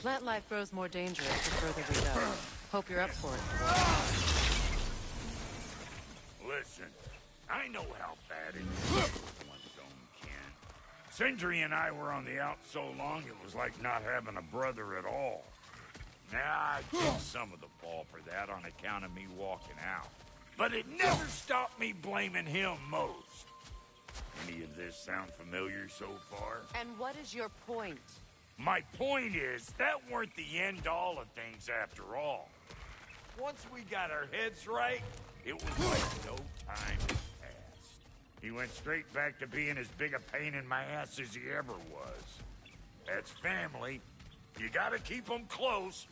Plant life grows more dangerous the further we go. Hope you're up for it. Listen, I know how bad it is to lose one's own kin. Sindri and I were on the out so long it was like not having a brother at all. Nah, I take some of the fall for that on account of me walking out. But it never stopped me blaming him most. Any of this sound familiar so far? And what is your point? My point is, that weren't the end-all of things after all. Once we got our heads right, it was like no time had passed. He went straight back to being as big a pain in my ass as he ever was. That's family. You gotta keep them close,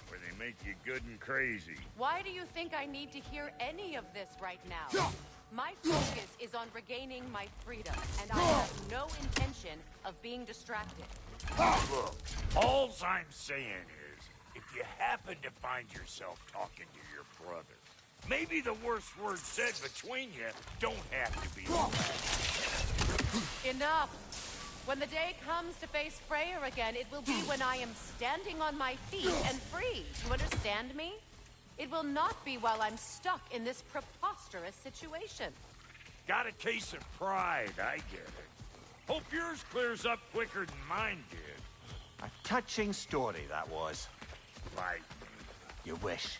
or they make you good and crazy. Why do you think I need to hear any of this right now? My focus is on regaining my freedom, and I have no intention of being distracted. Look, all I'm saying is, if you happen to find yourself talking to your brother, maybe the worst words said between you don't have to be Enough! When the day comes to face Freyr again, it will be when I am standing on my feet and free. You understand me? It will not be while I'm stuck in this preposterous situation. Got a case of pride, I get it. Hope yours clears up quicker than mine did. A touching story, that was. Right. You wish.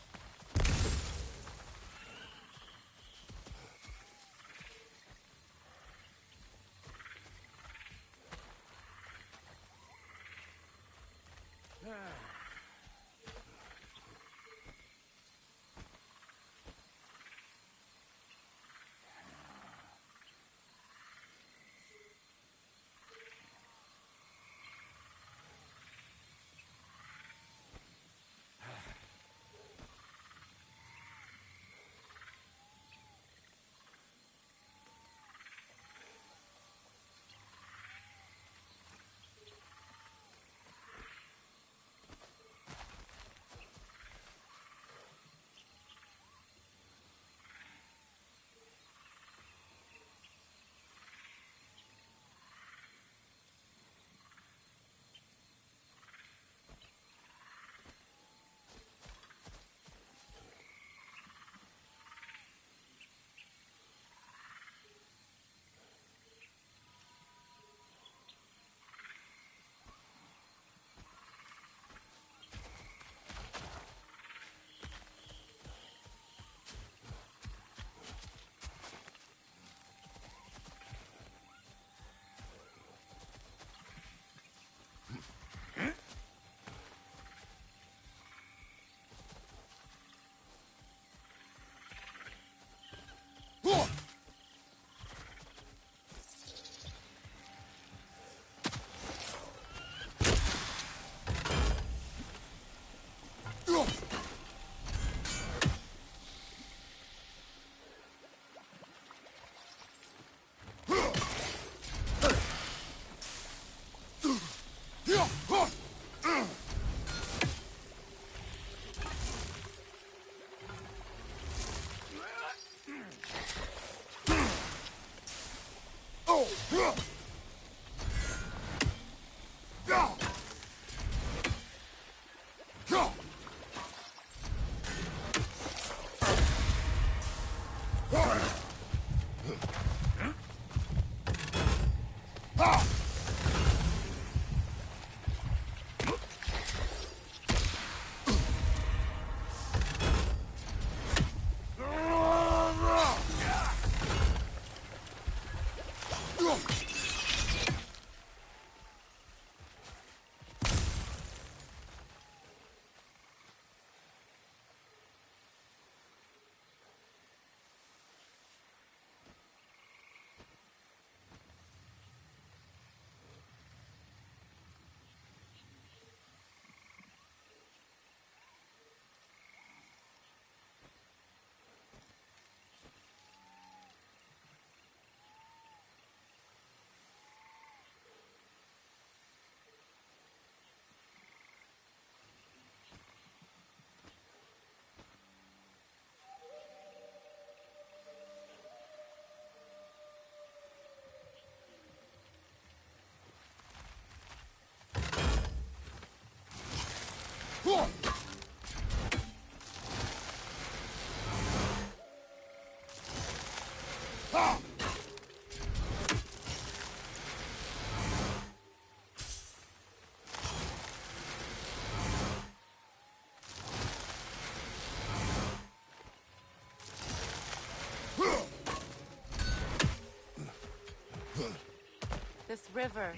river.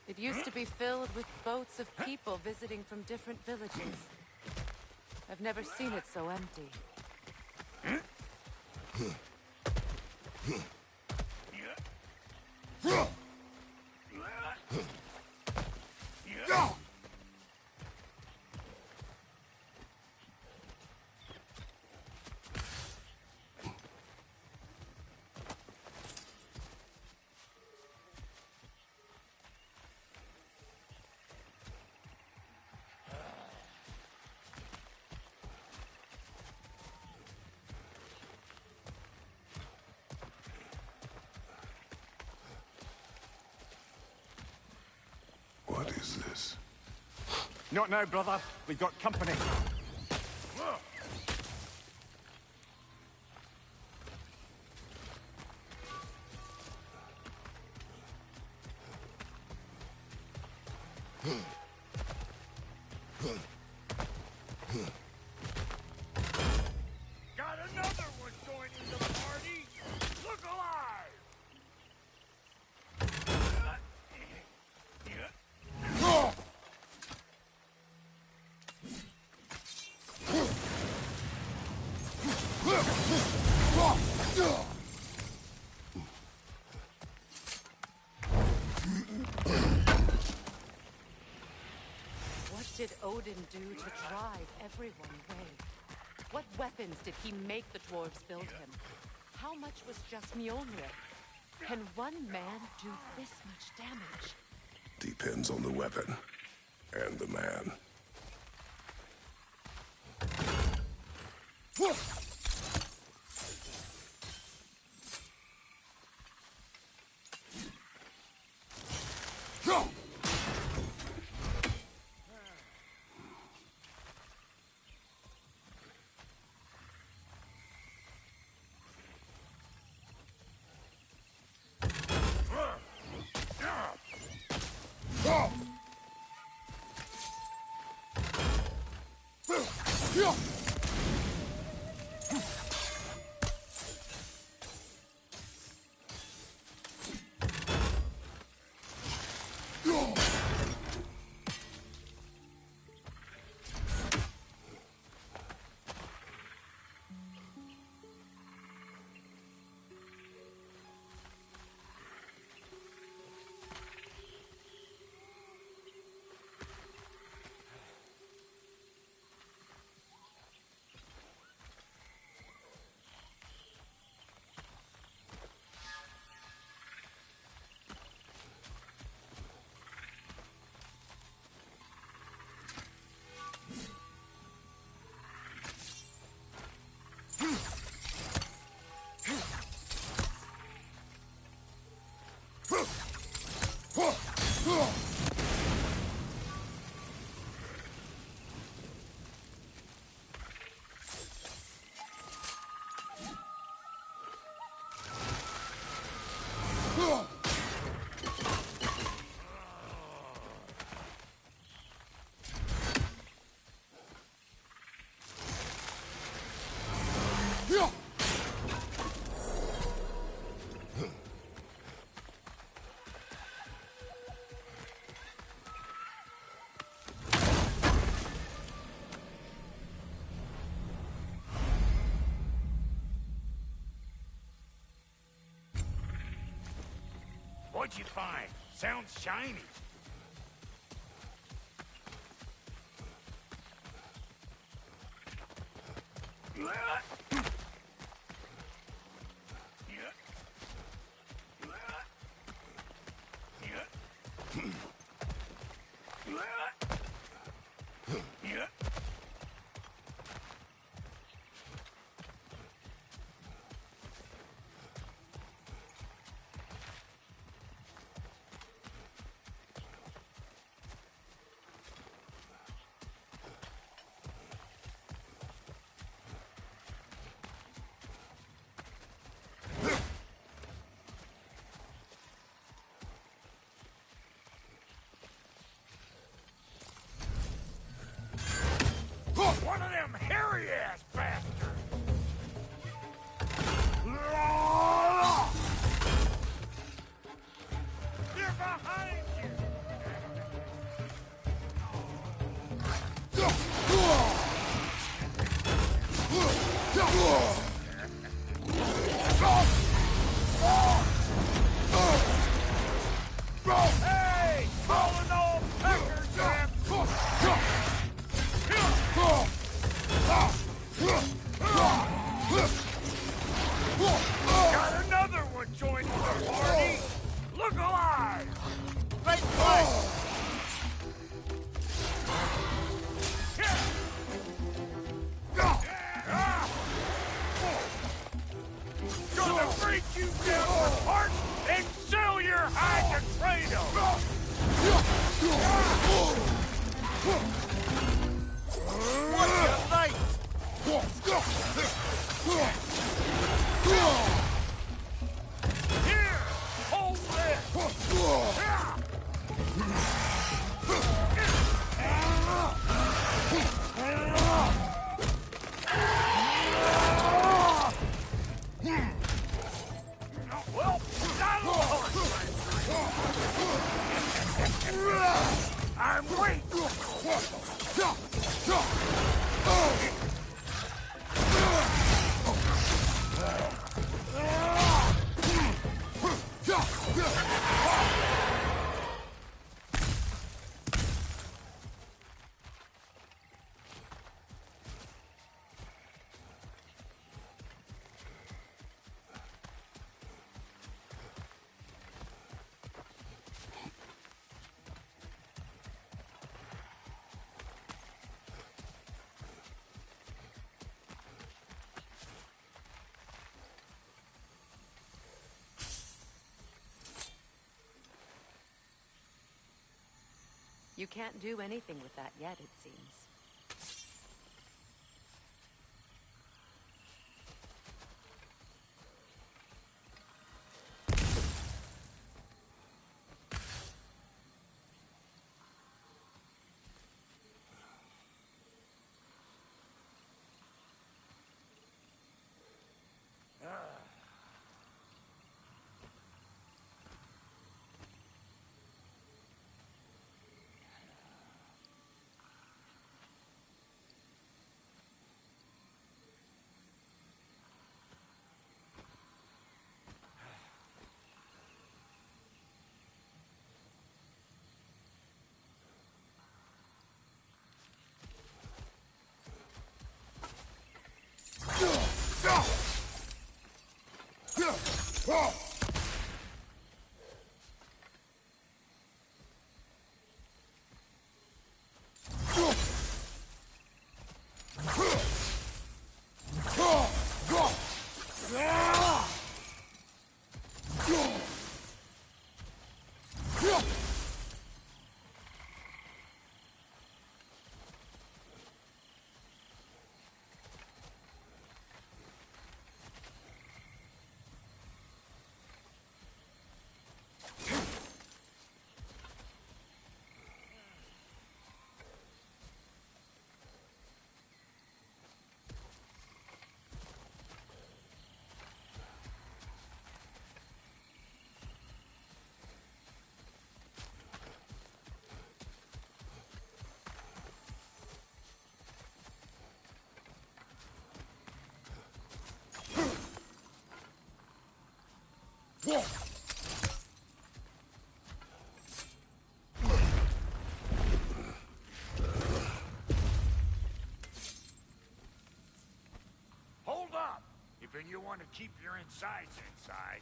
It used to be filled with boats of people visiting from different villages. I've never seen it so empty. What is this? Not now, brother. We've got company. Got another one joining the party! Look alive! What did Odin do to drive everyone away? What weapons did he make the dwarves build him? How much was just Mjolnir? Can one man do this much damage? Depends on the weapon and the man. What'd you find? Sounds shiny. Here! Hold this! Well, I'm weak! You can't do anything with that yet, it seems. Hold up! If you want to keep your insides inside.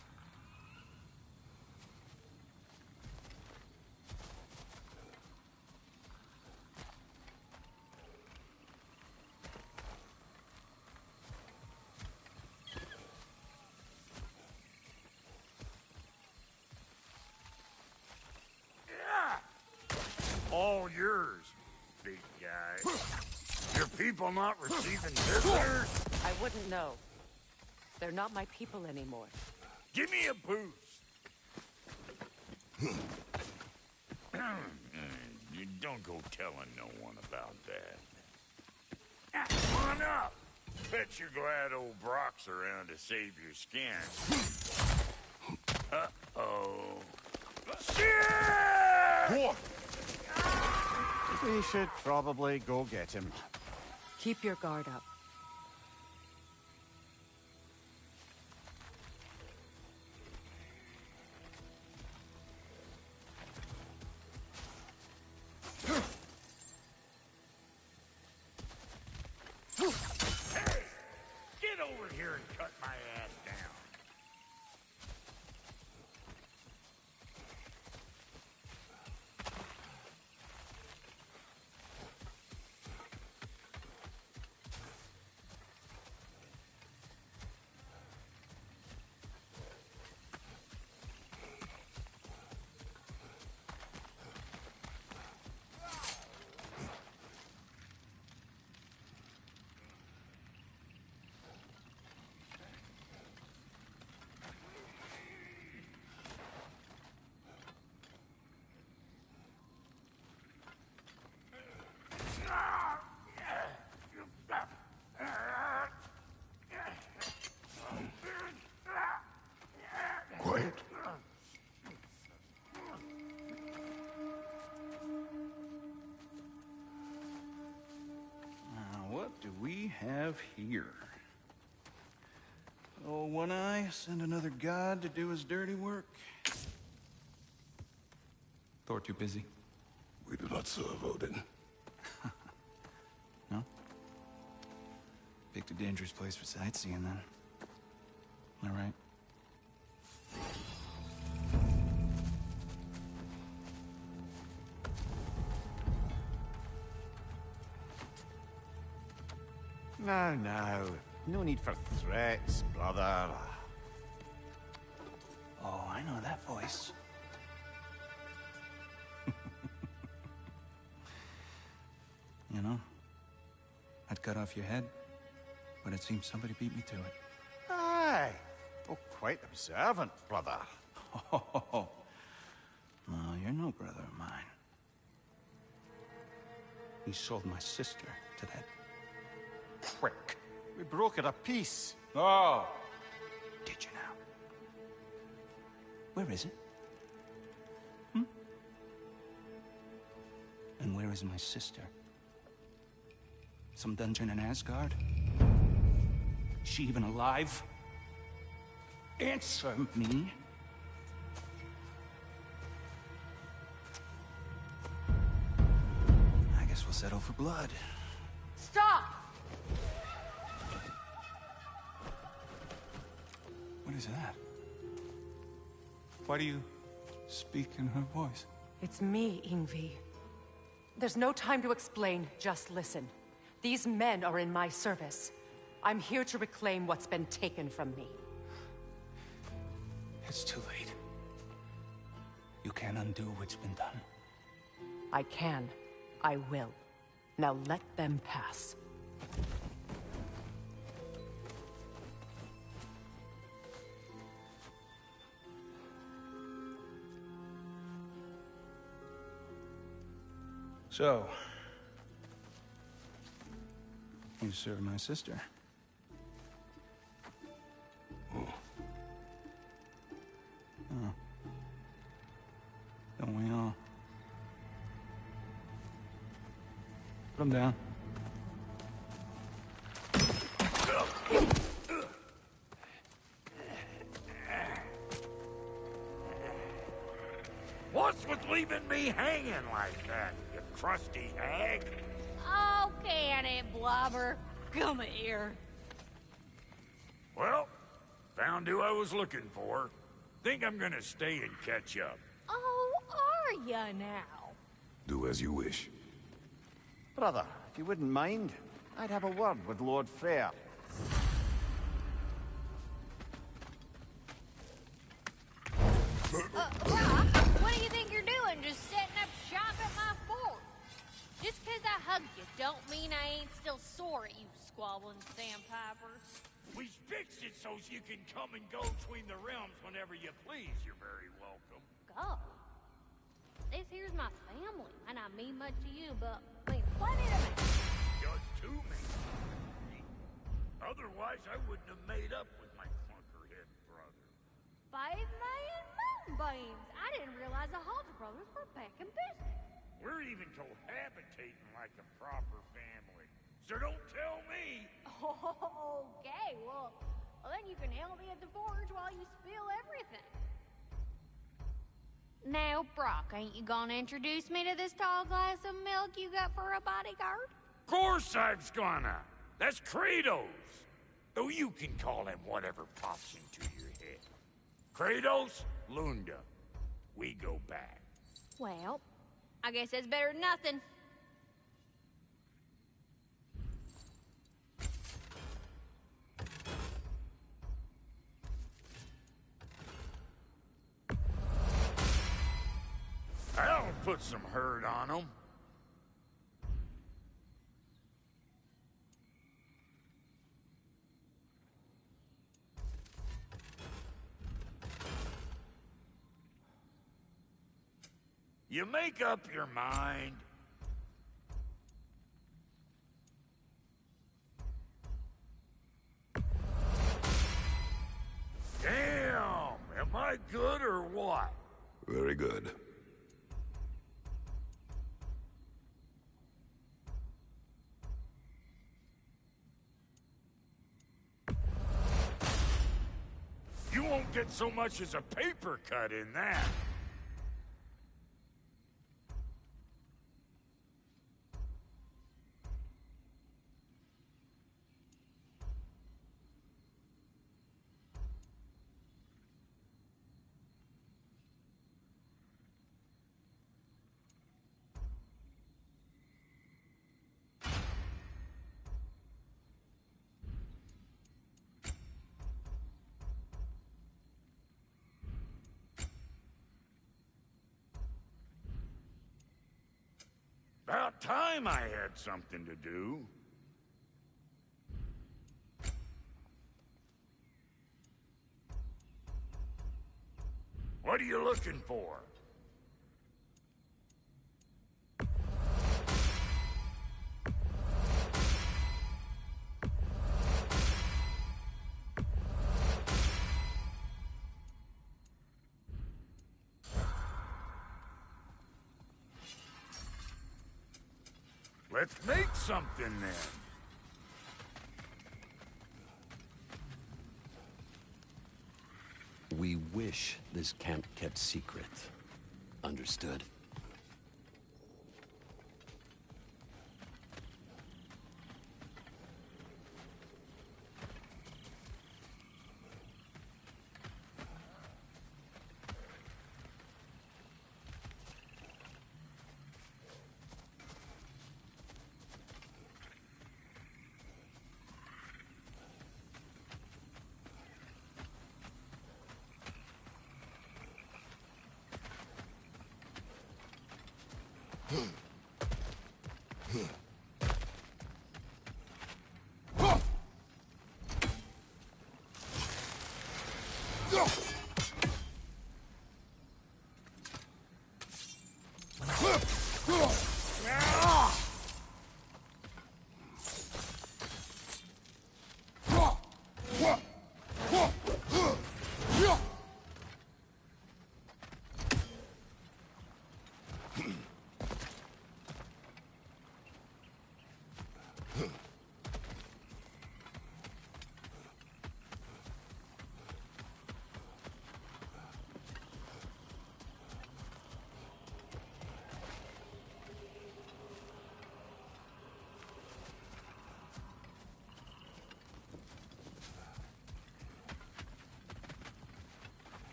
All yours, big guy. Your people not receiving visitors? I wouldn't know. They're not my people anymore. Give me a boost. You don't go telling no one about that. Come on up. Bet you're glad old Brock's around to save your skin. Uh-oh. Shit! We should probably go get him. Keep your guard up. Hey! Get over here and cut my ass down. we have here? Oh, One Eye, send another god to do his dirty work. Thor too busy? We do not serve Odin. No? Picked a dangerous place for sightseeing, then. All right. Now. No need for threats, brother. Oh, I know that voice. You know, I'd cut off your head, but it seems somebody beat me to it. Aye. Oh, quite observant, brother. Oh, no, you're no brother of mine. You sold my sister to that prick. We brokered a peace. Oh! Did you now? Where is it? And where is my sister? Some dungeon in Asgard? She even alive? Answer me. I guess we'll settle for blood. Stop! What is that? Why do you speak in her voice? It's me, Ingvi. There's no time to explain, just listen. These men are in my service. I'm here to reclaim what's been taken from me. It's too late. You can't undo what's been done. I can. I will. Now let them pass. So, you serve my sister. Oh. Don't we all? Put him down. What's with leaving me hanging like that, you crusty hag? Oh, can it, Blobber? Come here. Well, found who I was looking for. Think I'm gonna stay and catch up. Oh, are ya now? Do as you wish. Brother, if you wouldn't mind, I'd have a word with Lord Freyr. Brock, what do you think you're doing? Just setting up shop at my fort? Just 'cause I hugged you don't mean I ain't still sore at you squabbling sandpipers. We fixed it so you can come and go between the realms whenever you please. You're very welcome. Go. This here's my family, and I mean much to you, but mean plenty to me. Just to me. Otherwise, I wouldn't have made up with my clunkerhead brother. 5 million moonbeams. I didn't realize the Halter brothers were back in business. We're even cohabitating like a proper family. So don't tell me. Okay, well, then you can help me at the forge while you spill everything. Now, Brock, ain't you gonna introduce me to this tall glass of milk you got for a bodyguard? Of course I've gonna. That's Kratos. Though you can call him whatever pops into your head. Kratos, Lunda. We go back. Well, I guess that's better than nothing. That'll put some hurt on him. You make up your mind. Damn! Am I good or what? Very good. get so much as a paper cut in that. About time I had something to do. What are you looking for? Let's make something then. We wish this camp kept secret. Understood?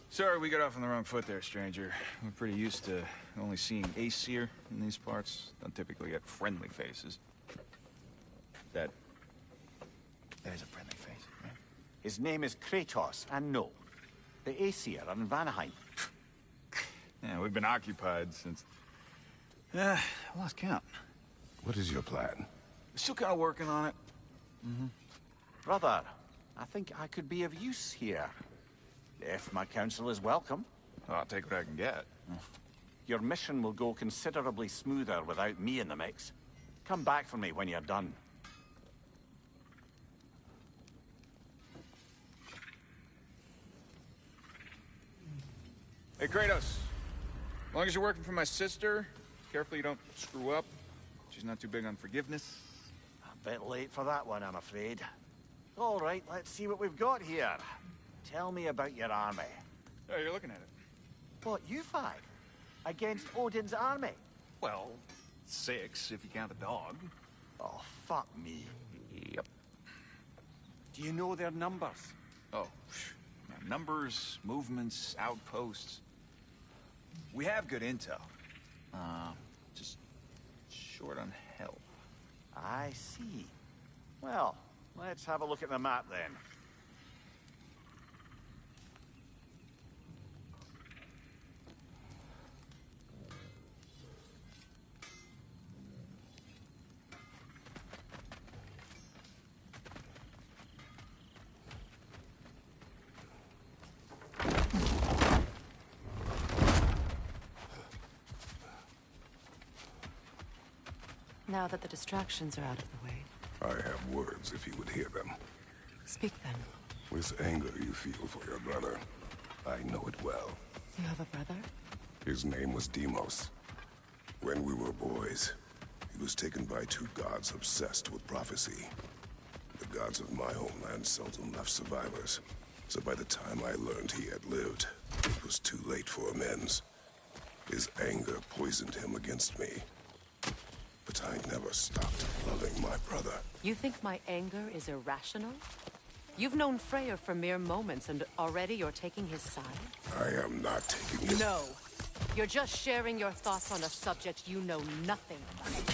Sorry we got off on the wrong foot there, stranger. We're pretty used to only seeing Aesir in these parts. Don't typically get friendly faces. That is a friendly face, right? His name is Kratos, and no, the Aesir are in Vanaheim. Yeah, we've been occupied since... I lost count. What is your plan? Still kind of working on it. Brother, I think I could be of use here. If my counsel is welcome. Oh, I'll take what I can get. Your mission will go considerably smoother without me in the mix. Come back for me when you're done. Hey, Kratos. As long as you're working for my sister, careful you don't screw up. She's not too big on forgiveness. A bit late for that one, I'm afraid. All right, let's see what we've got here. Tell me about your army. Oh, you're looking at it. What, you five? Against Odin's army? Well, 6, if you count the dog. Oh, fuck me. Yep. Do you know their numbers? Oh, numbers, movements, outposts. We have good intel. Just short on help. I see. Well, let's have a look at the map then. Now that the distractions are out of the way, I have words if you would hear them. speak then. This anger you feel for your brother, I know it well. You have a brother? His name was Deimos. When we were boys, he was taken by two gods obsessed with prophecy. The gods of my homeland seldom left survivors, so by the time I learned he had lived, it was too late for amends. His anger poisoned him against me. But I never stopped loving my brother. You think my anger is irrational? You've known Freyr for mere moments, and already you're taking his side? I am not taking his... No. You're just sharing your thoughts on a subject you know nothing about.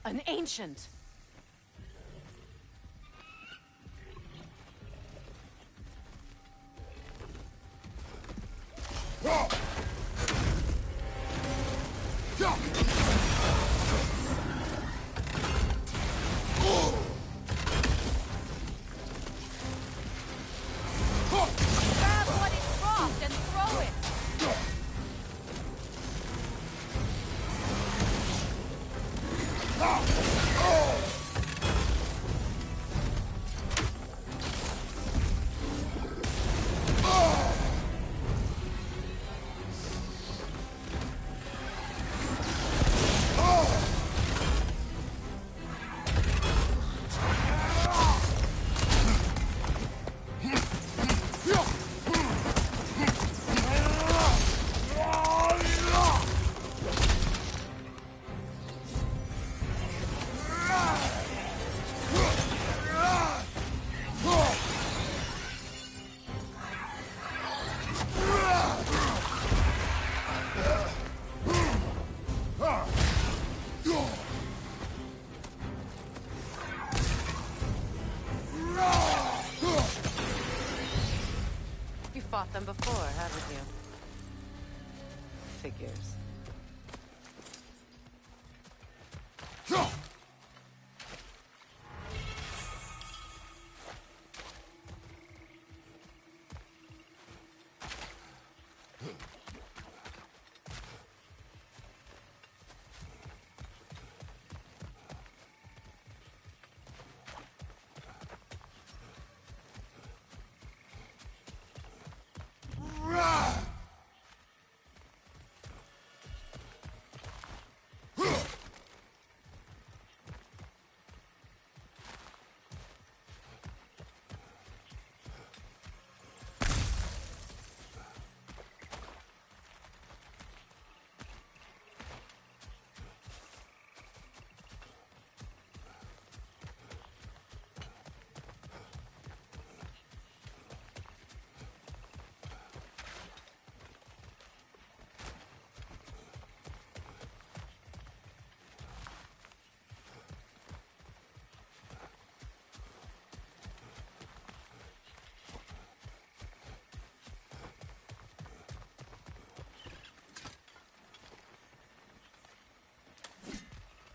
An ancient! Grab what is dropped and throw it! fought them before, haven't you? Figures.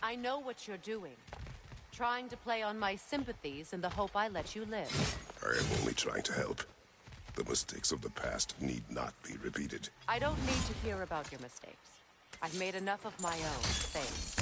I know what you're doing. Trying to play on my sympathies in the hope I let you live. I am only trying to help. The mistakes of the past need not be repeated. I don't need to hear about your mistakes. I've made enough of my own, thanks.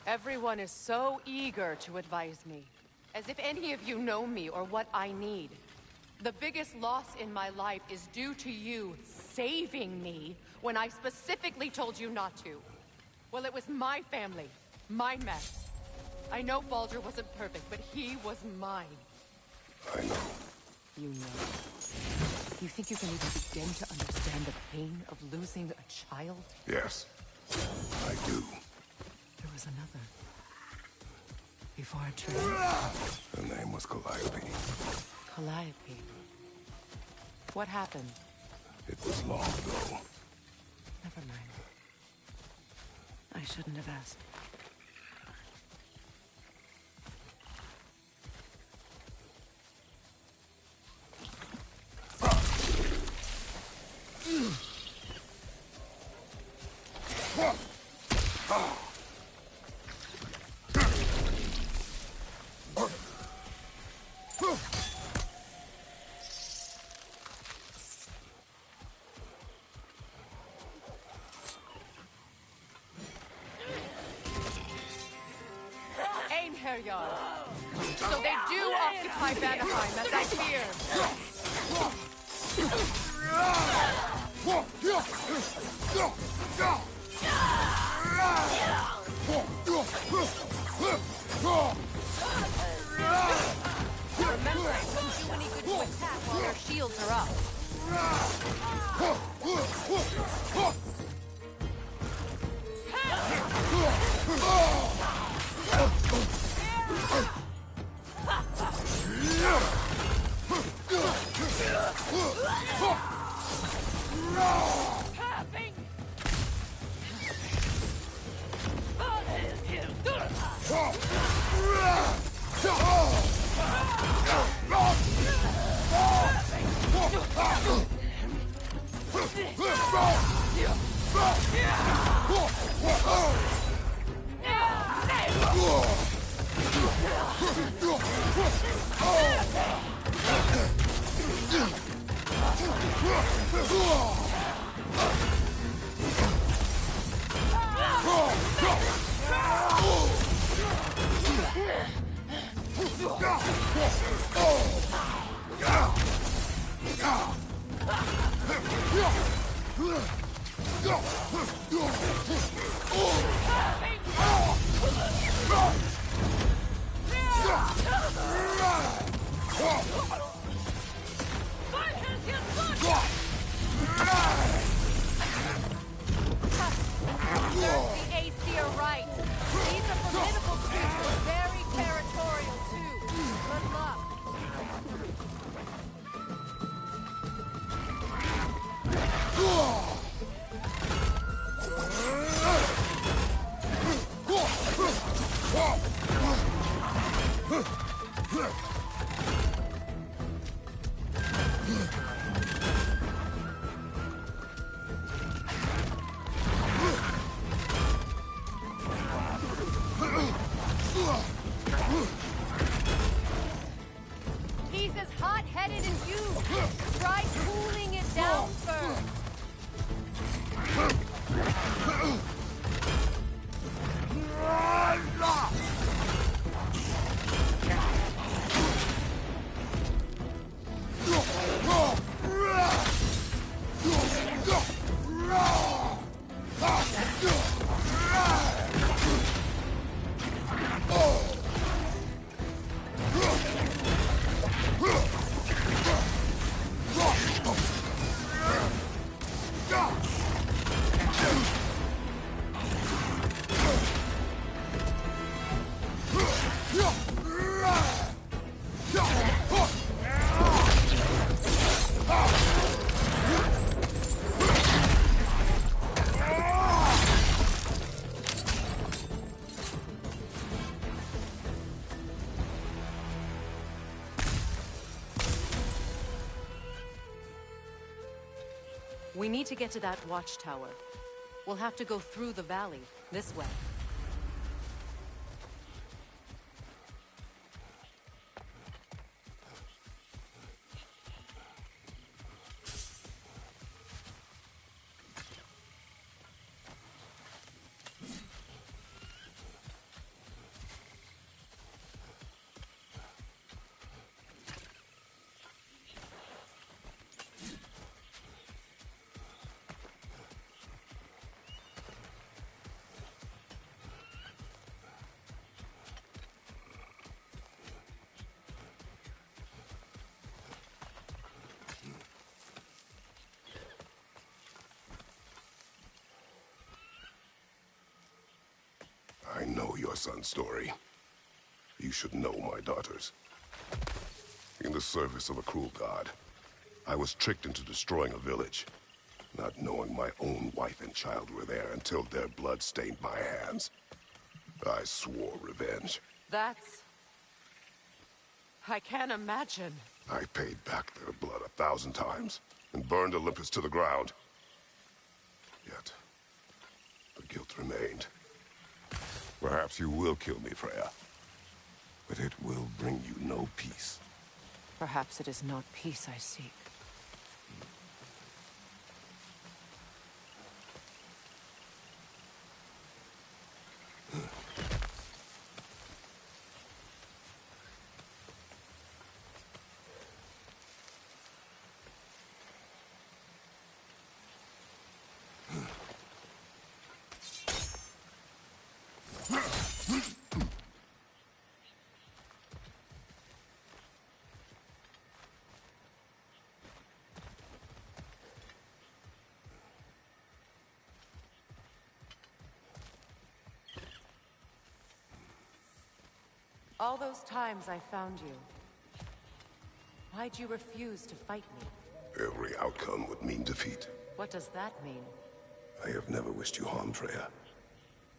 Everyone is so eager to advise me, as if any of you know me or what I need. The biggest loss in my life is due to you saving me when I specifically told you not to. Well, it was my family, my mess. I know Baldur wasn't perfect, but he was mine. I know. You know. You think you can even begin to understand the pain of losing a child? Yes, I do. There was another. Before Atreus. Her name was Calliope. Calliope. What happened? It was long ago. Never mind. I shouldn't have asked. So they do occupy Vanaheim, as I feared. Remember, it wouldn't do any good to attack while their shields are up. The AC are right. These are formidable creatures, very territorial too. Good luck. He's as hot-headed as you. Try cooling it down first. We need to get to that watchtower. We'll have to go through the valley, this way. know your son's story. You should know my daughter's. In the service of a cruel god, I was tricked into destroying a village, not knowing my own wife and child were there until their blood stained my hands. I swore revenge. That's... I can't imagine. I paid back their blood 1,000 times and burned Olympus to the ground. Yet, the guilt remained. Perhaps you will kill me, Freya, but it will bring you no peace. Perhaps it is not peace I seek. All those times I found you, why'd you refuse to fight me? Every outcome would mean defeat. What does that mean? I have never wished you harm, Freya.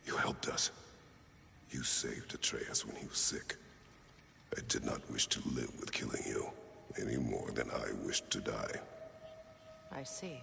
You helped us. You saved Atreus when he was sick. I did not wish to live with killing you, any more than I wished to die. I see.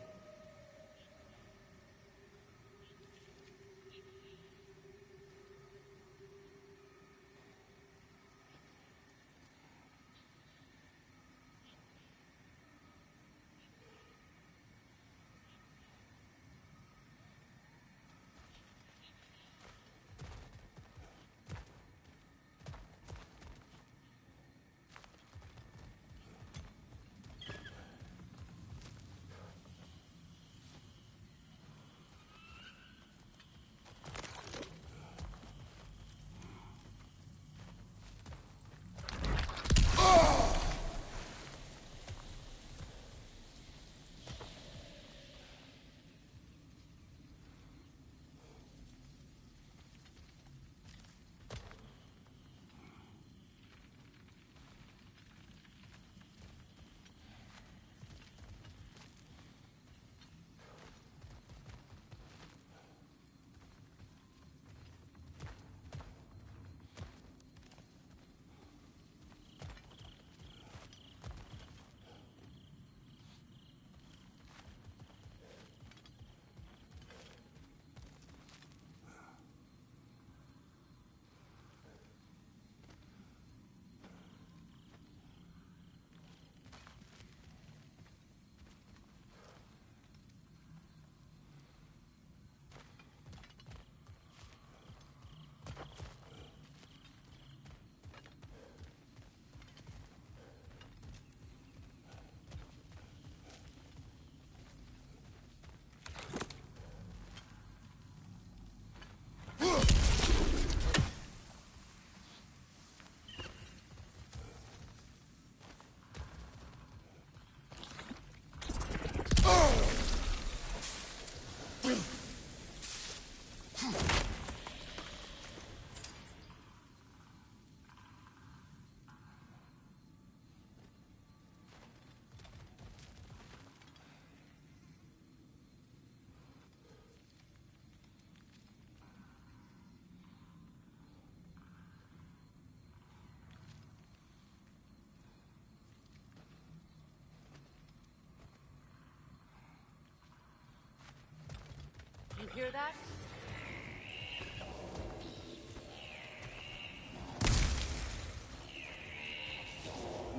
You hear that?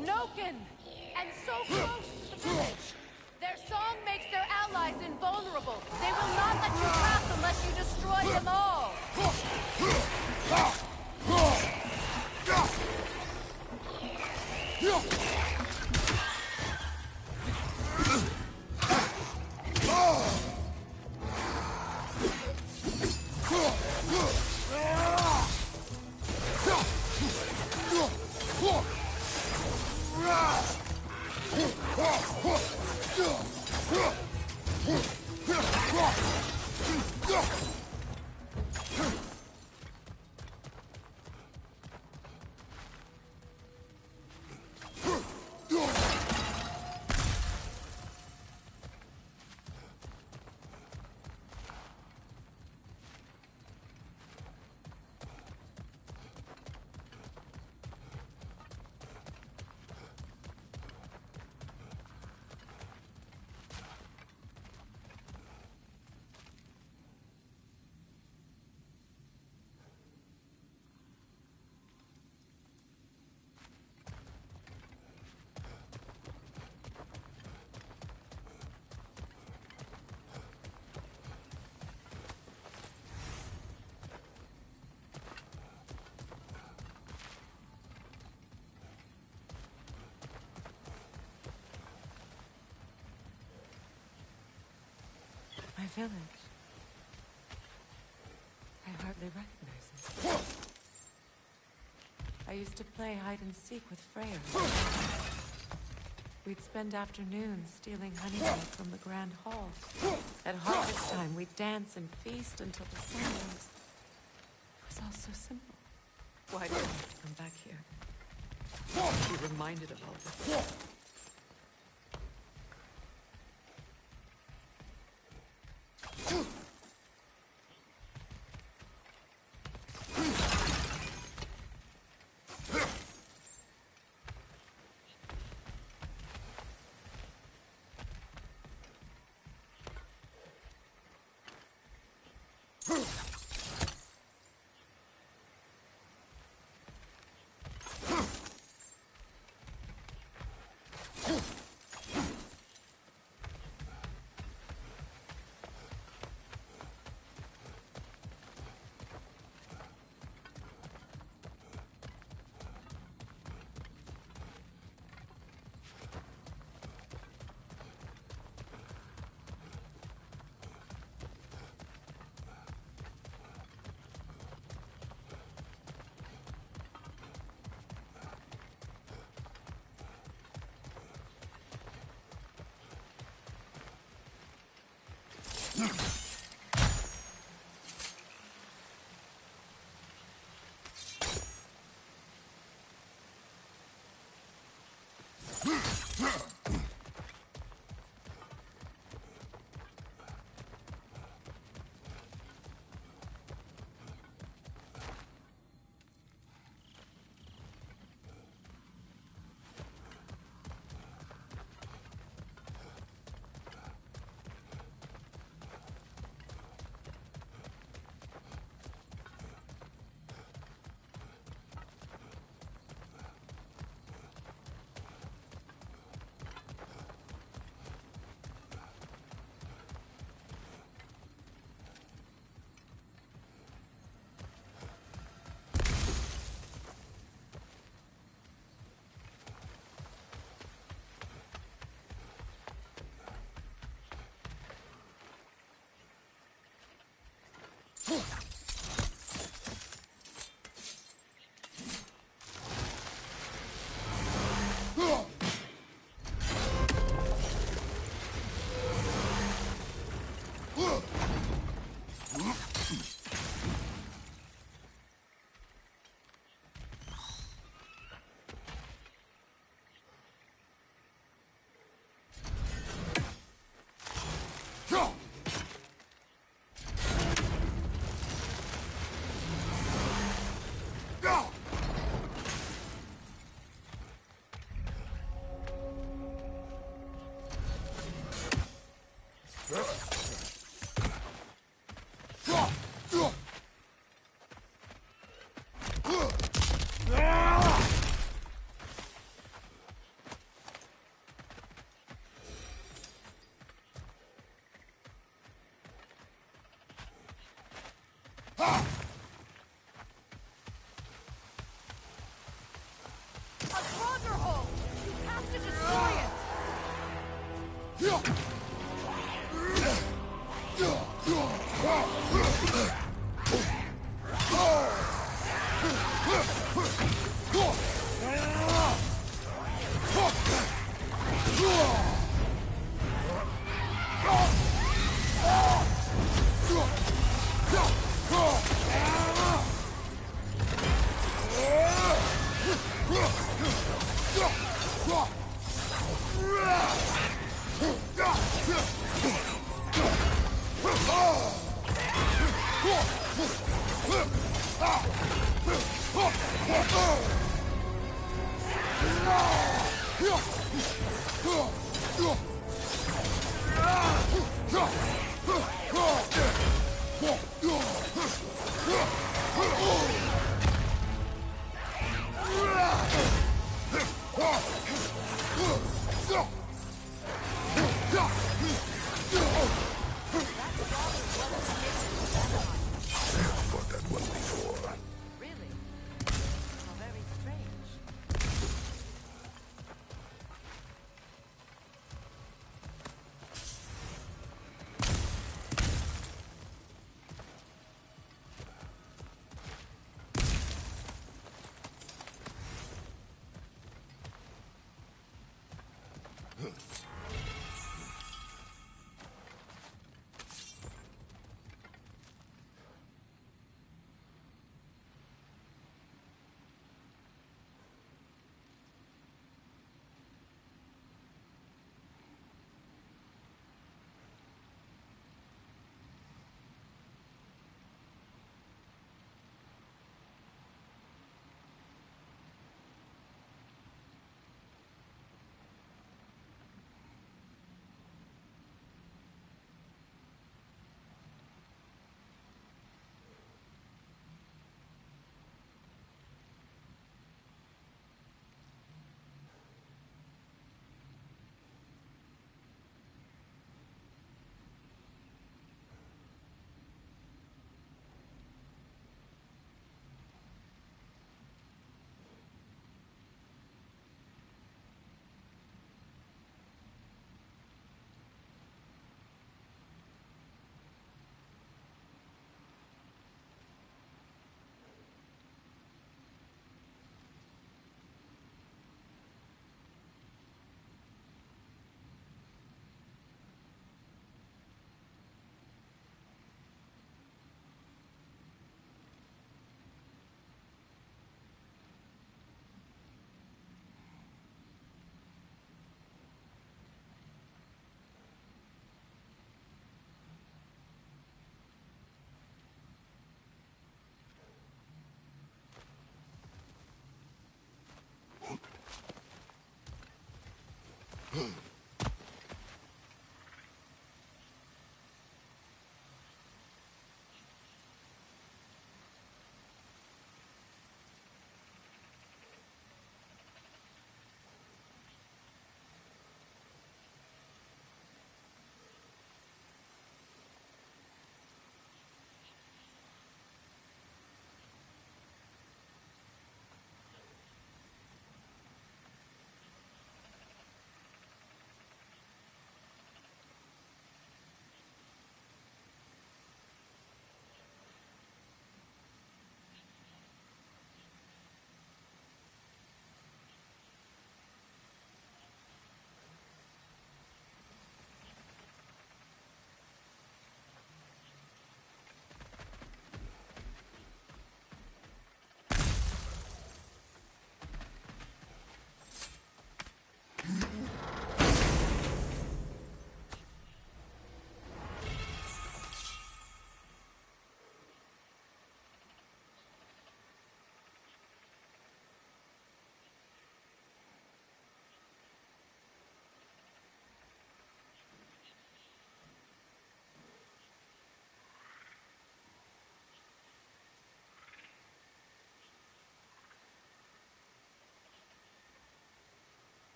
Noken! And so close to the village! Their song makes their allies invulnerable. They will not let you pass unless you destroy them all! village. I hardly recognize it. I used to play hide and seek with Freya. We'd spend afternoons stealing honeycomb from the Grand Hall. At harvest time, we'd dance and feast until the sun rose. It was all so simple. Why did I have to come back here? Be reminded of all this.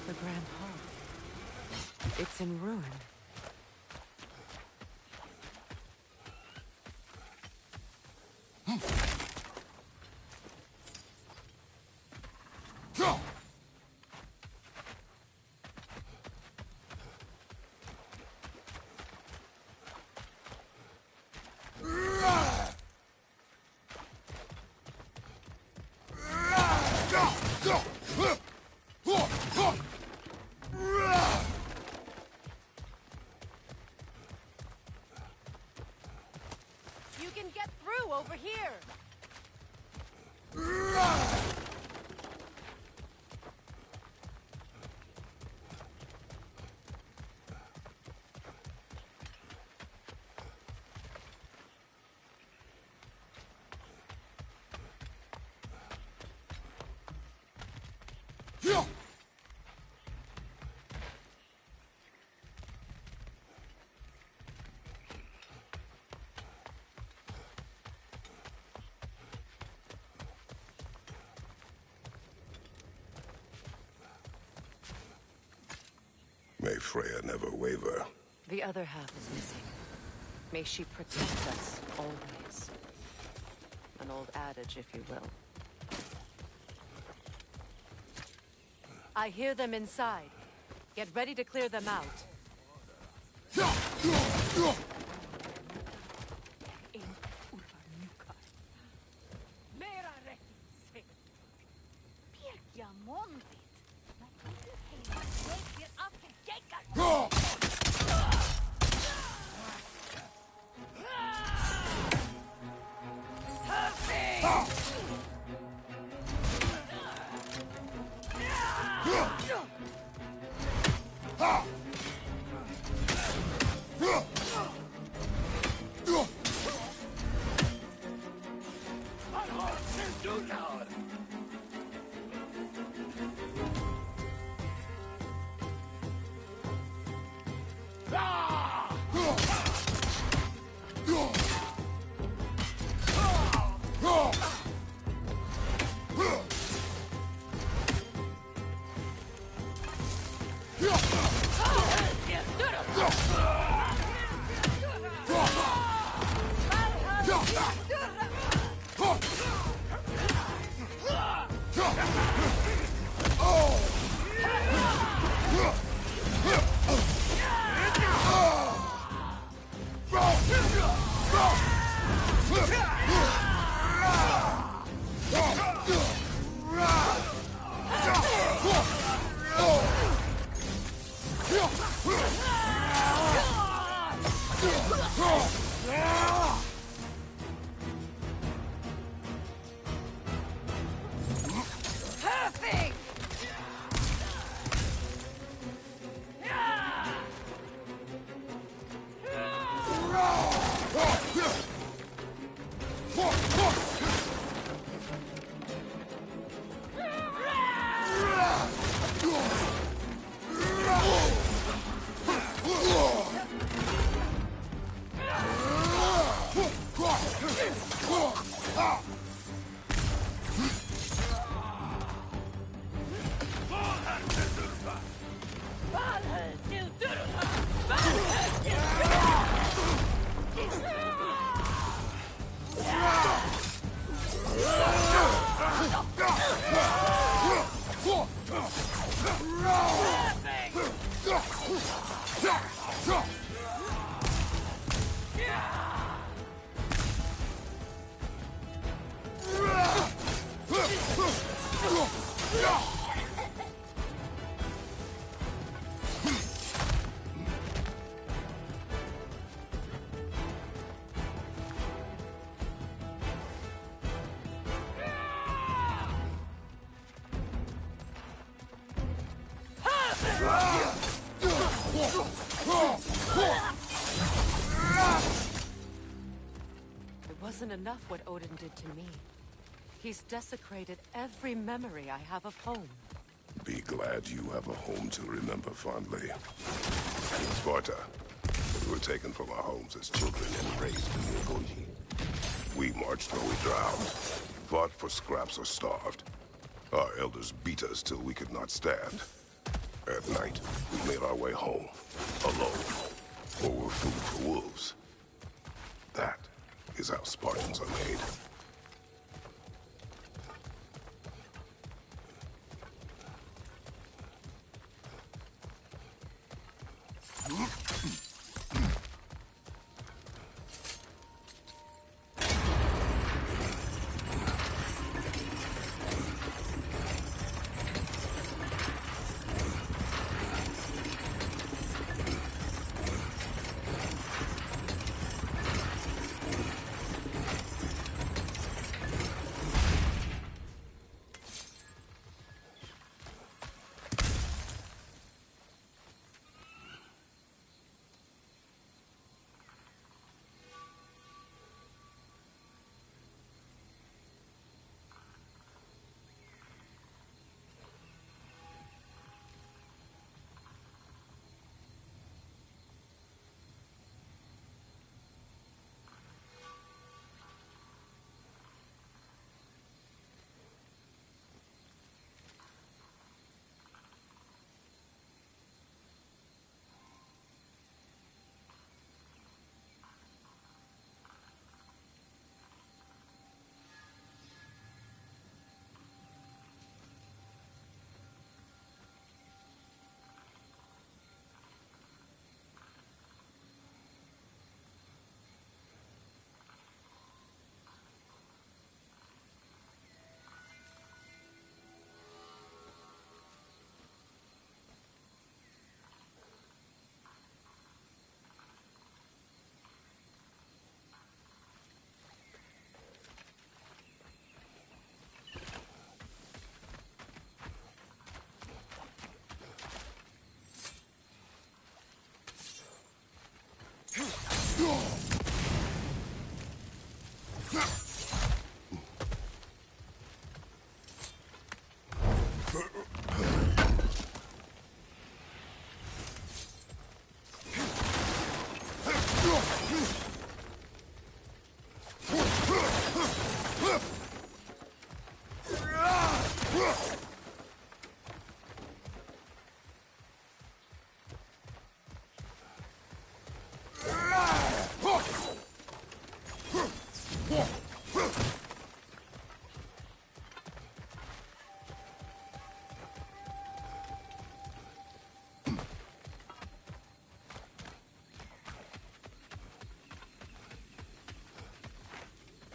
The Grand Hall. It's in ruin. You can get through over here. May Freya never waver. The other half is missing. May she protect us always. An old adage, if you will. I hear them inside. Get ready to clear them out. enough what Odin did to me. He's desecrated every memory I have of home. Be glad you have a home to remember fondly. Sparta, we were taken from our homes as children and raised in the Ogoji. We marched or we drowned, fought for scraps or starved. Our elders beat us till we could not stand. At night, we made our way home, alone, or were food for wolves. That is how Spartans are made.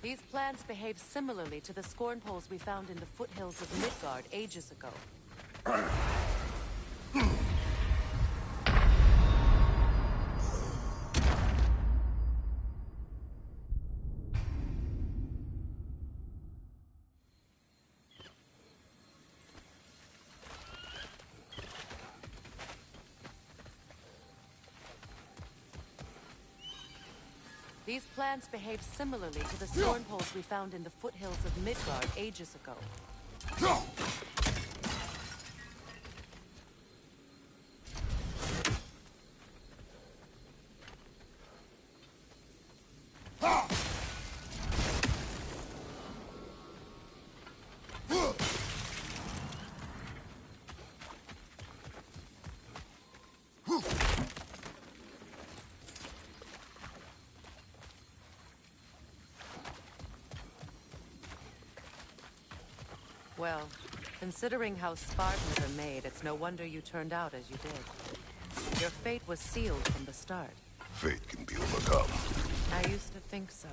These plants behave similarly to the scorn poles we found in the foothills of Midgard ages ago. These plants behave similarly to the scorn poles we found in the foothills of Midgard ages ago. Well, considering how Spartans are made, it's no wonder you turned out as you did. Your fate was sealed from the start. Fate can be overcome. I used to think so.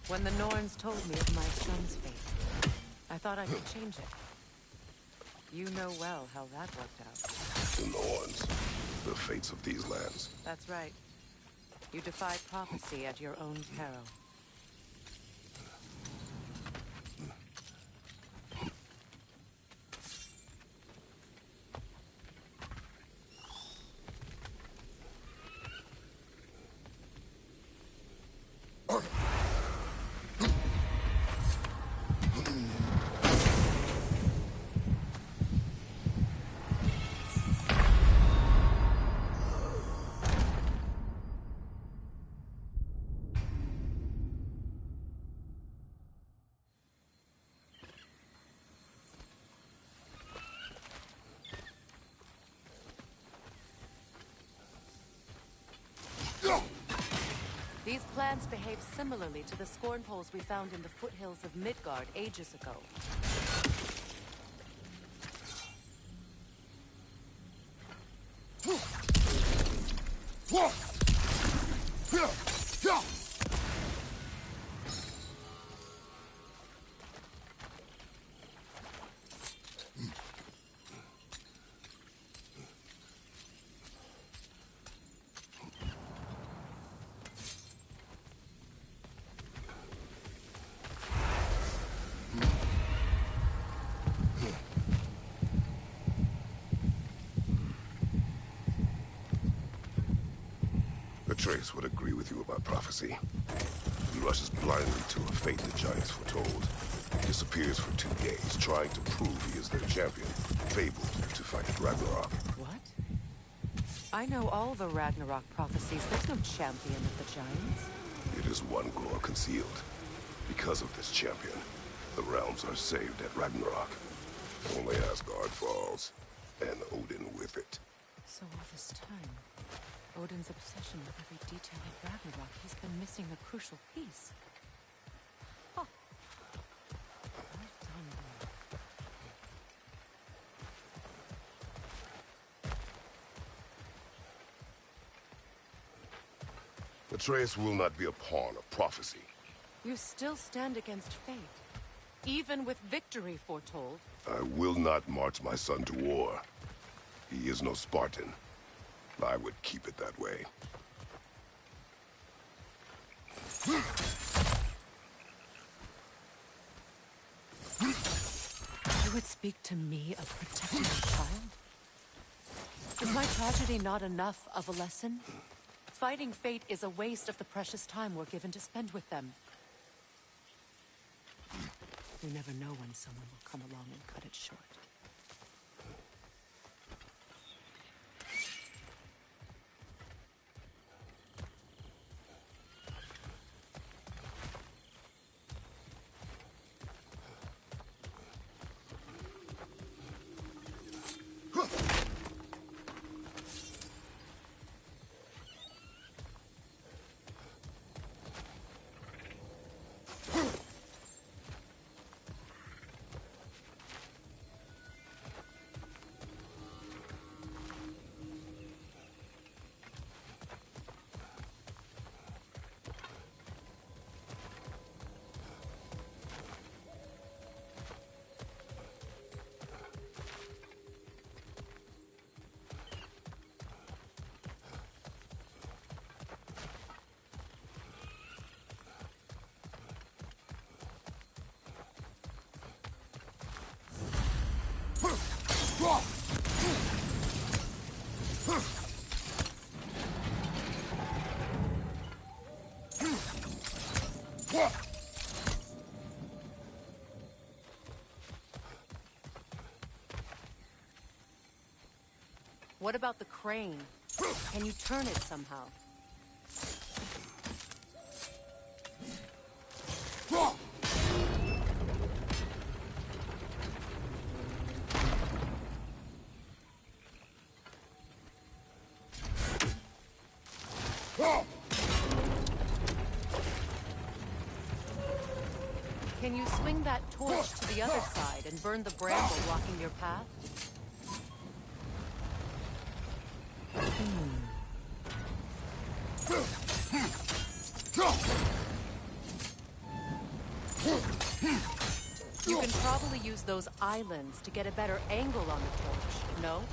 When the Norns told me of my son's fate, I thought I could change it. You know well how that worked out. The Norns, the fates of these lands. That's right. You defied prophecy at your own peril. These plants behave similarly to the scorn poles we found in the foothills of Midgard ages ago. Atreus would agree with you about prophecy. He rushes blindly to a fate the giants foretold. He disappears for 2 days, trying to prove he is their champion, fabled to fight Ragnarok. What? I know all the Ragnarok prophecies. There's no champion of the giants. It is one gore concealed. Because of this champion, the realms are saved at Ragnarok. Only Asgard falls, and Odin with it. So all this time, Odin's obsession with every detail of Ragnarok, he's been missing a crucial piece. Huh. Well done, boy. Atreus will not be a pawn of prophecy. You still stand against fate, even with victory foretold. I will not march my son to war. He is no Spartan. I would keep it that way. You would speak to me of protecting a child? Is my tragedy not enough of a lesson? Fighting fate is a waste of the precious time we're given to spend with them. You never know when someone will come along and cut it short. What about the crane? Can you turn it somehow? Can you swing that torch to the other side and burn the bramble blocking your path? You can probably use those islands to get a better angle on the torch, no?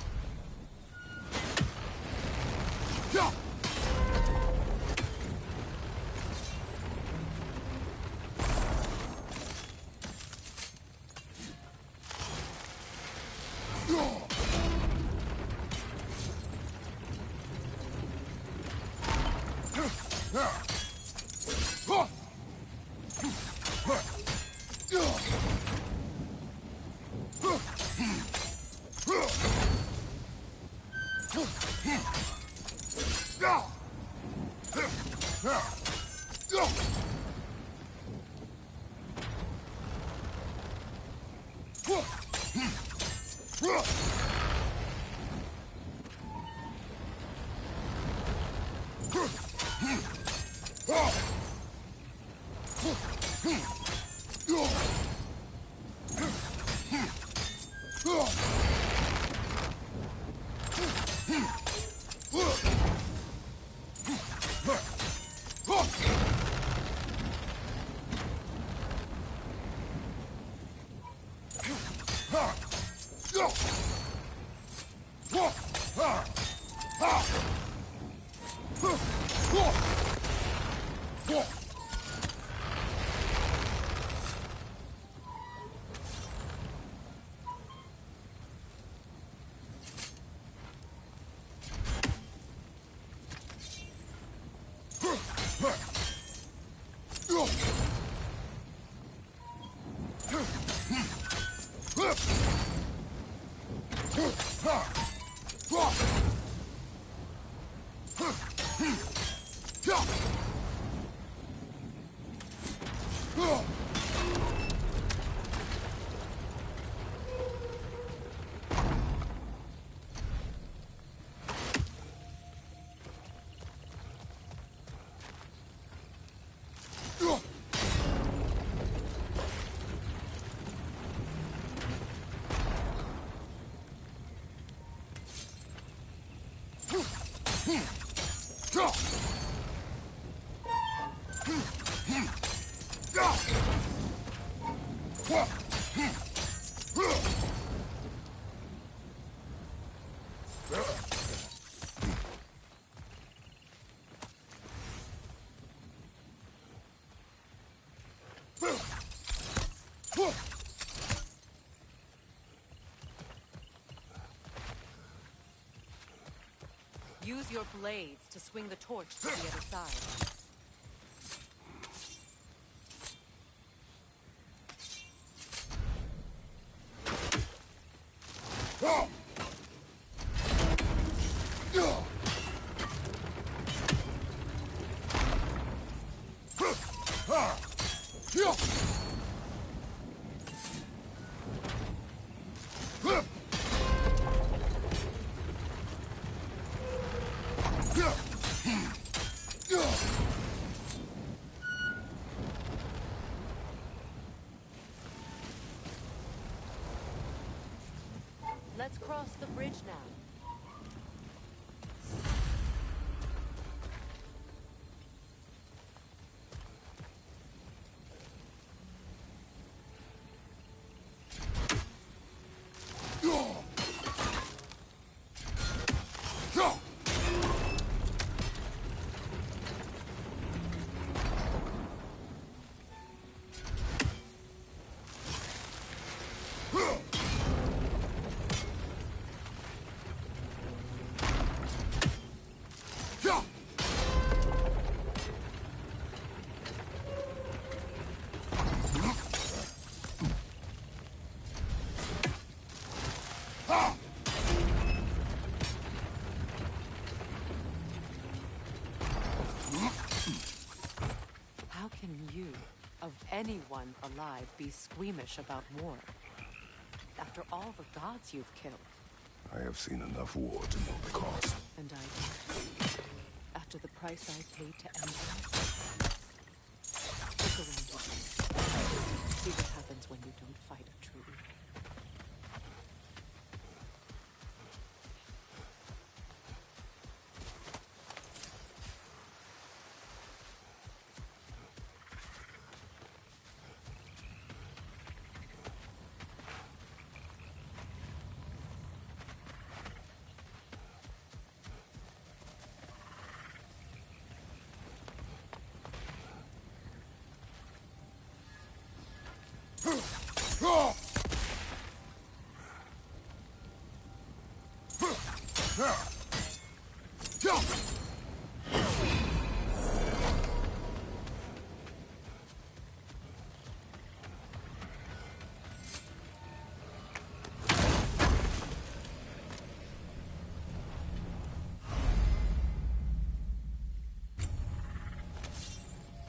Use your blades to swing the torch to the other side. Let's cross the bridge now. Of anyone alive be squeamish about war? After all the gods you've killed. I have seen enough war to know the cost. And I did. After the price I paid to end them. Look around you. See what happens when you don't fight a true evil.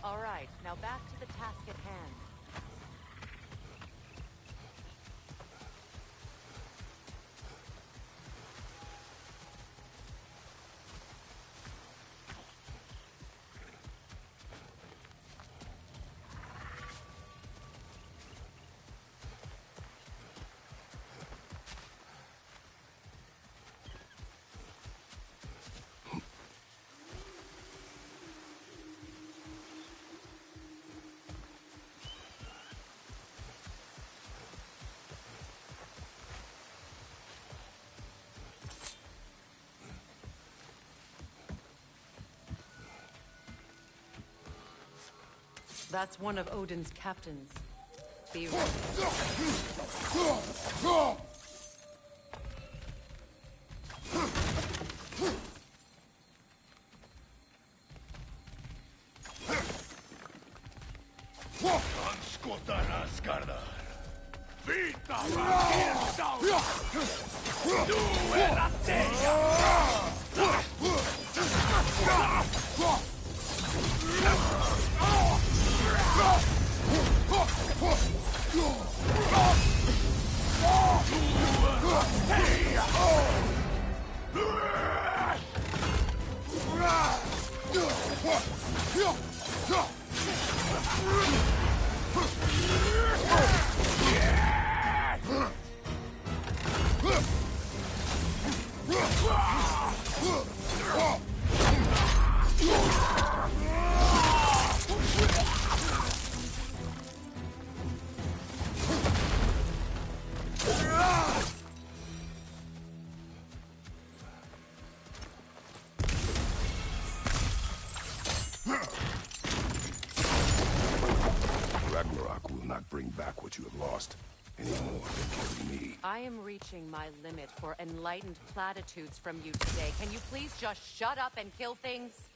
All right, now back to the task at hand. That's one of Odin's captains. Be ready. any more than killing me. I am reaching my limit for enlightened platitudes from you today. Can you please just shut up and kill things?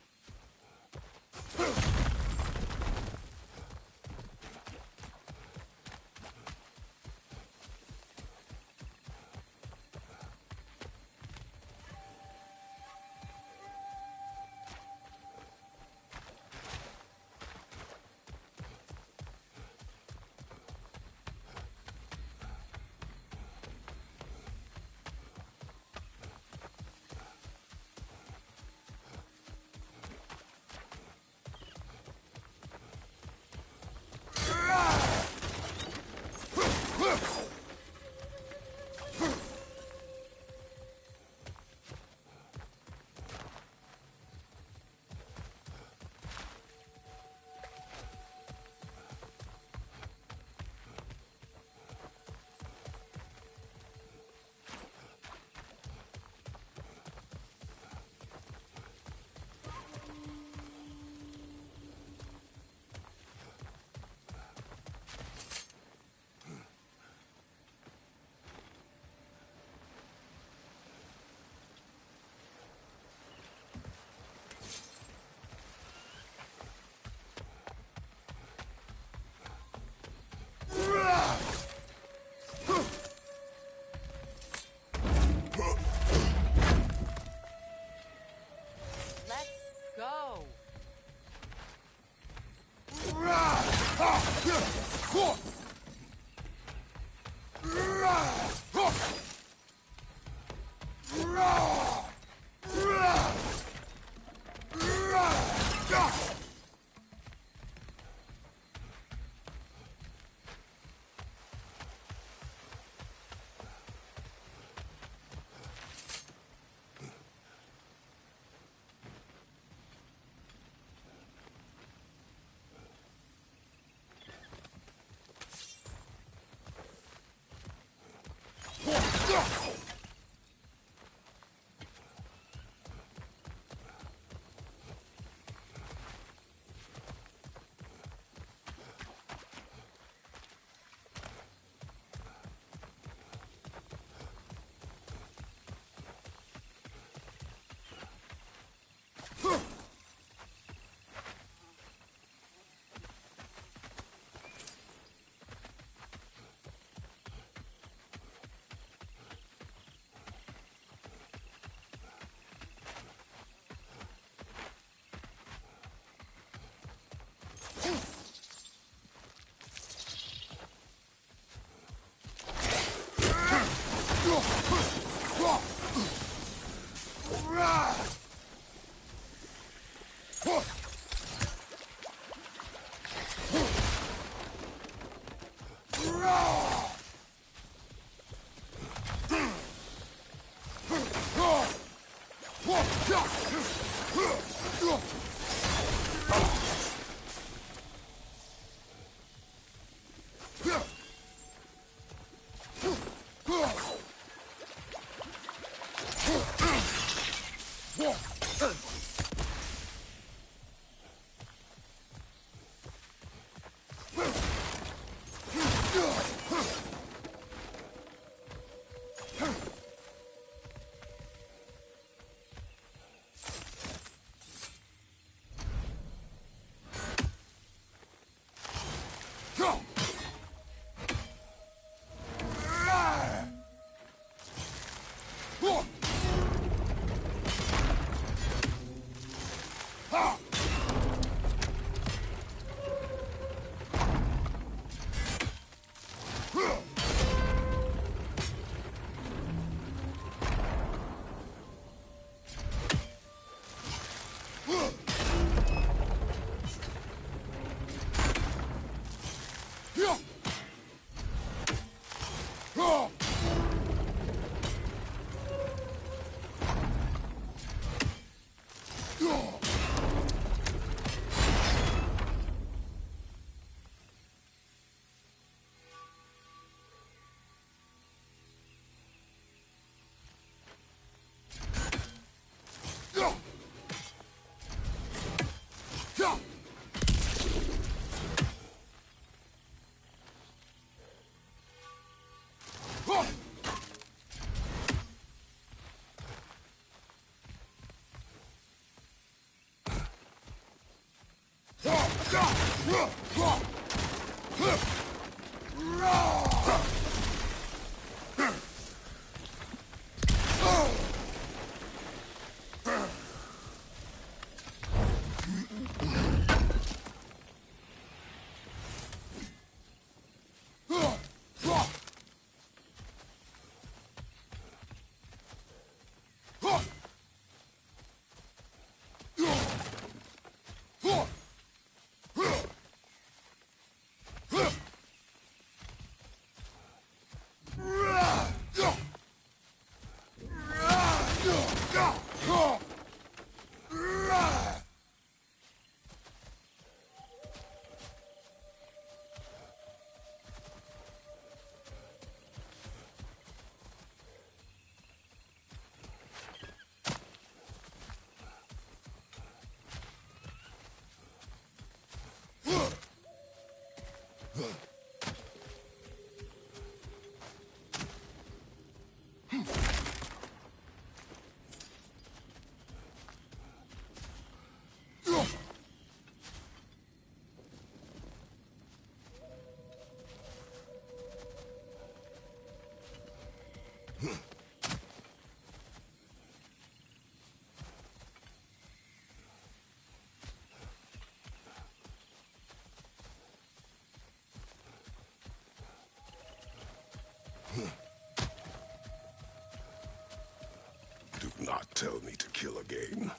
Do not tell me to kill again.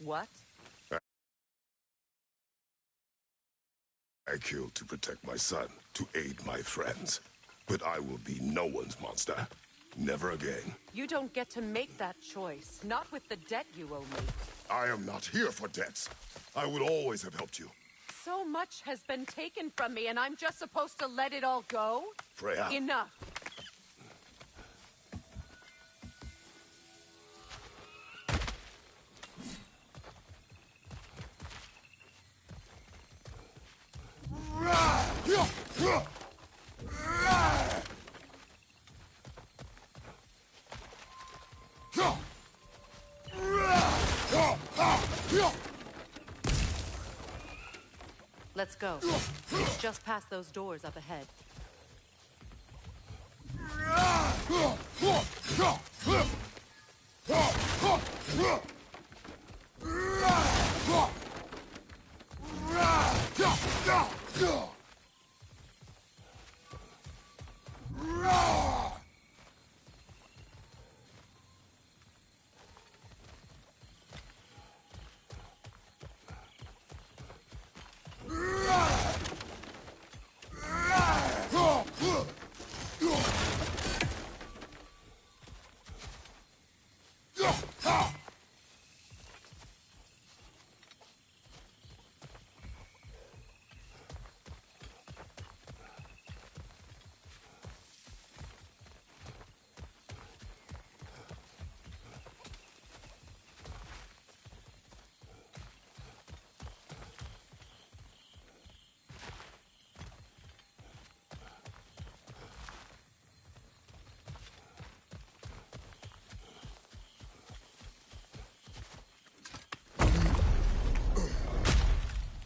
What? I killed to protect my son, to aid my friends. But I will be no one's monster. Never again. You don't get to make that choice. Not with the debt you owe me. I am not here for debts. I would always have helped you. So much has been taken from me, and I'm just supposed to let it all go? Freya. Enough. Let's go. It's just past those doors up ahead.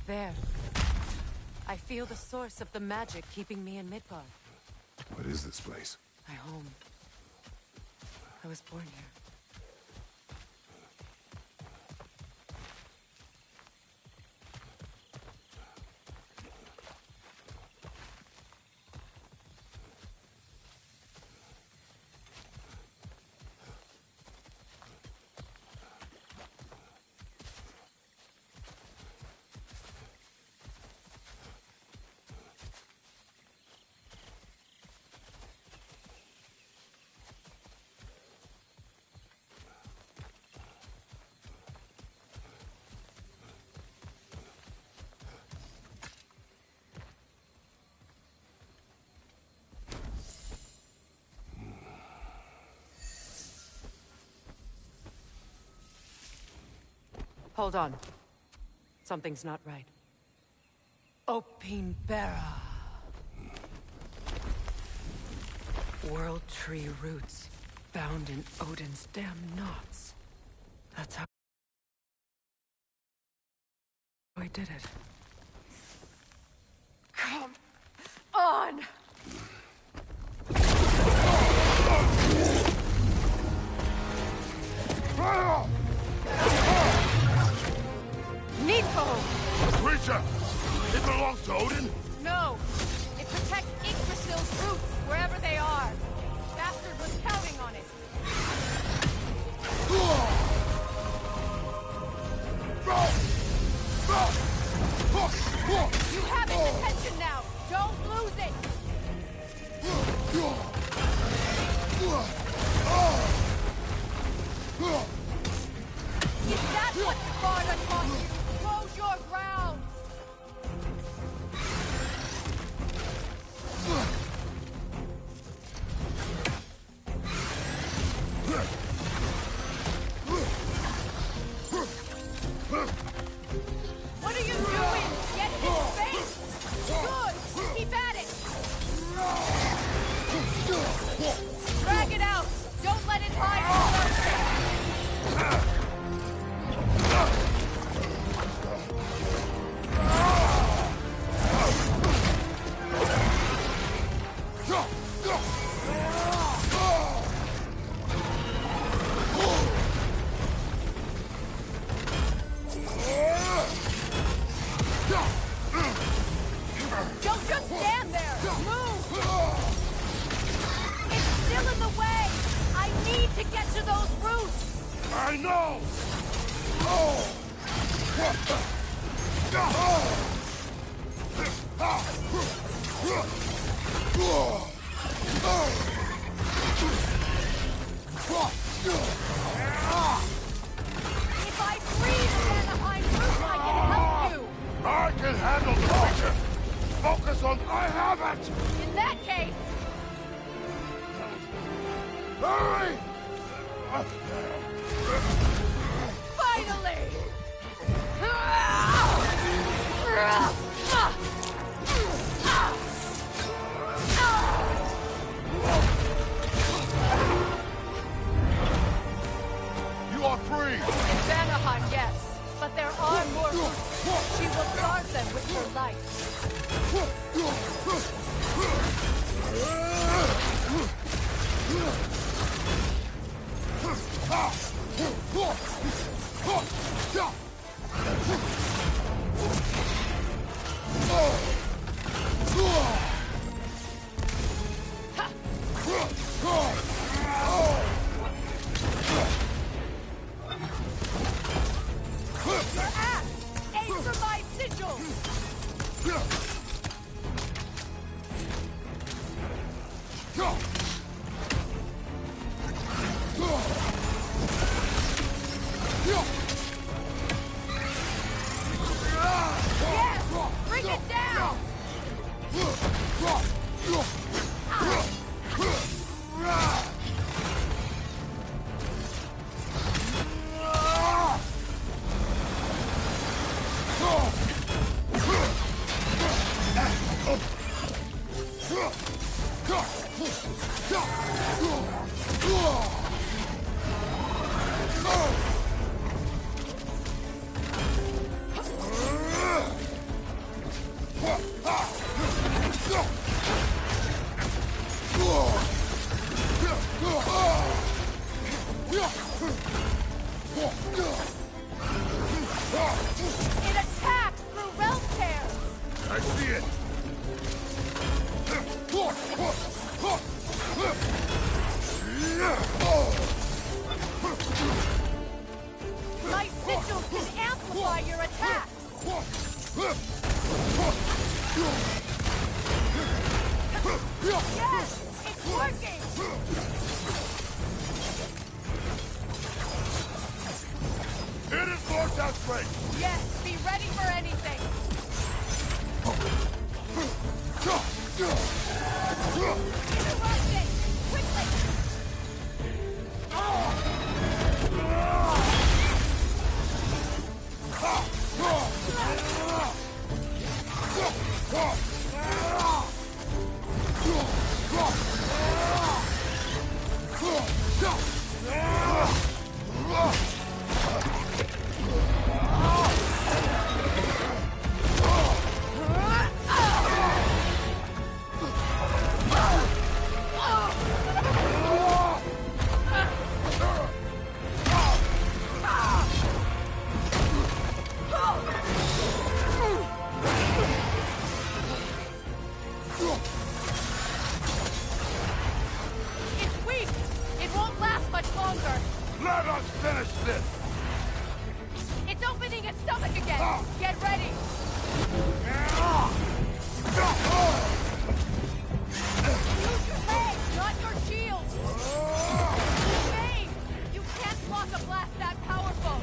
There. I feel the source of the magic keeping me in Midgard. What is this place? My home. I was born here. Hold on. Something's not right. Opinbera. World tree roots, bound in Odin's damn knots. That's how I did it. on! Nico! The creature! It belongs to Odin? No! It protects Yggdrasil's roots, wherever they are. Bastard was counting on it. You have its attention now! Don't lose it! Is that what Sparta taught you? Close your ground! What are you doing? Get in his face! Good! Keep at it! Drag it out! Don't let it hide in Don't just stand there! Move! It's still in the way! I need to get to those roots! I know! If I freeze Anaheim roots, I can help you! I can handle the creature! Focus on... I have it! In that case, Hurry! finally! You are free! In Vanaheim, yes. But there are more roots. She will guard them with her life. Your axe! Aim for my sigil! Yes! Bring it down! It attacks through realm tears! I see it! My sigils can amplify your attacks! Yes! It's working! It is more desperate! Yes, be ready for anything! Interrupt it! Quickly! Let us finish this! It's opening its stomach again! Get ready! Use your legs, not your shield! Shame! You can't block a blast that powerful!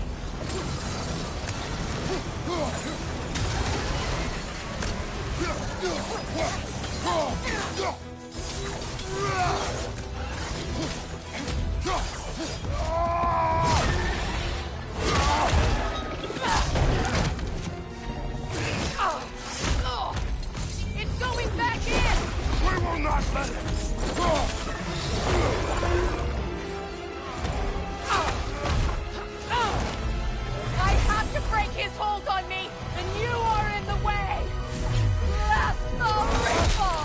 It's going back in! We will not let it! I have to break his hold on me, and you are in the way! Blast the ripple!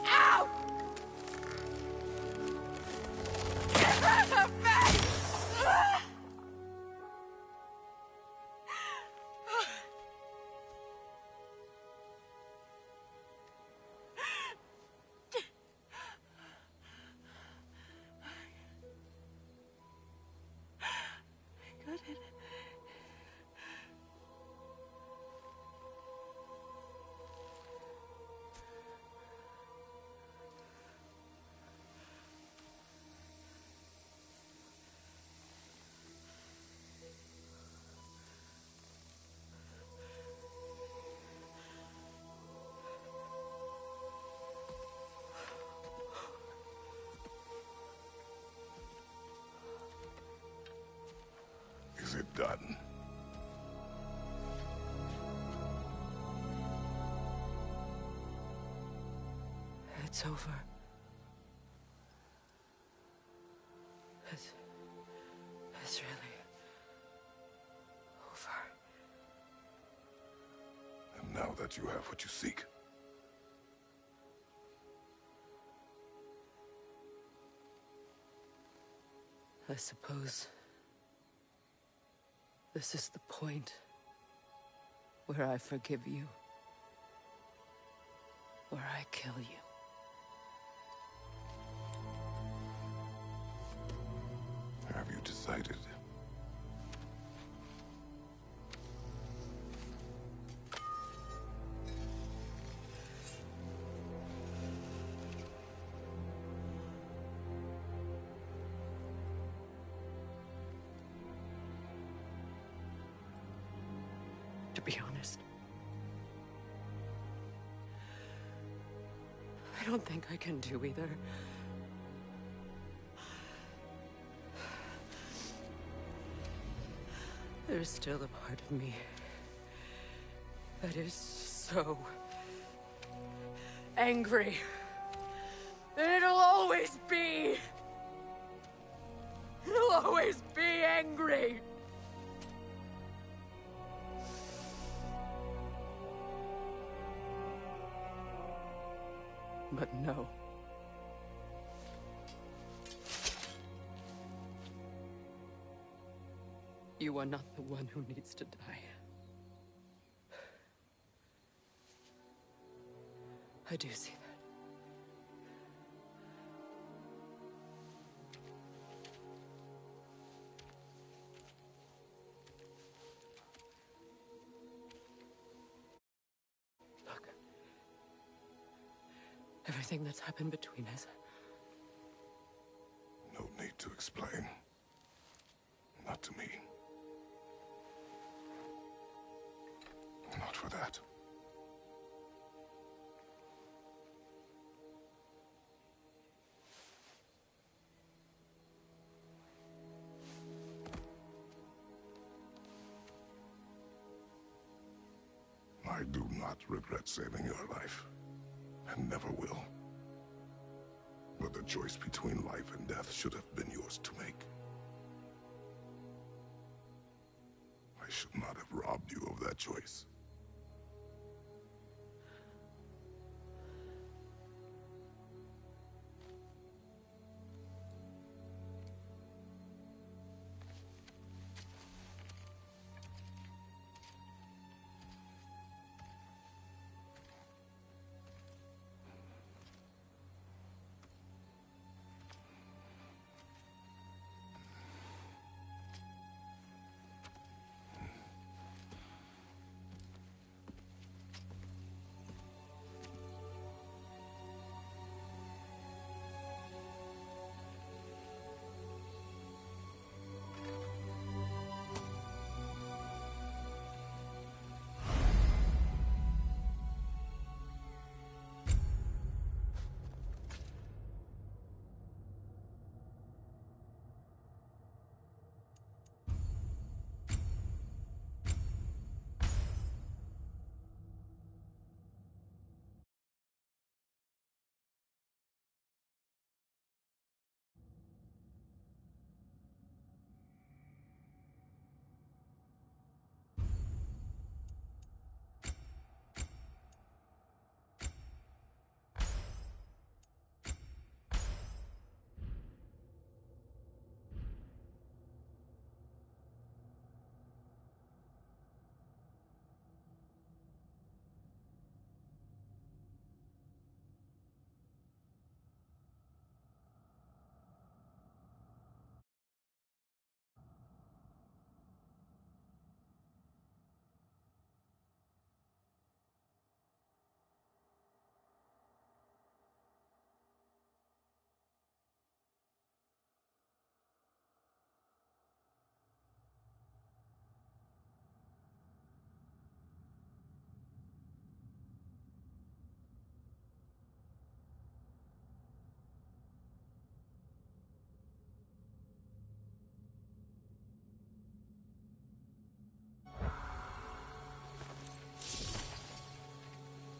Ow! Get out of face! Is it done? It's over. It's really over. And now that you have what you seek, I suppose this is the point where I forgive you, where I kill you. have you decided? To be honest, I don't think I can do either. There's still a part of me that is so angry. And it'll always be. It'll always be angry. But no. You are not the one who needs to die. I do see that. Look. Everything that's happened between us, need to explain. Not to me. Not for that. I do not regret saving your life, and never will. But the choice between life and death should have been yours to make. I should not have robbed you of that choice.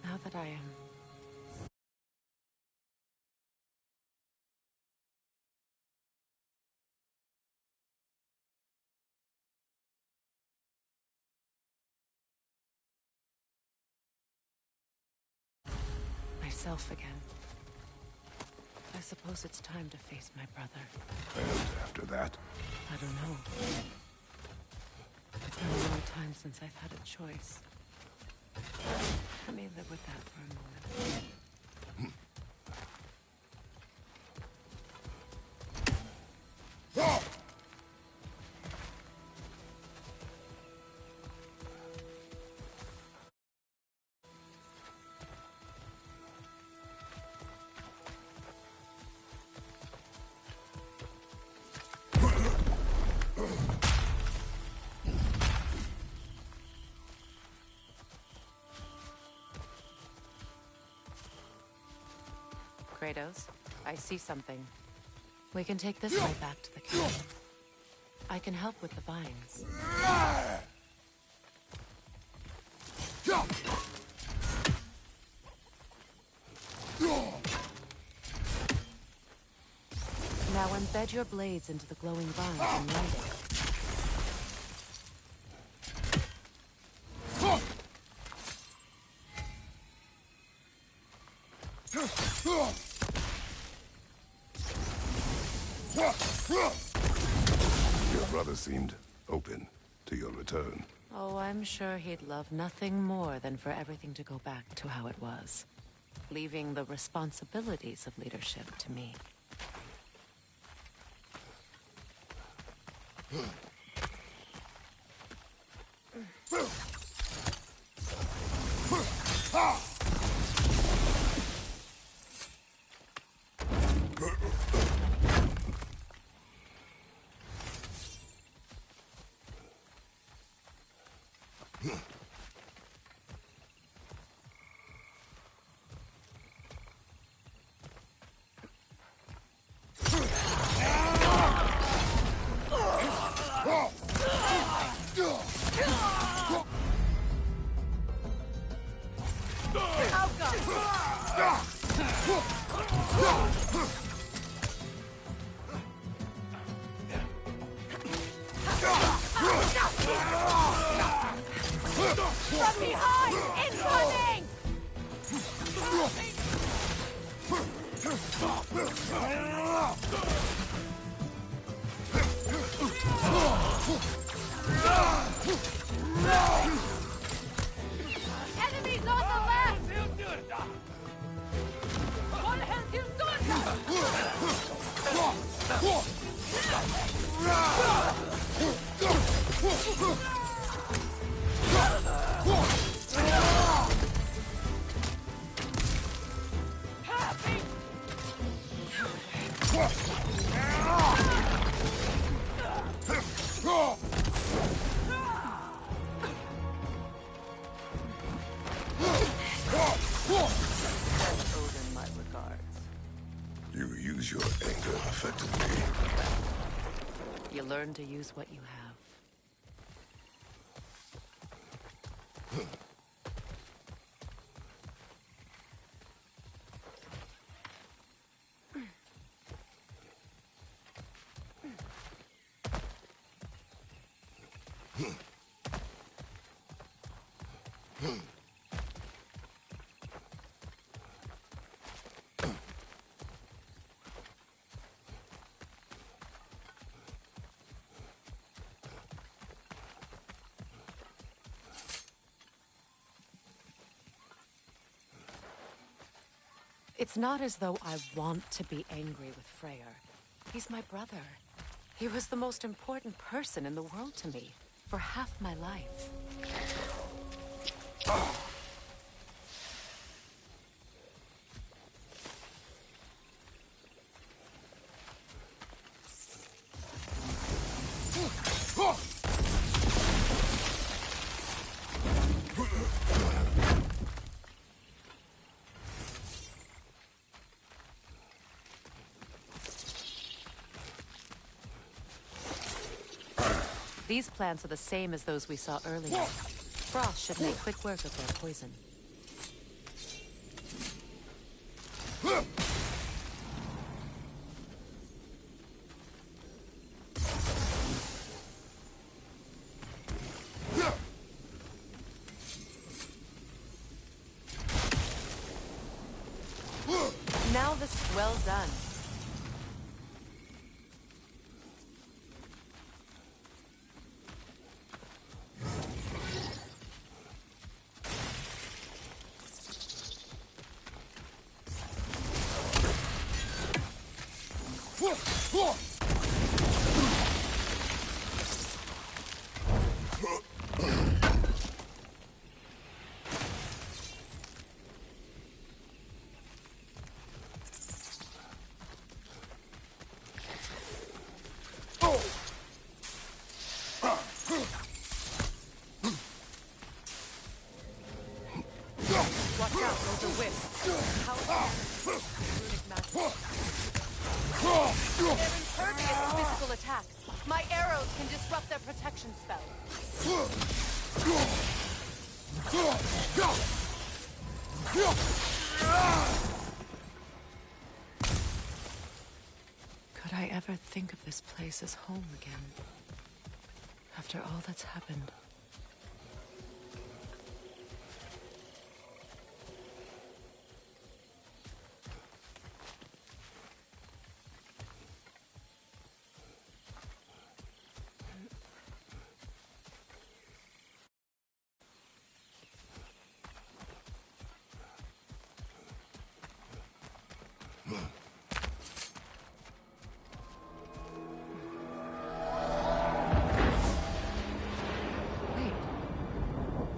Now that I am myself again, I suppose it's time to face my brother. And after that? I don't know. It's been a long time since I've had a choice. Let me live with that for a moment. Kratos, I see something. We can take this way back to the camp. I can help with the vines. Now embed your blades into the glowing vines and light it. Your brother seemed open to your return. Oh, I'm sure he'd love nothing more than for everything to go back to how it was, leaving the responsibilities of leadership to me. From behind! Incoming! Enemies on the left! What the hell you Odin my regards. You use your anger effectively. You learn to use what you have. It's not as though I want to be angry with Freyr. He's my brother. He was the most important person in the world to me for half my life. These plants are the same as those we saw earlier. Frost should make quick work of their poison. Now this is well done. Watch out, there's a wisp. Runic magic. They're impervious to physical attacks. My arrows can disrupt their protection spell. Could I ever think of this place as home again? After all that's happened.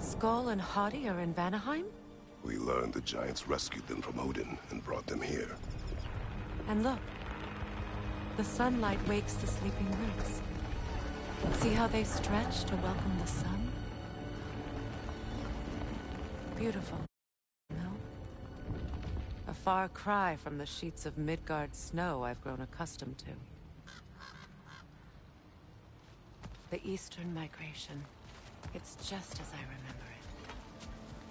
Skoll and Hati are in Vanaheim? We learned the giants rescued them from Odin and brought them here. And look. The sunlight wakes the sleeping roots. See how they stretch to welcome the sun? Beautiful, no? A far cry from the sheets of Midgard snow I've grown accustomed to. The Eastern Migration. It's just as I remember it.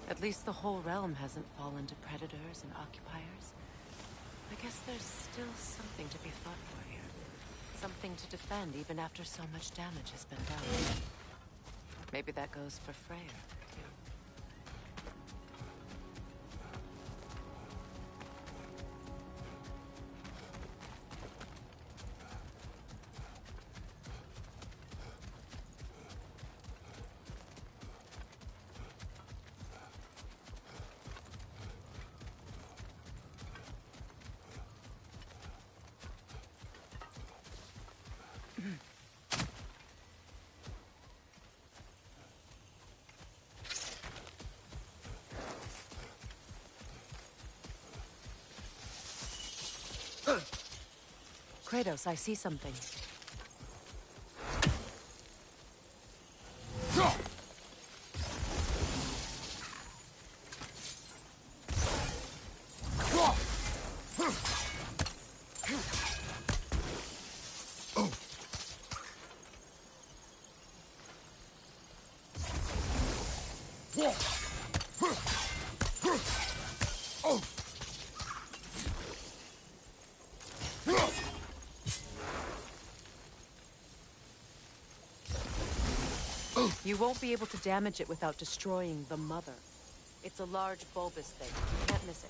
At least the whole realm hasn't fallen to predators and occupiers. I guess there's still something to be fought for here. Something to defend even after so much damage has been done. Maybe that goes for Freya, too. Kratos, I see something. You won't be able to damage it without destroying the mother. It's a large bulbous thing. You can't miss it.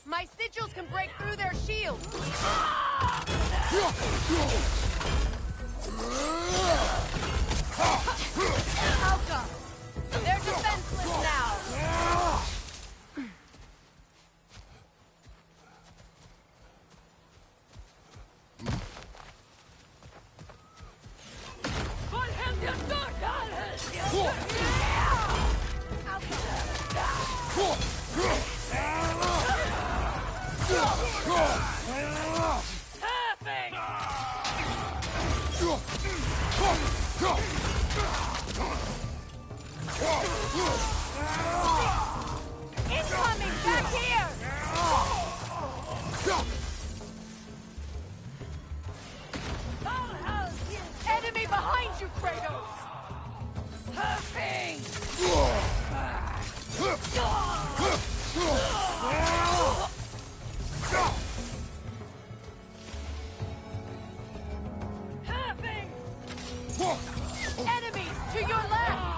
My sigils can break through their shields! Alka! They're defenseless now! Incoming! Back here! Enemy behind you, Kratos! Huffing! Enemies to your left!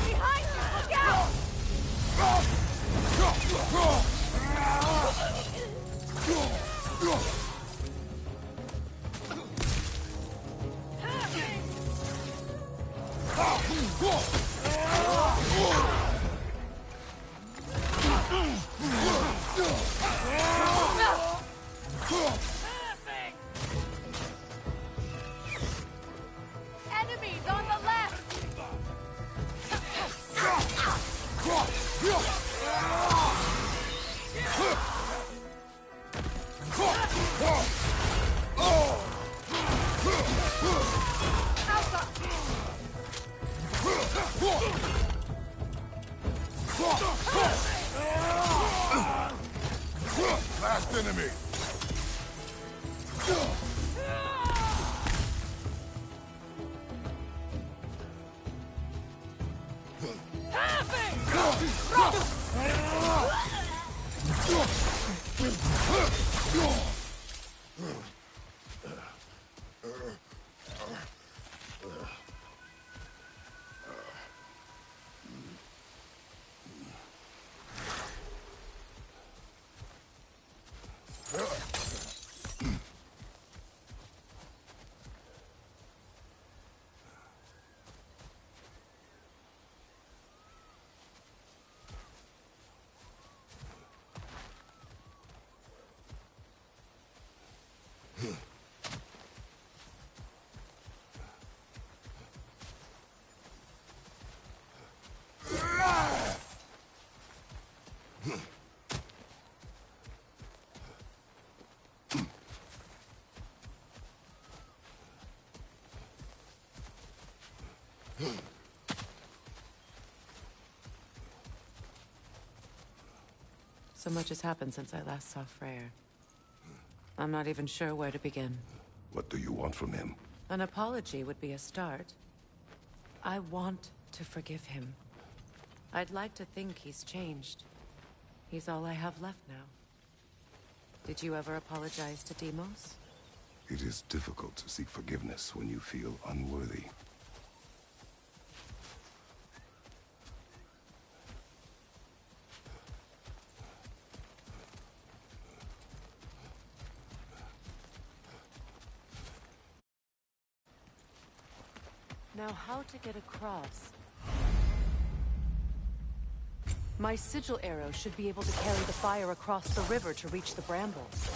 Behind you! Look out! Enemies on the left! Last enemy. Throw So much has happened since I last saw Freyr. I'm not even sure where to begin. What do you want from him? An apology would be a start. I want to forgive him. I'd like to think he's changed. He's all I have left now. Did you ever apologize to Deimos? It is difficult to seek forgiveness when you feel unworthy. Now, how to get across? My sigil arrow should be able to carry the fire across the river to reach the brambles.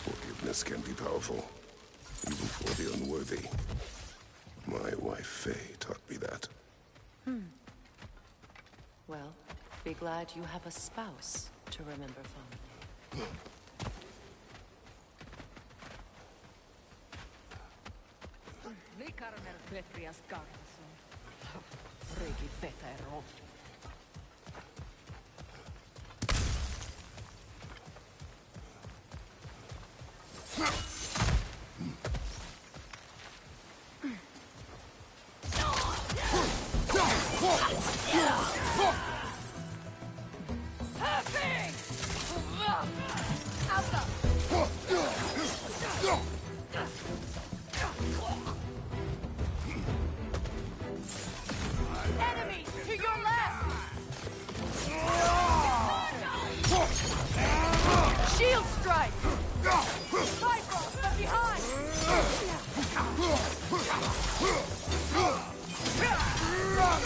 Forgiveness can be powerful, even for the unworthy. My wife, Faye, taught me that. Well, be glad you have a spouse to remember fondly. Enemy to your left! Shield strike! Viper from behind!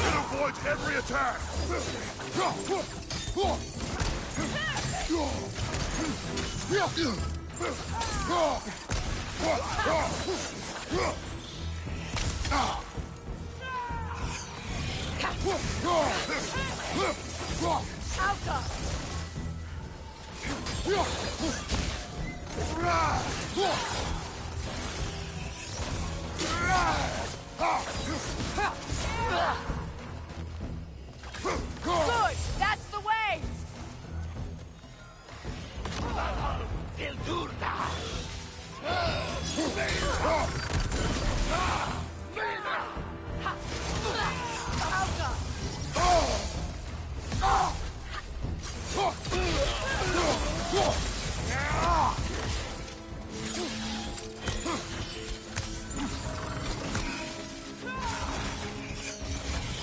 It avoids every attack! Out of! Good! That's the way!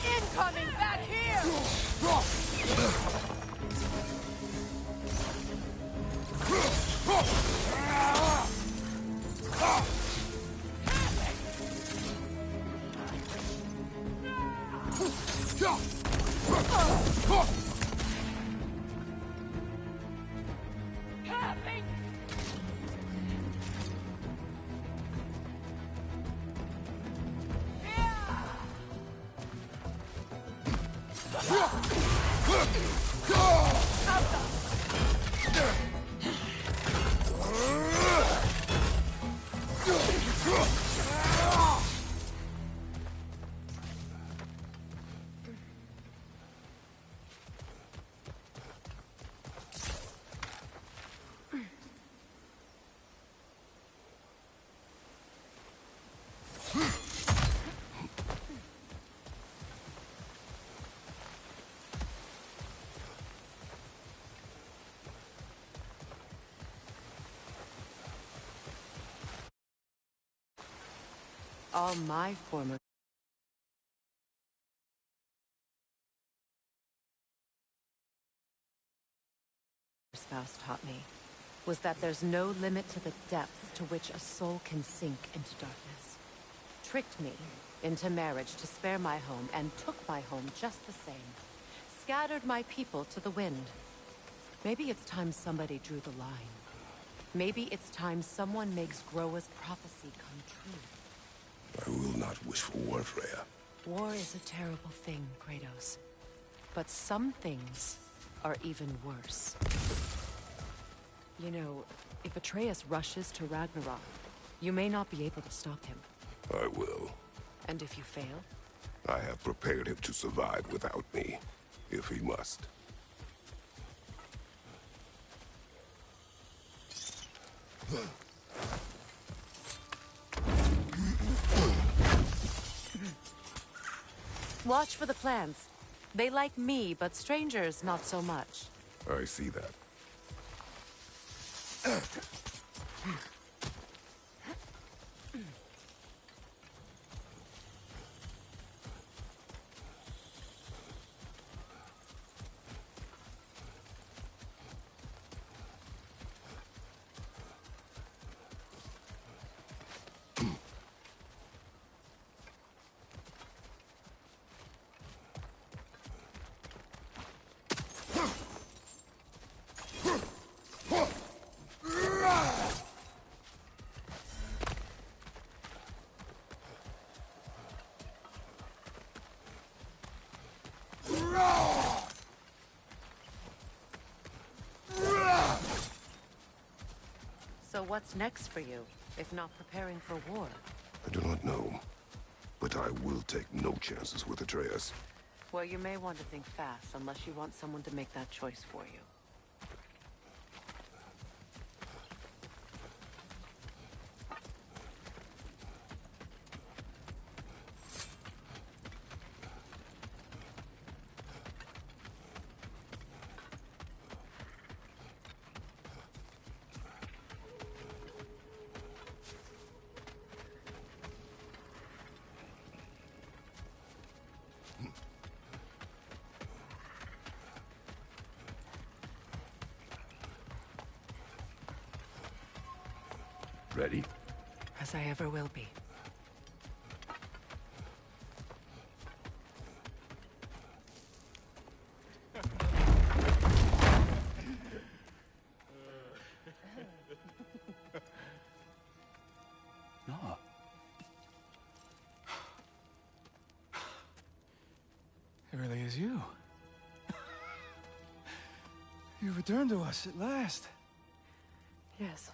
Incoming back here! All my former spouse taught me was that there's no limit to the depth to which a soul can sink into darkness. Tricked me into marriage to spare my home and took my home just the same. Scattered my people to the wind. Maybe it's time somebody drew the line. Maybe it's time someone makes Groa's prophecy come true. I will not wish for war, Freya. War is a terrible thing, Kratos. But some things are even worse. You know, if Atreus rushes to Ragnarok, you may not be able to stop him. I will. And if you fail? I have prepared him to survive without me, if he must. Watch for the plants. They like me, but strangers not so much. I see that. So what's next for you, if not preparing for war? I do not know, but I will take no chances with Atreus. Well, you may want to think fast, unless you want someone to make that choice for you. Ready? As I ever will be. No. It really is you. You've returned to us at last. Yes.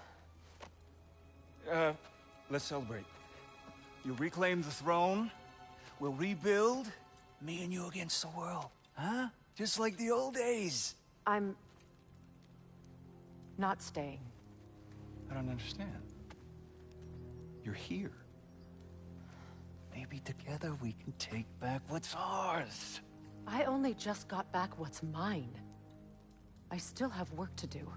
Let's celebrate. You reclaim the throne, we'll rebuild, me and you against the world. Huh? Just like the old days. I'm... not staying. I don't understand. You're here. Maybe together we can take back what's ours. I only just got back what's mine. I still have work to do.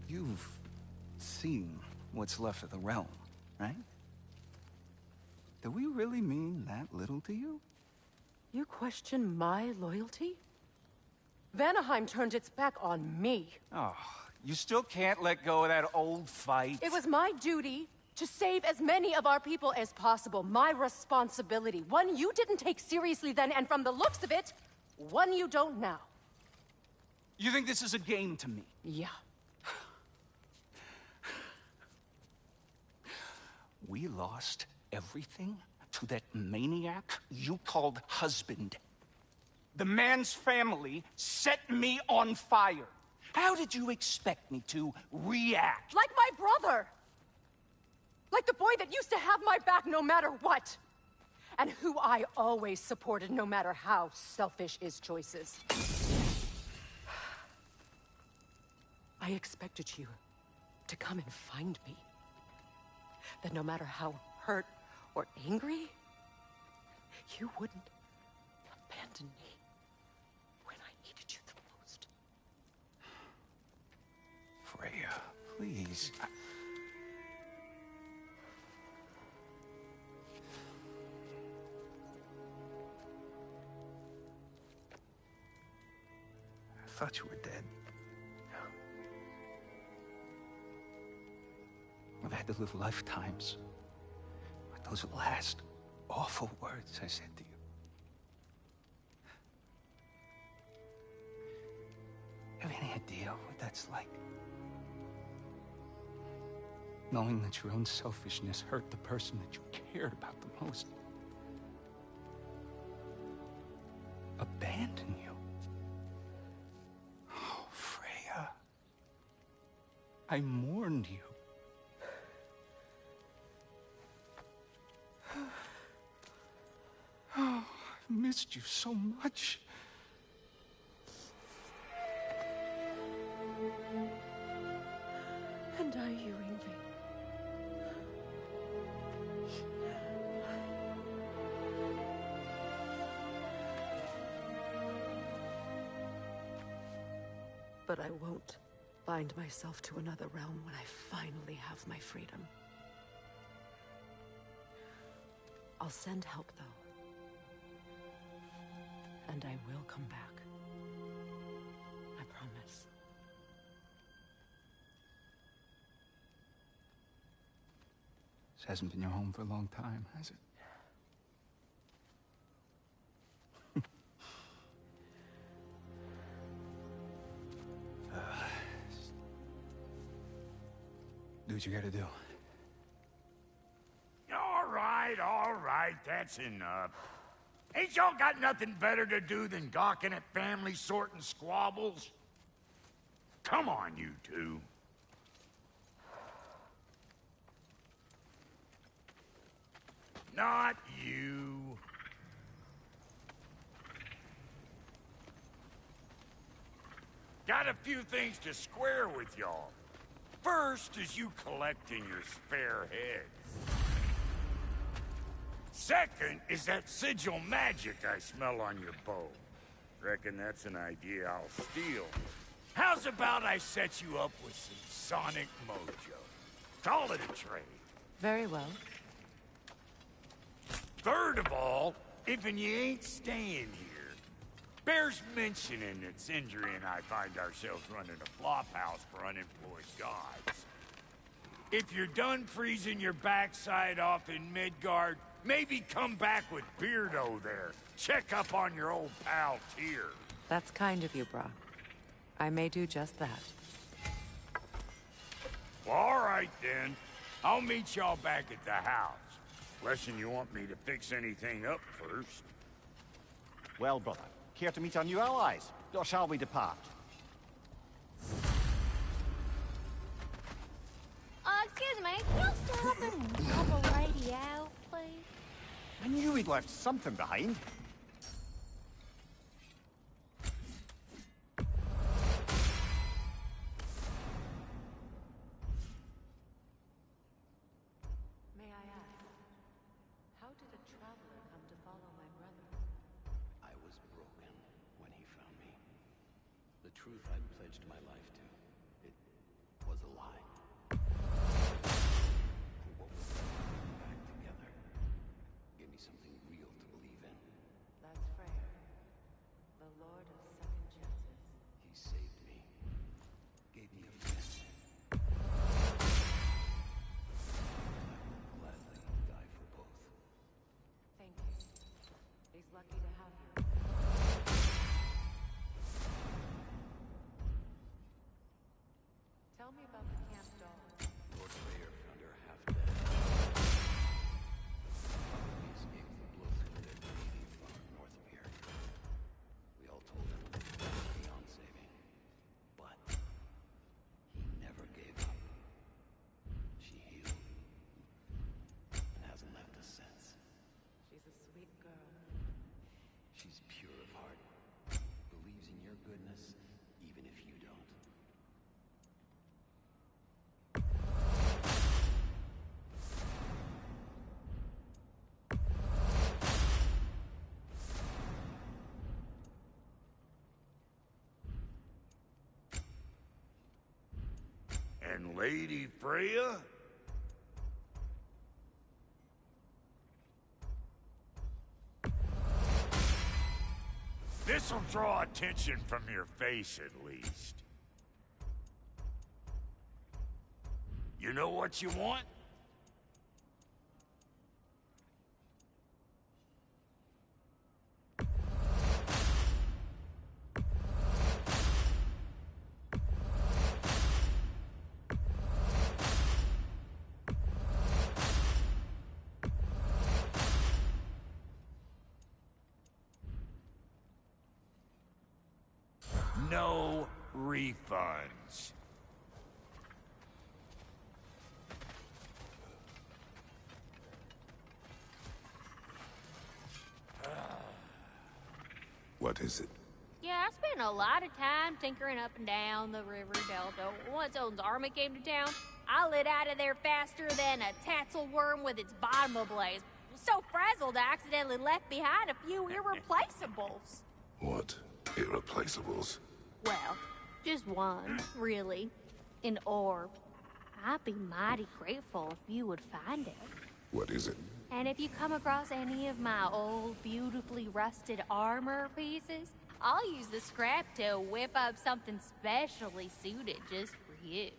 You've seen what's left of the realm, right? Do we really mean that little to you? You question my loyalty? Vanaheim turned its back on me. Oh, you still can't let go of that old fight. It was my duty to save as many of our people as possible. My responsibility. One you didn't take seriously then, and from the looks of it, one you don't now. You think this is a game to me? Yeah. We lost everything to that maniac you called husband. The man's family set me on fire. How did you expect me to react? Like my brother! Like the boy that used to have my back no matter what! And who I always supported no matter how selfish his choices. I expected you to come and find me. That no matter how hurt or angry, you wouldn't abandon me when I needed you the most. Freya, please. I thought you were dead. I've had to live lifetimes with those last awful words I said to you. Have any idea what that's like? Knowing that your own selfishness hurt the person that you cared about the most. Abandon you. Oh, Freya. I mourned you. Oh, I've missed you so much. And I, you, Ingvi. But I won't bind myself to another realm when I finally have my freedom. I'll send help, though. And I will come back. I promise. This hasn't been your home for a long time, has it? Do what you gotta do. All right, that's enough. Ain't y'all got nothing better to do than gawking at family sorting squabbles? Come on, you two. Not you. Got a few things to square with y'all. First is you collecting your spare heads. Second is that sigil magic I smell on your bow. Reckon that's an idea I'll steal. How's about I set you up with some sonic mojo? Call it a trade. Very well. Third of all, if you ain't staying here, bears mentioning that Sindri and I find ourselves running a flop house for unemployed gods. If you're done freezing your backside off in Midgard, maybe come back with Beardo there. Check up on your old pal Tyr. That's kind of you, Brock. I may do just that. Well, all right then. I'll meet y'all back at the house. Unless you want me to fix anything up first. Well, brother, care to meet our new allies? Or shall we depart? excuse me. Can you stop and rub a radio, please? I knew we'd left something behind. May I ask, how did a traveler come to follow my brother? I was broken when he found me. The truth I pledged my life to, it was a lie. What was that back together? Gave me something real to believe in. That's Freyr, the Lord of Second Chances. He saved me. Gave me a friend. And I would gladly die for both. Thank you. He's lucky to have you. Tell me about the camp dog. Lord Freyr found her half dead. Probably escaped the blows of their Navy from North Pier. We all told him it was beyond saving. But he never gave up. She healed. And hasn't left us since. She's a sweet girl. She's pure of heart. Believes in your goodness, even if you don't. And Lady Freya? This'll draw attention from your face, at least. You know what you want? No refunds. What is it? Yeah, I spent a lot of time tinkering up and down the river delta. Once Odin's army came to town, I lit out of there faster than a tassel worm with its bottom ablaze. So frazzled, I accidentally left behind a few irreplaceables. What? Irreplaceables? Well, just one, really. An orb. I'd be mighty grateful if you would find it. What is it? And if you come across any of my old, beautifully rusted armor pieces, I'll use the scrap to whip up something specially suited just for you.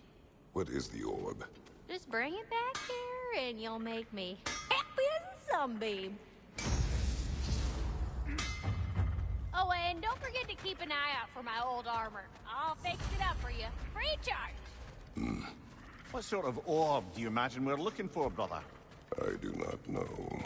What is the orb? Just bring it back here and you'll make me happy as a sunbeam. Oh, and don't forget to keep an eye out for my old armor. I'll fix it up for you. Free charge. What sort of orb do you imagine we're looking for, brother? I do not know.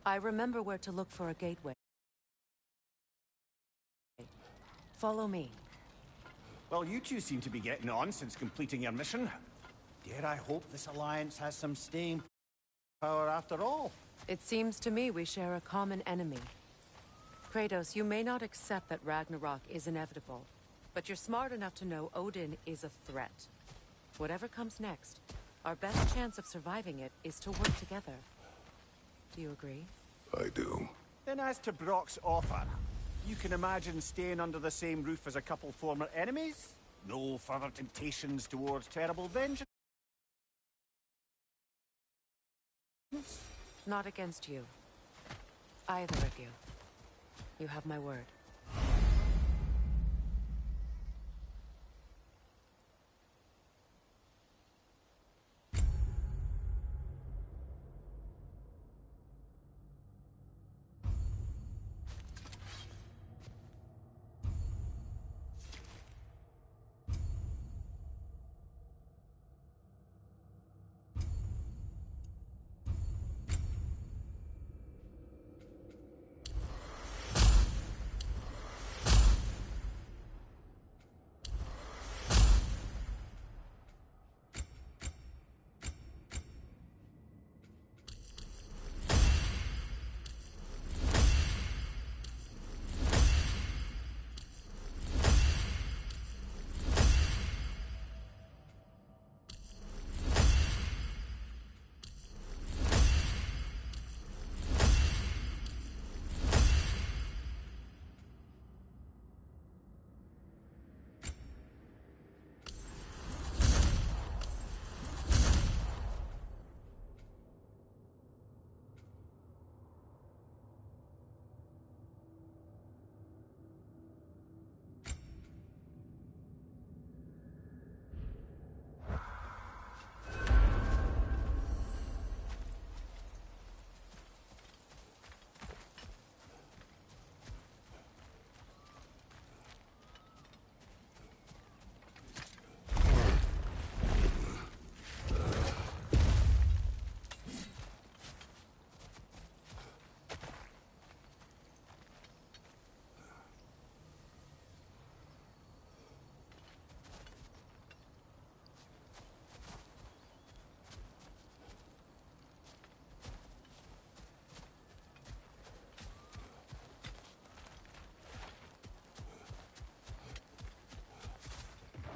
I remember where to look for a gateway. Follow me. Well, you two seem to be getting on since completing your mission. Dare I hope this alliance has some staying power after all? It seems to me we share a common enemy. Kratos, you may not accept that Ragnarok is inevitable, but you're smart enough to know Odin is a threat. Whatever comes next, our best chance of surviving it is to work together. Do you agree? I do. Then as to Brock's offer, you can imagine staying under the same roof as a couple former enemies? No further temptations towards terrible vengeance? Not against you. Either of you. You have my word.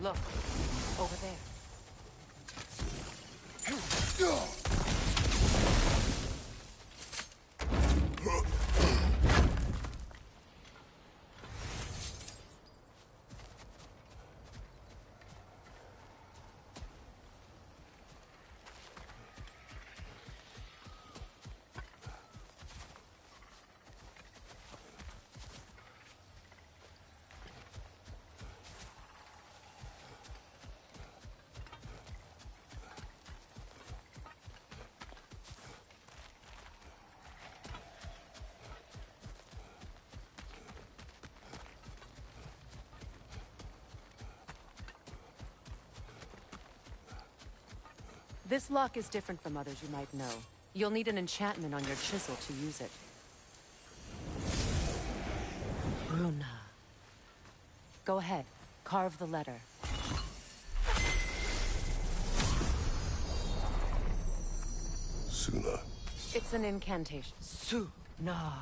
Look, over there. This lock is different from others you might know. You'll need an enchantment on your chisel to use it. Bruna. Go ahead. Carve the letter. Suna. It's an incantation. Suna.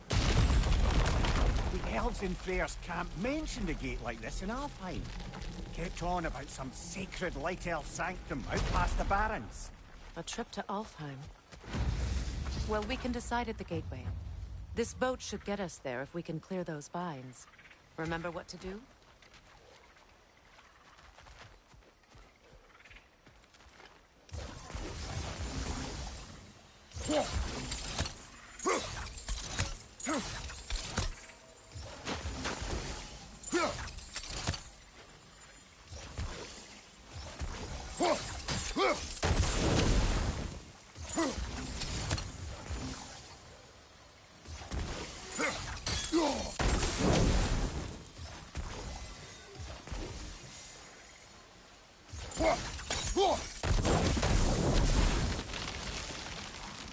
The elves in Freyr's camp mentioned a gate like this in Alfheim. Kept on about some sacred light elf sanctum out past the Barrens. A trip to Alfheim. Well, we can decide at the gateway. This boat should get us there if we can clear those vines. Remember what to do?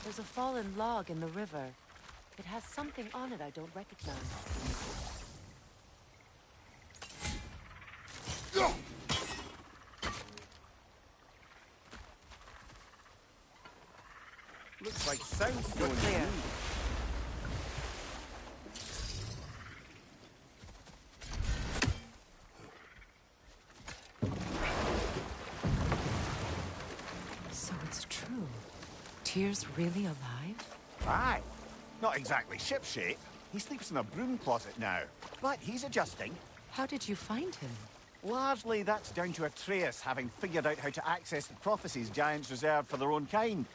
There's a fallen log in the river. It has something on it I don't recognize. Looks like sound's We're going clear. through. So it's true. Tyr's really alive? Aye. Not exactly shipshape. He sleeps in a broom closet now. But he's adjusting. How did you find him? Largely, that's down to Atreus having figured out how to access the prophecies giants reserved for their own kind.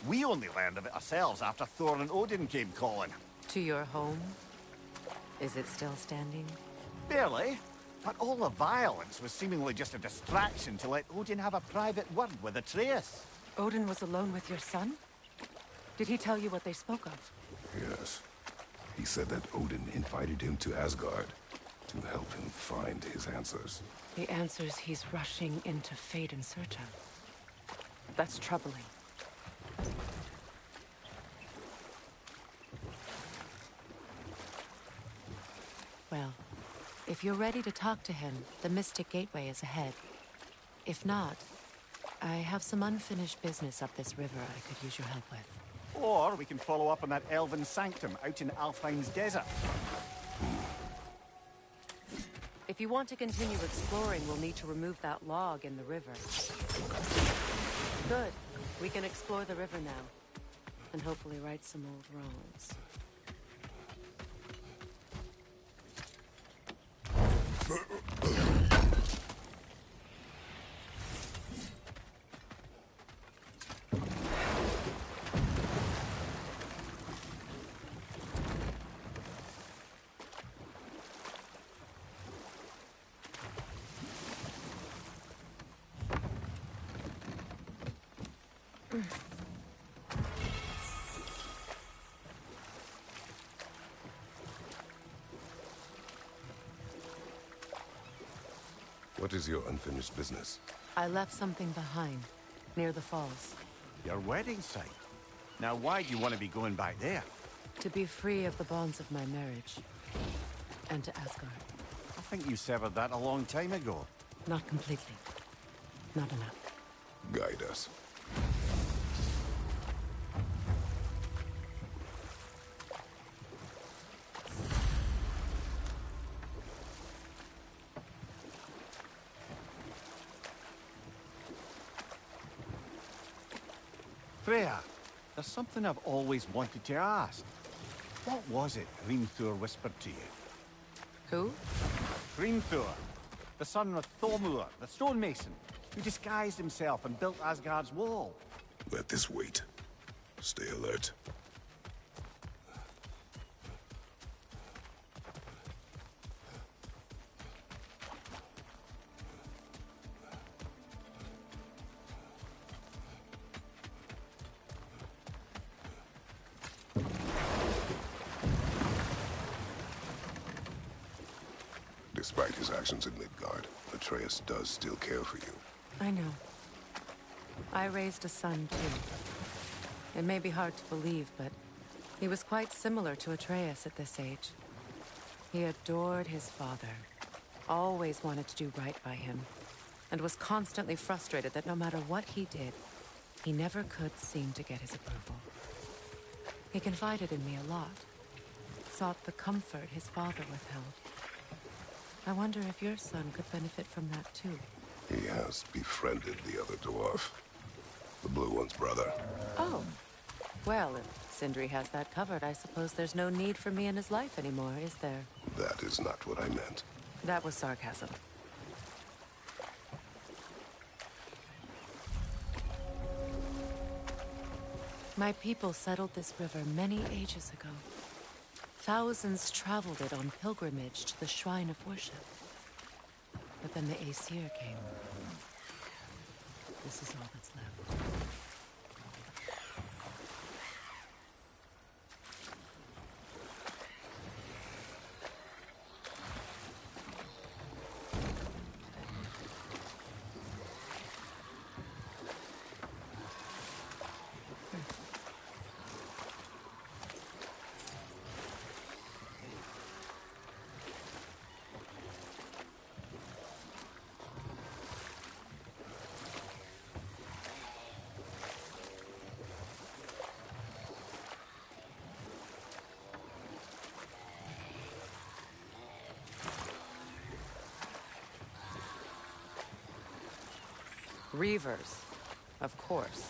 We only learned of it ourselves after Thor and Odin came calling. To your home? Is it still standing? Barely. But all the violence was seemingly just a distraction to let Odin have a private word with Atreus. Odin was alone with your son? Did he tell you what they spoke of? Yes. He said that Odin invited him to Asgard to help him find his answers. The answers he's rushing into fate in search of. That's troubling. Well, if you're ready to talk to him, the Mystic Gateway is ahead. If not, I have some unfinished business up this river I could use your help with. Or we can follow up on that elven sanctum out in Alfheim's desert. If you want to continue exploring, we'll need to remove that log in the river. Good. We can explore the river now. And hopefully right some old wrongs. What is your unfinished business? I left something behind, near the falls. Your wedding site. Now why do you want to be going back there? To be free of the bonds of my marriage. And to Asgard. I think you severed that a long time ago. Not completely. Not enough. Guide us. Freya, there's something I've always wanted to ask. What was it Hrimthur whispered to you? Who? Hrimthur, the son of Thormur, the stonemason, who disguised himself and built Asgard's wall. Let this wait. Stay alert. Despite his actions in Midgard, Atreus does still care for you. I know. I raised a son, too. It may be hard to believe, but he was quite similar to Atreus at this age. He adored his father, always wanted to do right by him, and was constantly frustrated that no matter what he did, he never could seem to get his approval. He confided in me a lot, sought the comfort his father withheld. I wonder if your son could benefit from that, too. He has befriended the other dwarf. The blue one's brother. Oh. Well, if Sindri has that covered, I suppose there's no need for me in his life anymore, is there? That is not what I meant. That was sarcasm. My people settled this river many ages ago. Thousands traveled it on pilgrimage to the shrine of worship. But then the Aesir came. This is all that's left. Reavers, of course.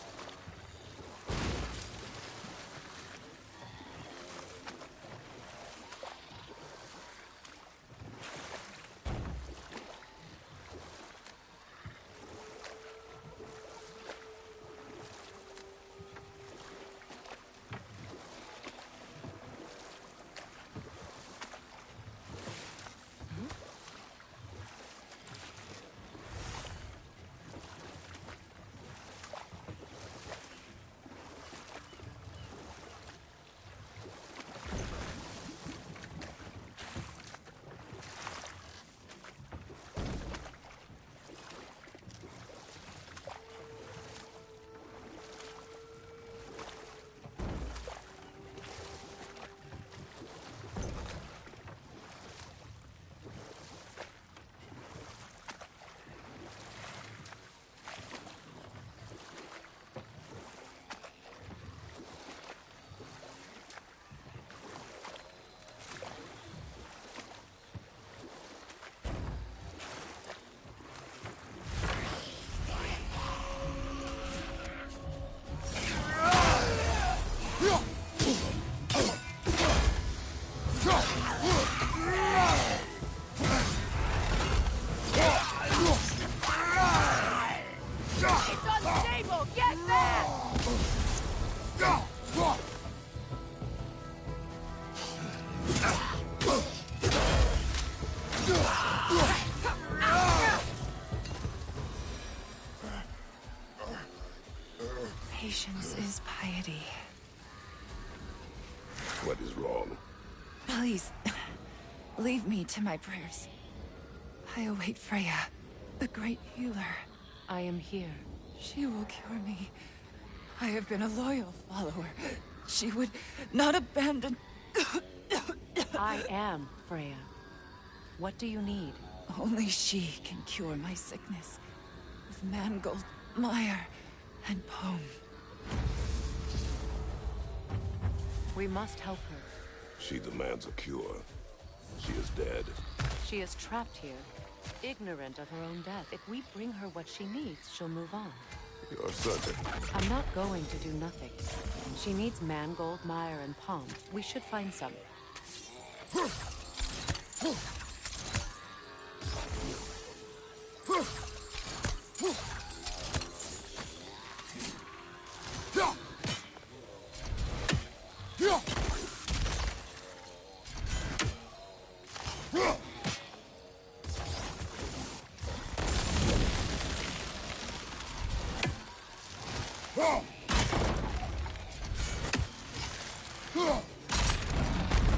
Patience is piety. What is wrong? Please, leave me to my prayers. I await Freya, the great healer. I am here. She will cure me. I have been a loyal follower. She would not abandon... I am Freya. What do you need? Only she can cure my sickness. With mangold, mire, and poem. We must help her. She demands a cure. She is dead. She is trapped here, ignorant of her own death. If we bring her what she needs, she'll move on. You're certain. I'm not going to do nothing. She needs mangold, mire, and palm. We should find some.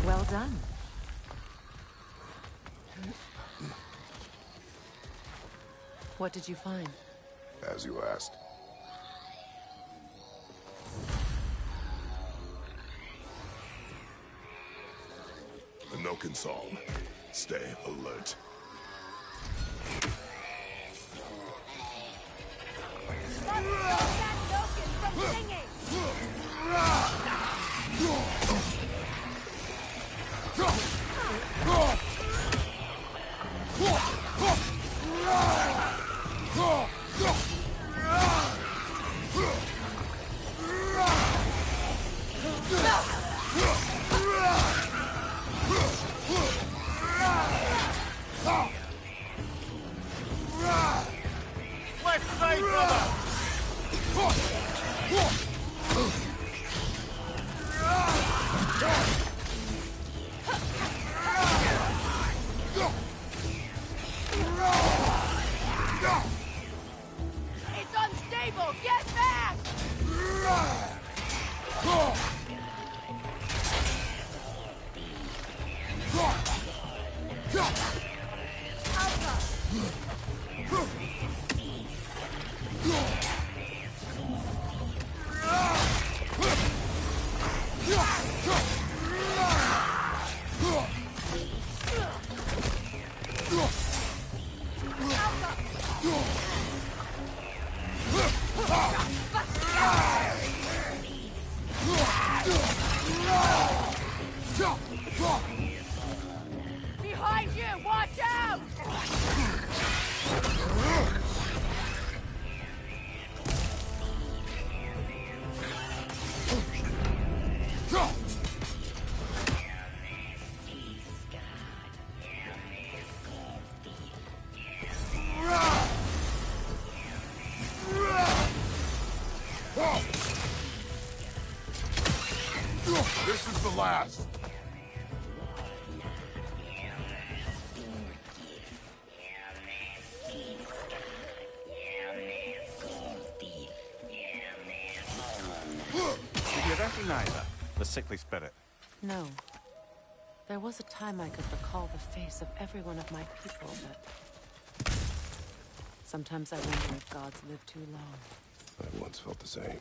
Well done. What did you find? As you asked. The Noken song. Stay alert. Stop that Noken from singing! Left side, brother! It's unstable! Get back! Behind you! Watch out! This is the last. Did you recognize her? The sickly spirit? No. There was a time I could recall the face of every one of my people, but... Sometimes I wonder if gods live too long. I once felt the same.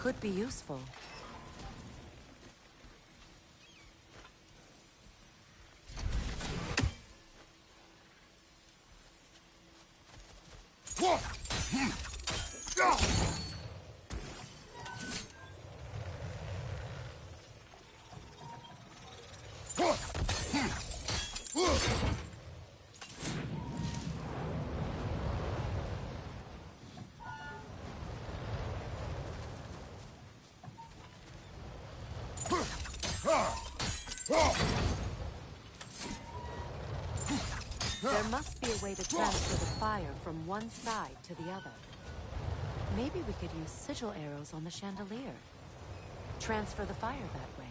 could be useful. There must be a way to transfer the fire from one side to the other. Maybe we could use sigil arrows on the chandelier. Transfer the fire that way.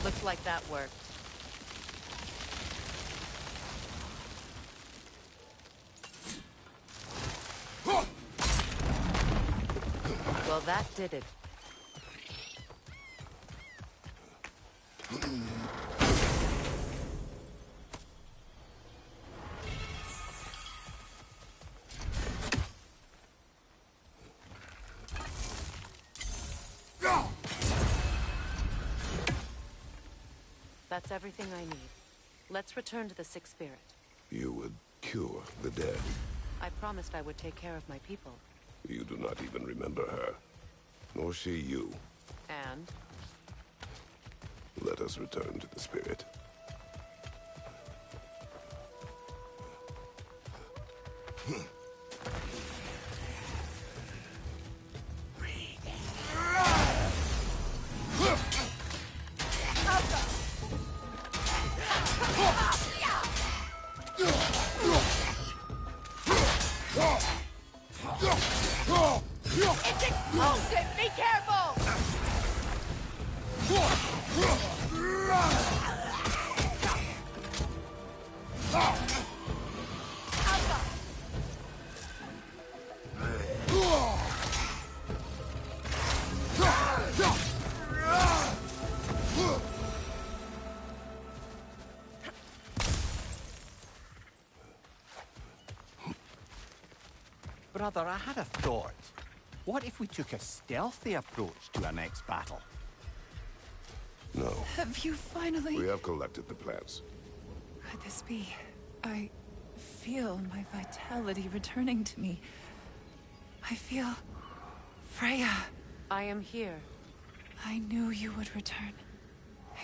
Looks like that worked. Well, that did it. That's everything I need. Let's return to the Sixth Spirit. You would cure the dead. I promised I would take care of my people. You do not even remember her. Nor she you. And? Let us return to the spirit. Brother, I had a thought. What if we took a stealthy approach to our next battle? No. Have you finally... We have collected the plants. Could this be? I feel my vitality returning to me. I feel... Freya. I am here. I knew you would return.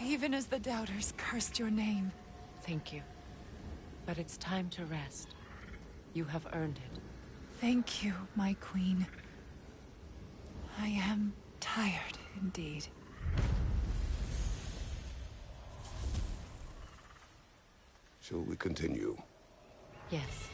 Even as the doubters cursed your name. Thank you. But it's time to rest. You have earned it. Thank you, my queen. I am tired indeed. Shall we continue? Yes.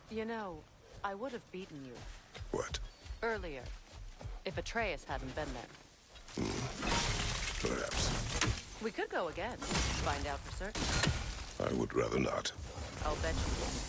You know, I would have beaten you. What? Earlier. If Atreus hadn't been there. Perhaps. We could go again. Find out for certain. I would rather not. I'll bet you won't.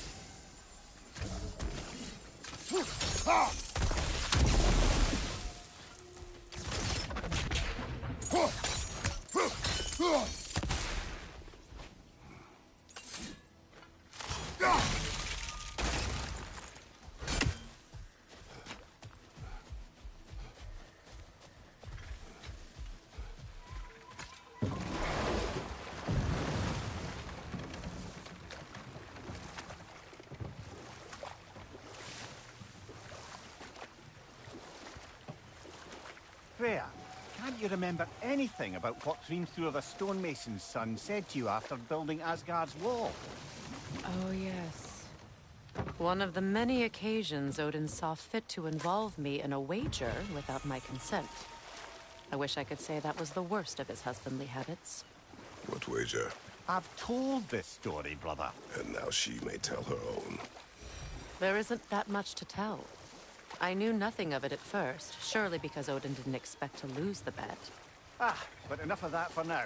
Freya, can't you remember anything about what Hrimthur the stonemason's son said to you after building Asgard's wall? Oh, yes. One of the many occasions Odin saw fit to involve me in a wager without my consent. I wish I could say that was the worst of his husbandly habits. What wager? I've told this story, brother. And now she may tell her own. There isn't that much to tell. I knew nothing of it at first, surely because Odin didn't expect to lose the bet. Ah, but enough of that for now.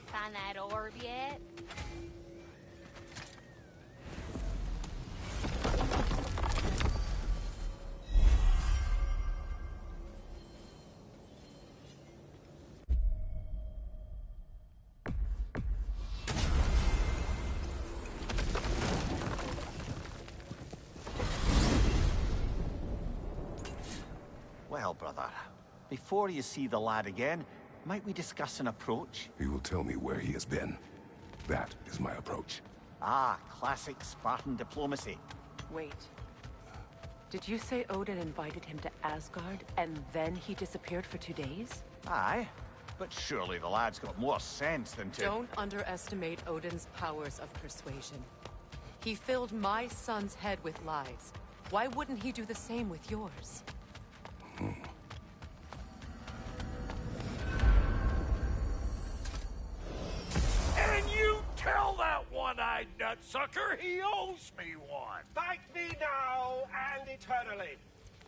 Find that orb yet? Well, brother, before you see the lad again, might we discuss an approach? He will tell me where he has been. That is my approach. Ah, classic Spartan diplomacy. Wait. Did you say Odin invited him to Asgard, and then he disappeared for 2 days? Aye, but surely the lad's got more sense than to... Don't underestimate Odin's powers of persuasion. He filled my son's head with lies. Why wouldn't he do the same with yours? And you tell that one-eyed nutsucker he owes me one. Thank thee now and eternally.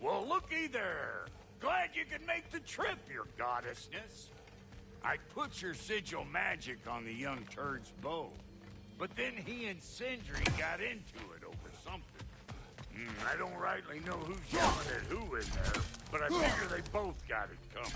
Well, looky there. Glad you could make the trip, your goddessness. I put your sigil magic on the young turd's bow. But then he and Sindri got into it over something. I don't rightly know who's yelling at who in there, but I figure they both got it coming.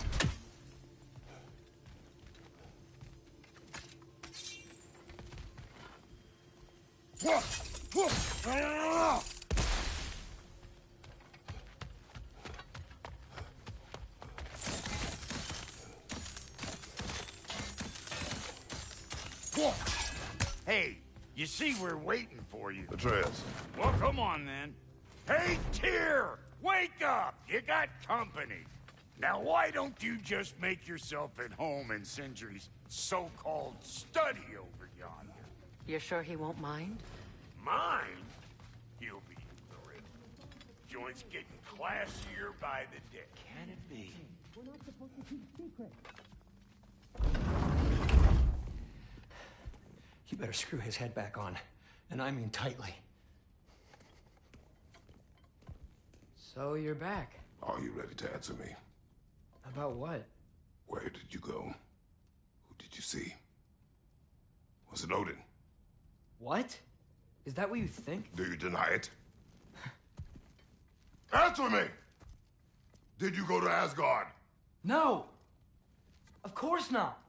Hey, you see we're waiting for you. Atreus. Well, come on then. Hey, Tyr! Wake up! You got company. Now, why don't you just make yourself at home in Sindri's so-called study over yonder? You're sure he won't mind? Mine? He'll be thrilled. Joint's getting classier by the day. Can it be? You better screw his head back on. And I mean tightly. So you're back. Are you ready to answer me? About what? Where did you go? Who did you see? Was it Odin? What? Is that what you think? Do you deny it? Answer me! Did you go to Asgard? No! Of course not!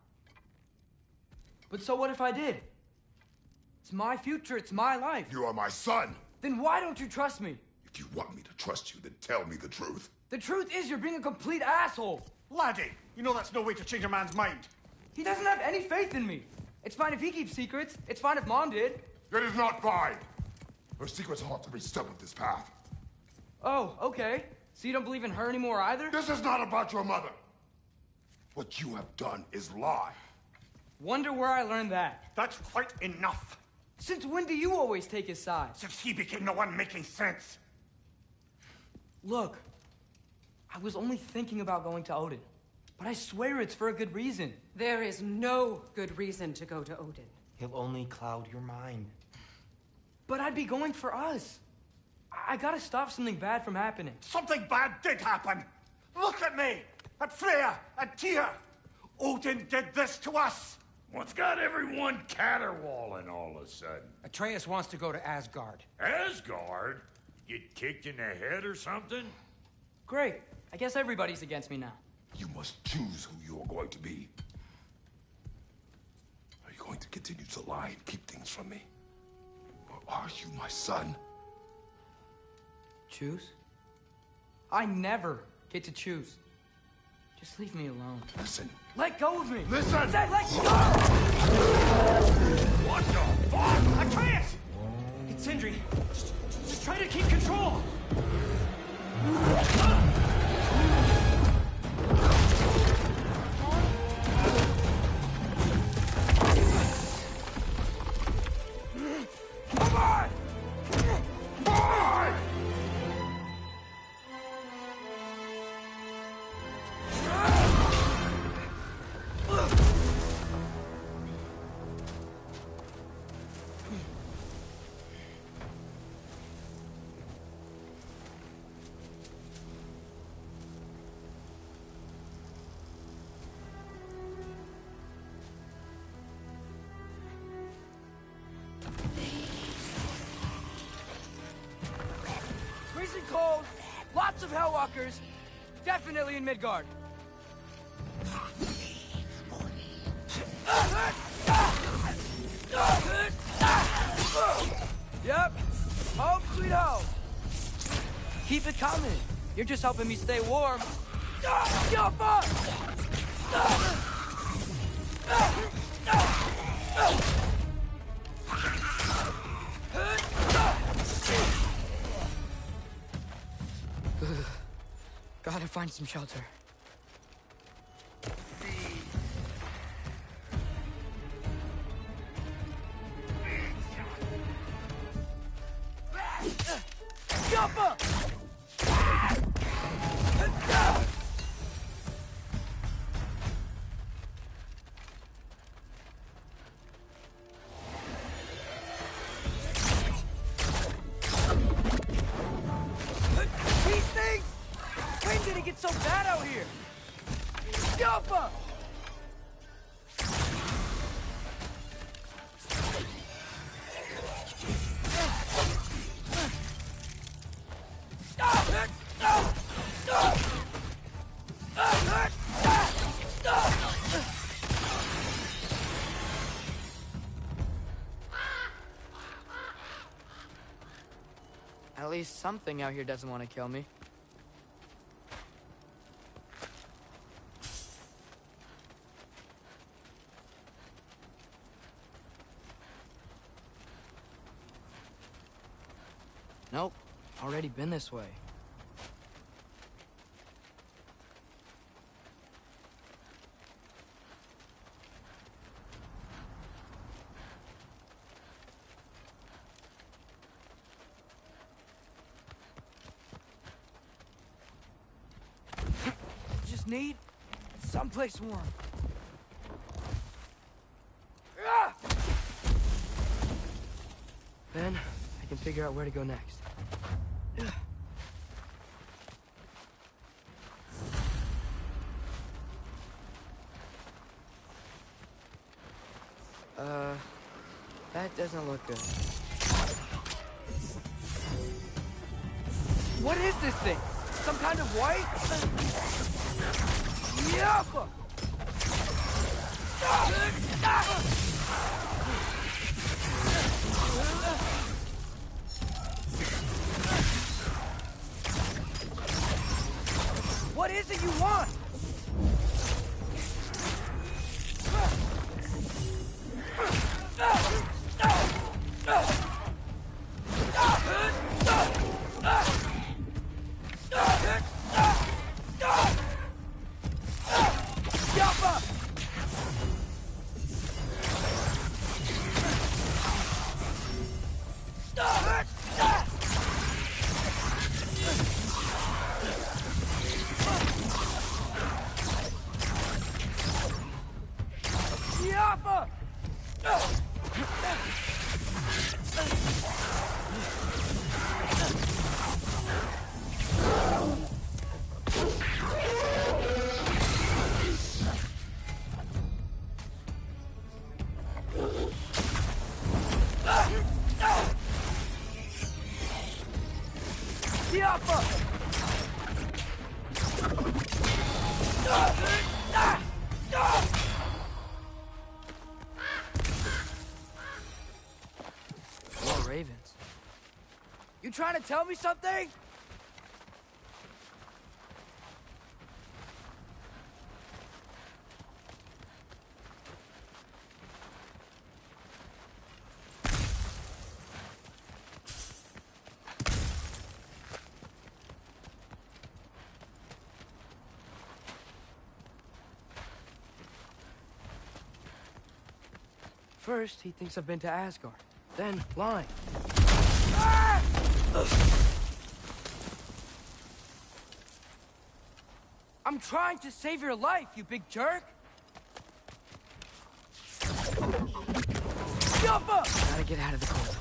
But so what if I did? It's my future, it's my life. You are my son! Then why don't you trust me? If you want me to trust you, then tell me the truth. The truth is you're being a complete asshole. Laddie, you know that's no way to change a man's mind. He doesn't have any faith in me. It's fine if he keeps secrets. It's fine if Mom did. It is not fine! Her secrets haunt every step of this path. Oh, okay. So you don't believe in her anymore either? This is not about your mother. What you have done is lie. Wonder where I learned that. That's quite enough. Since when do you always take his side? Since he became the one making sense. Look, I was only thinking about going to Odin. But I swear it's for a good reason. There is no good reason to go to Odin. He'll only cloud your mind. But I'd be going for us. I gotta stop something bad from happening. Something bad did happen. Look at me, at Freya, at Tyr. Odin did this to us. What's got everyone caterwauling all of a sudden? Atreus wants to go to Asgard. Asgard? Get kicked in the head or something? Great. I guess everybody's against me now. You must choose who you are going to be. Are you going to continue to lie and keep things from me? Or are you my son? Choose? I never get to choose. Just leave me alone. Listen. Let go of me! Listen! I said let go! What the fuck? Atreus! It's Sindri. Just try to keep control! Come on! Come on! Freezing cold, lots of Hellwalkers, definitely in Midgard. Yep, home sweet home. Keep it coming. You're just helping me stay warm. Gotta find some shelter. Jumper! These things! When did it get so bad out here? Jumper! At least something out here doesn't want to kill me. Nope, already been this way. Just need someplace warm. Then I can figure out where to go next. That doesn't look good. What is this thing? Some kind of white? Yappa! What is it you want? More ravens. You trying to tell me something? First, he thinks I've been to Asgard. Then, lying. Ah! I'm trying to save your life, you big jerk! Jump up! Gotta get out of the cold.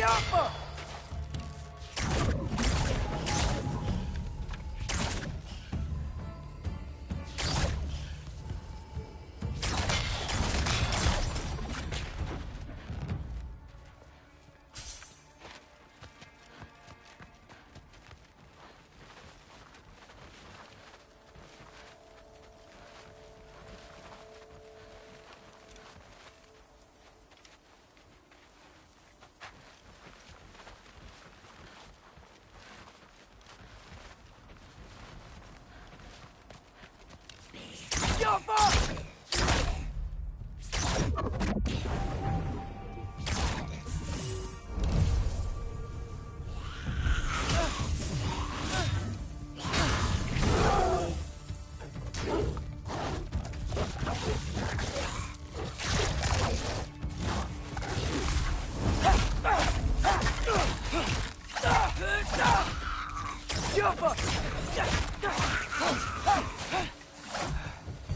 Yappa!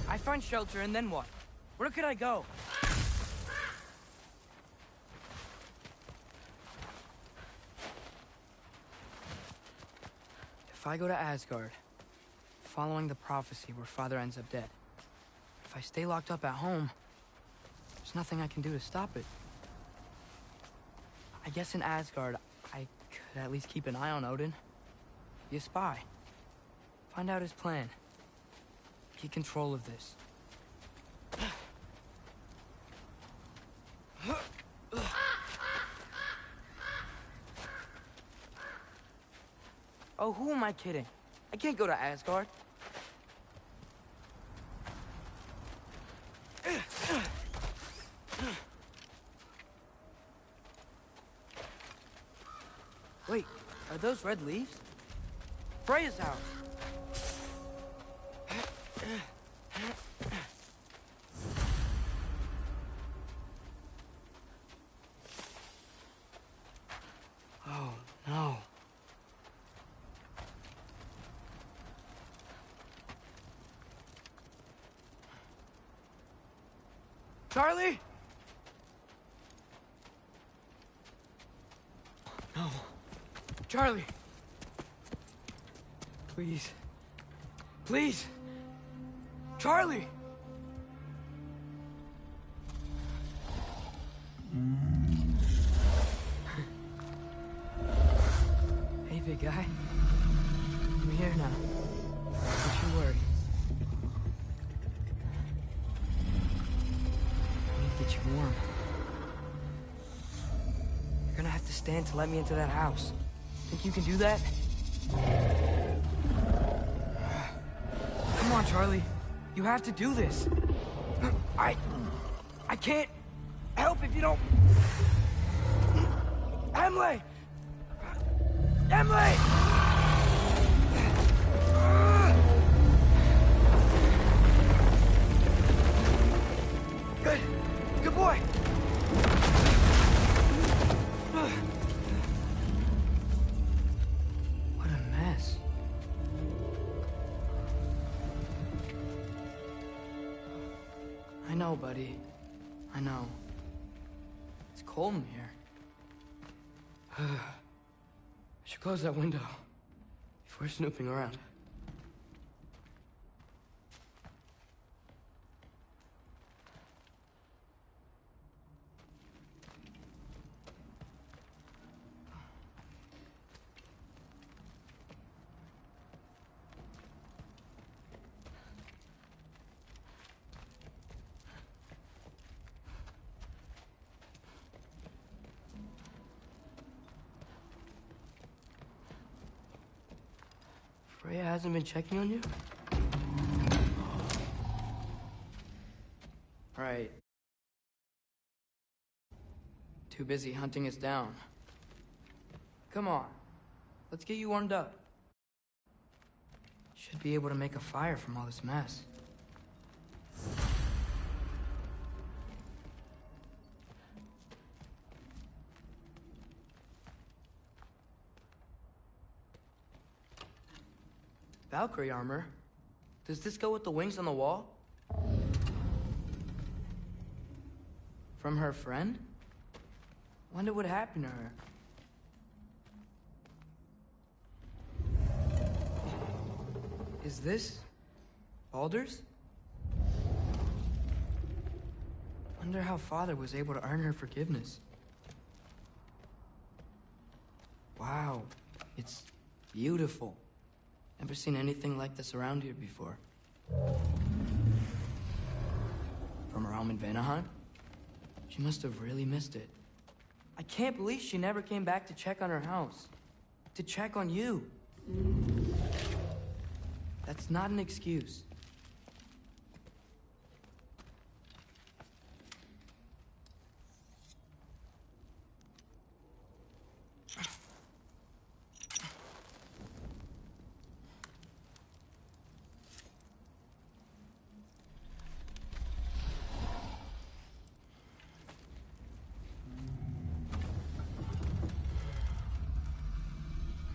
I find shelter, and then what? Where could I go? If I go to Asgard, following the prophecy where Father ends up dead, if I stay locked up at home, there's nothing I can do to stop it. I guess in Asgard, I could at least keep an eye on Odin. Be a spy. Find out his plan. Get control of this. Oh, who am I kidding? I can't go to Asgard. Wait, are those red leaves? Freya's house. Oh, no. Charlie? No. Charlie. Please. Please. Charlie! Hey, big guy. I'm here now. Don't you worry. I need to get you warm. You're gonna have to stand to let me into that house. Think you can do that? Come on, Charlie. You have to do this. I can't help if you don't... Emily! Emily! Good. Good boy. What a mess. I know, buddy. I know. It's cold in here. I should close that window before snooping around. Freya hasn't been checking on you? Right. Too busy hunting us down. Come on. Let's get you warmed up. Should be able to make a fire from all this mess. Valkyrie armor? Does this go with the wings on the wall? From her friend? Wonder what happened to her. Is this Baldur's? Wonder how Father was able to earn her forgiveness. Wow, it's beautiful. Never seen anything like this around here before. From her home in Vanaheim? She must have really missed it. I can't believe she never came back to check on her house. To check on you. That's not an excuse.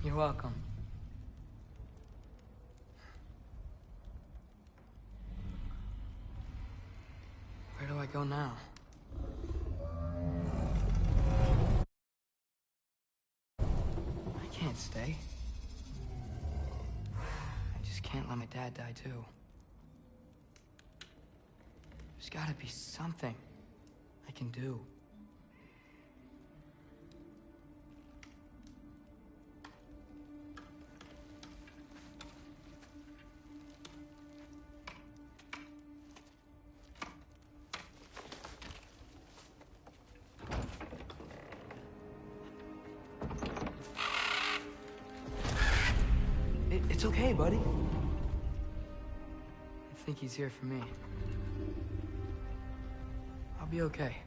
You're welcome. Where do I go now? I can't stay. I just can't let my dad die too. There's gotta be something I can do. It's okay, buddy. I think he's here for me. I'll be okay.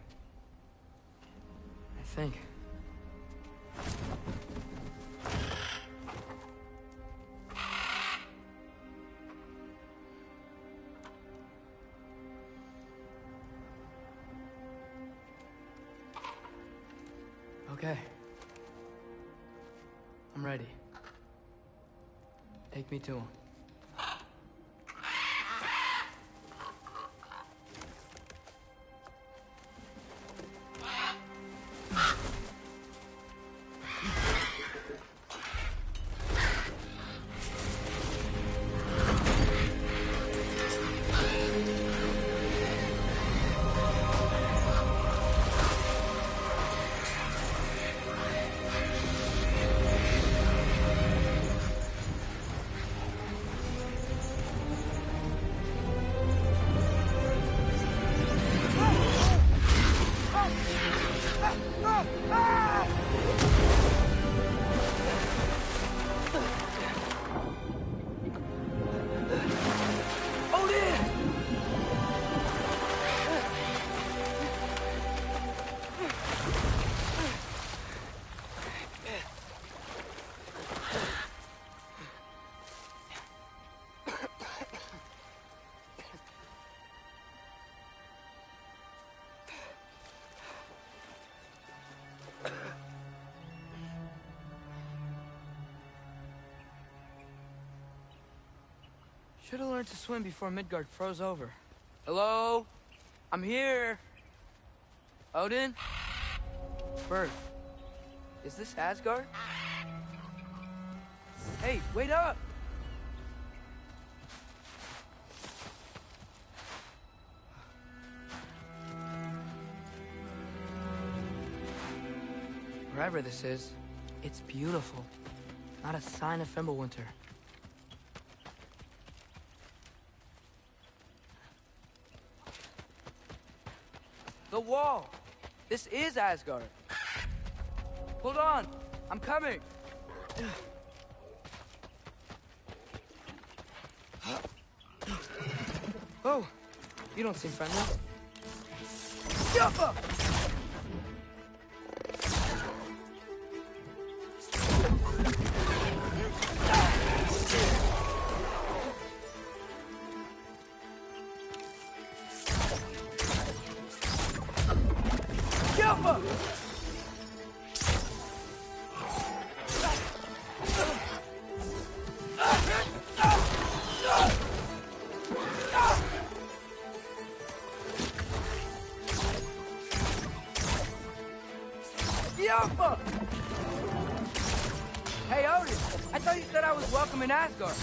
I think. Okay. I'm ready. Take me to him. Should have learned to swim before Midgard froze over. Hello? I'm here. Odin? Bert. Is this Asgard? Hey, wait up! Wherever this is, it's beautiful. Not a sign of Fimbulwinter. The wall! This is Asgard. Hold on! I'm coming! Oh, you don't seem friendly. Yappa! Hey, Odin! I thought you said I was welcome in Asgard.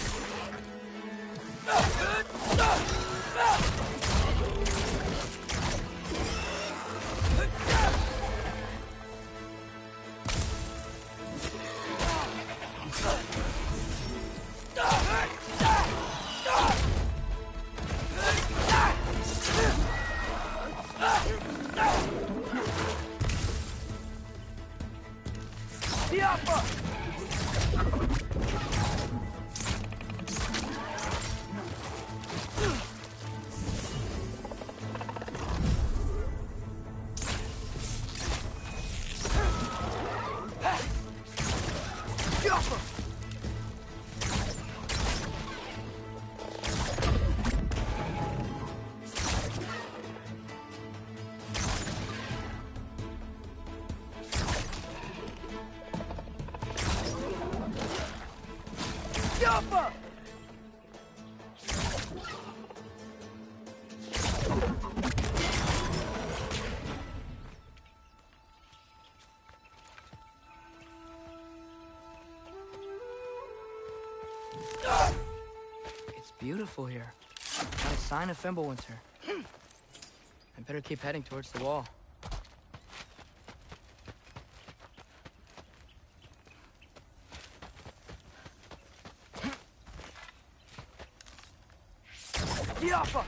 It's beautiful here. Not a sign of Fimbulwinter. I better keep heading towards the wall. Yappa!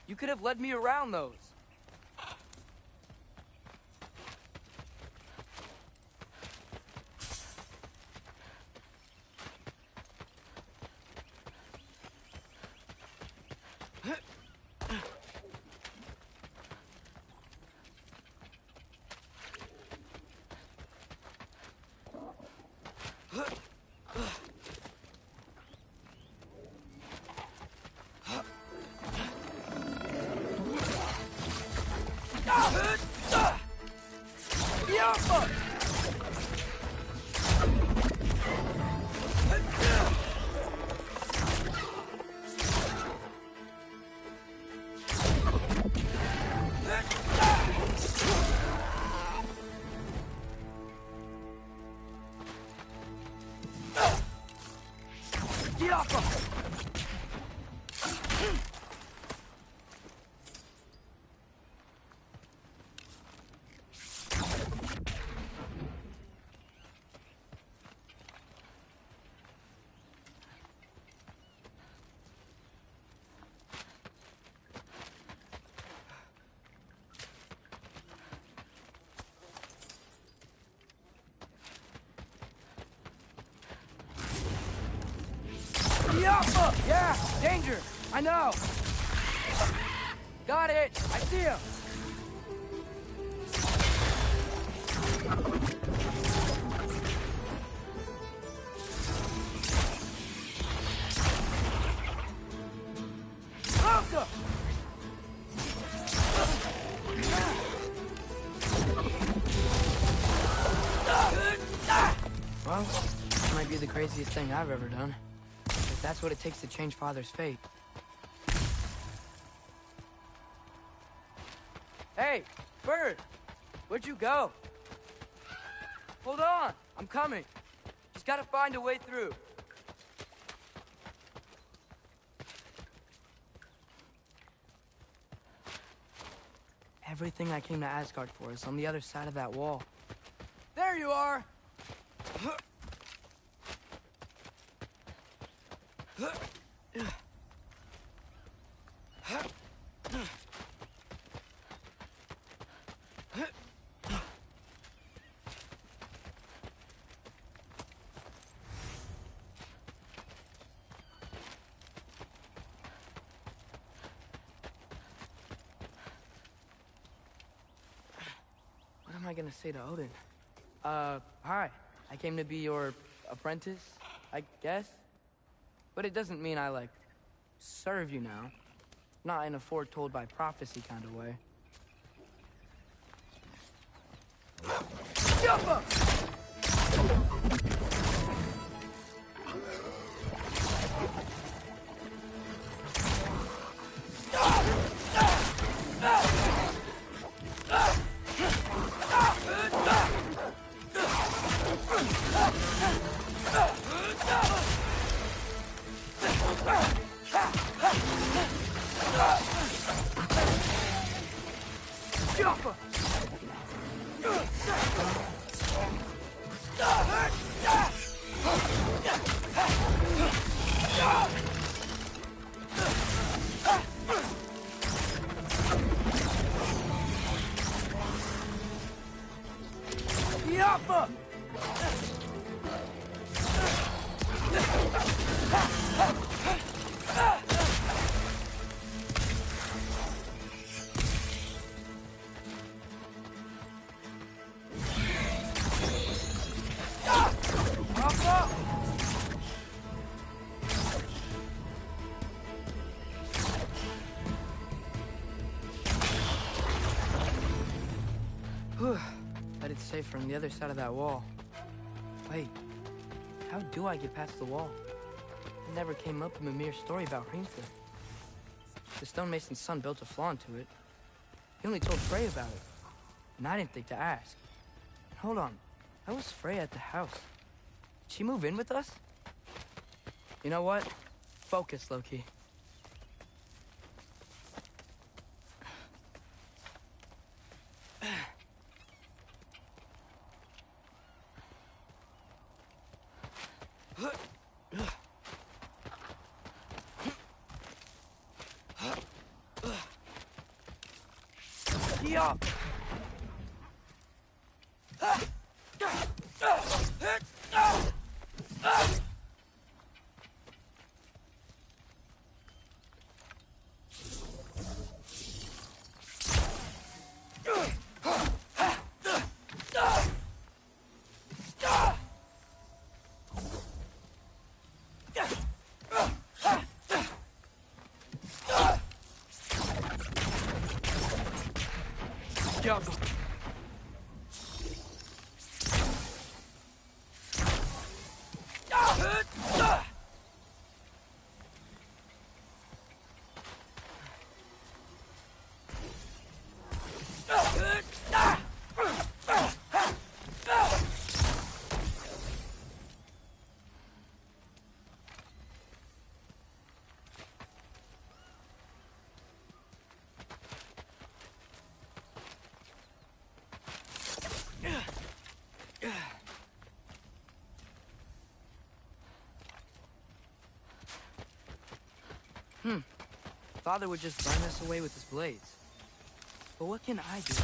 You could have led me around those. Yeah, danger! I know! Got it! I see him! Well, this might be the craziest thing I've ever done. If that's what it takes to change Father's fate. Hey, Bird! Where'd you go? Hold on! I'm coming. Just gotta find a way through. Everything I came to Asgard for is on the other side of that wall. There you are! What am I gonna say to Odin? Hi. I came to be your apprentice, I guess? But it doesn't mean I, like, serve you now. Not in a foretold by prophecy kind of way. Jump! safer on the other side of that wall. Wait, how do I get past the wall? It never came up in Mimir's story about Hrimthur. The stonemason's son built a flaw into it. He only told Frey about it, and I didn't think to ask. Hold on, how was Frey at the house? Did she move in with us? You know what? Focus, Loki. Yeah. Father would just burn us away with his blades. But what can I do?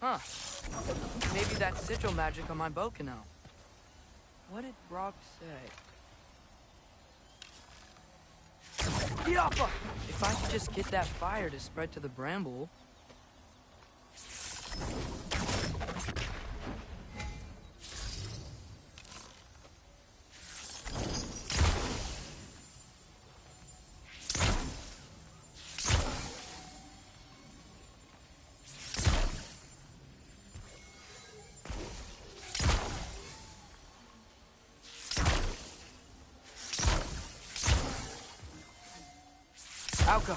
Huh. Maybe that's sigil magic on my bow can help. What did Brock say? If I could just get that fire to spread to the bramble... Alka!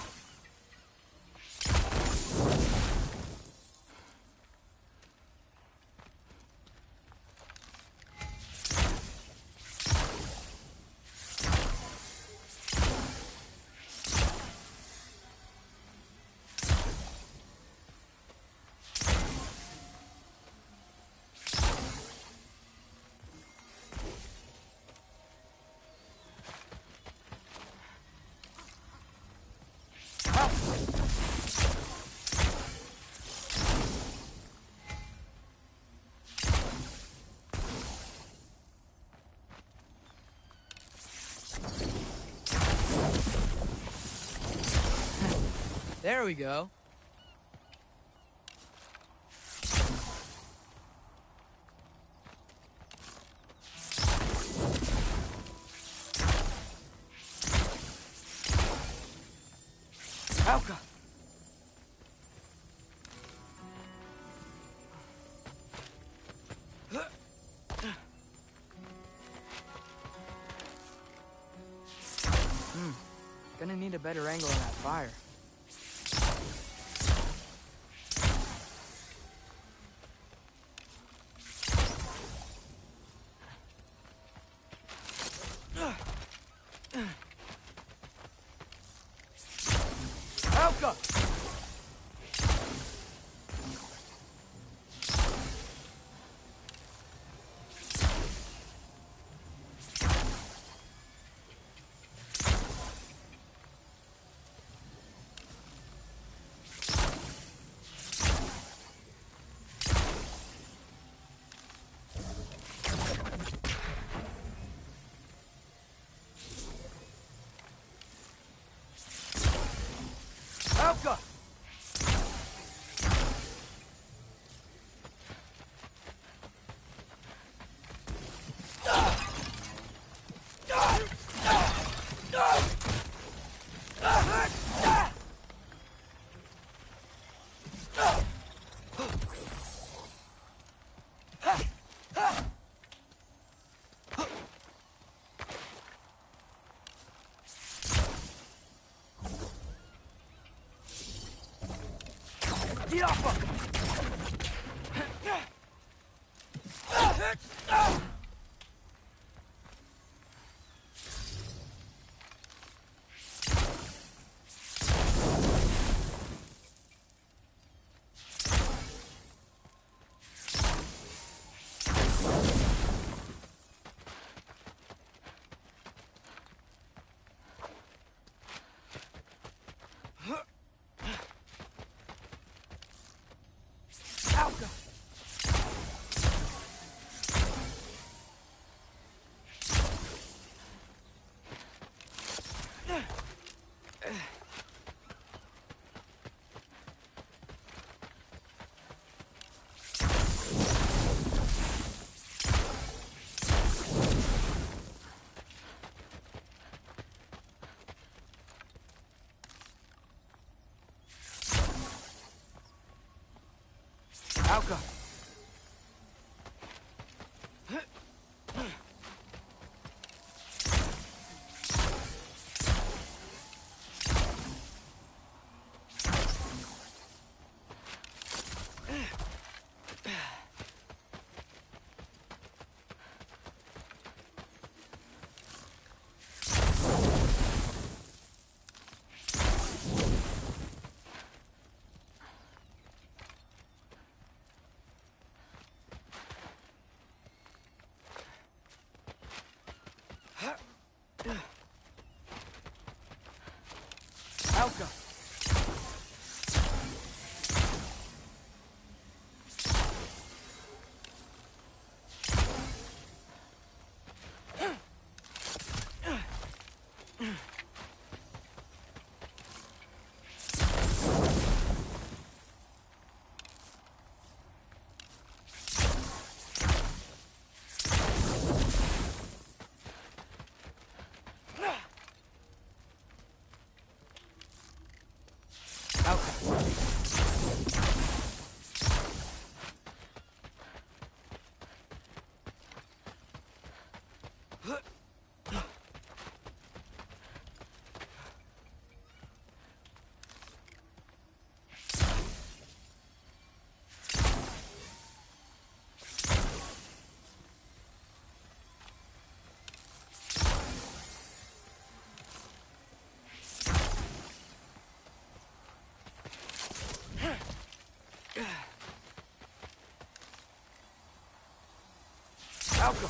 There we go. Alka! Gonna need a better angle on that fire. Alka! Alka! Alka! Alka!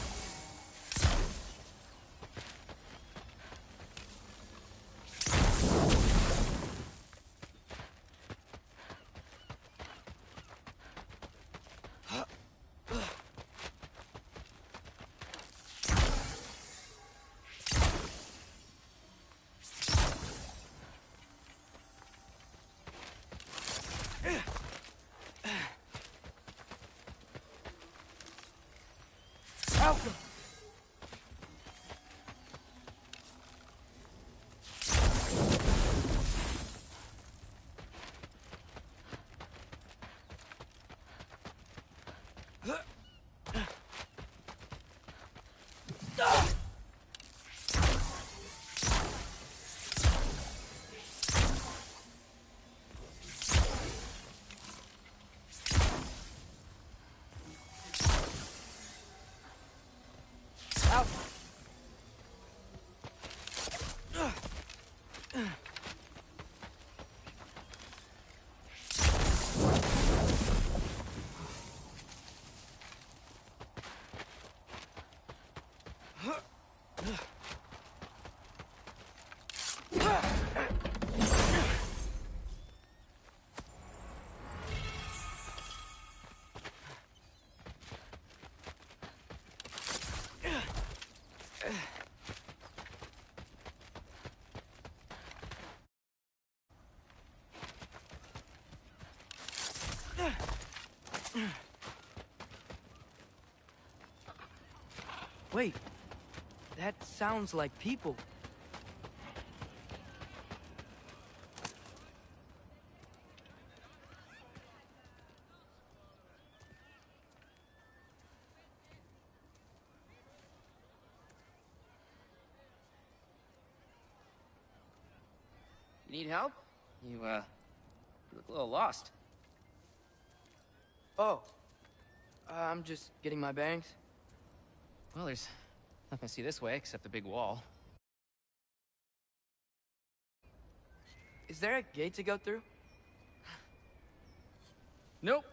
Alka! Wait, that sounds like people. You need help? You look a little lost. Oh. I'm just getting my bangs. Well, there's nothing to see this way except the big wall. Is there a gate to go through? Nope.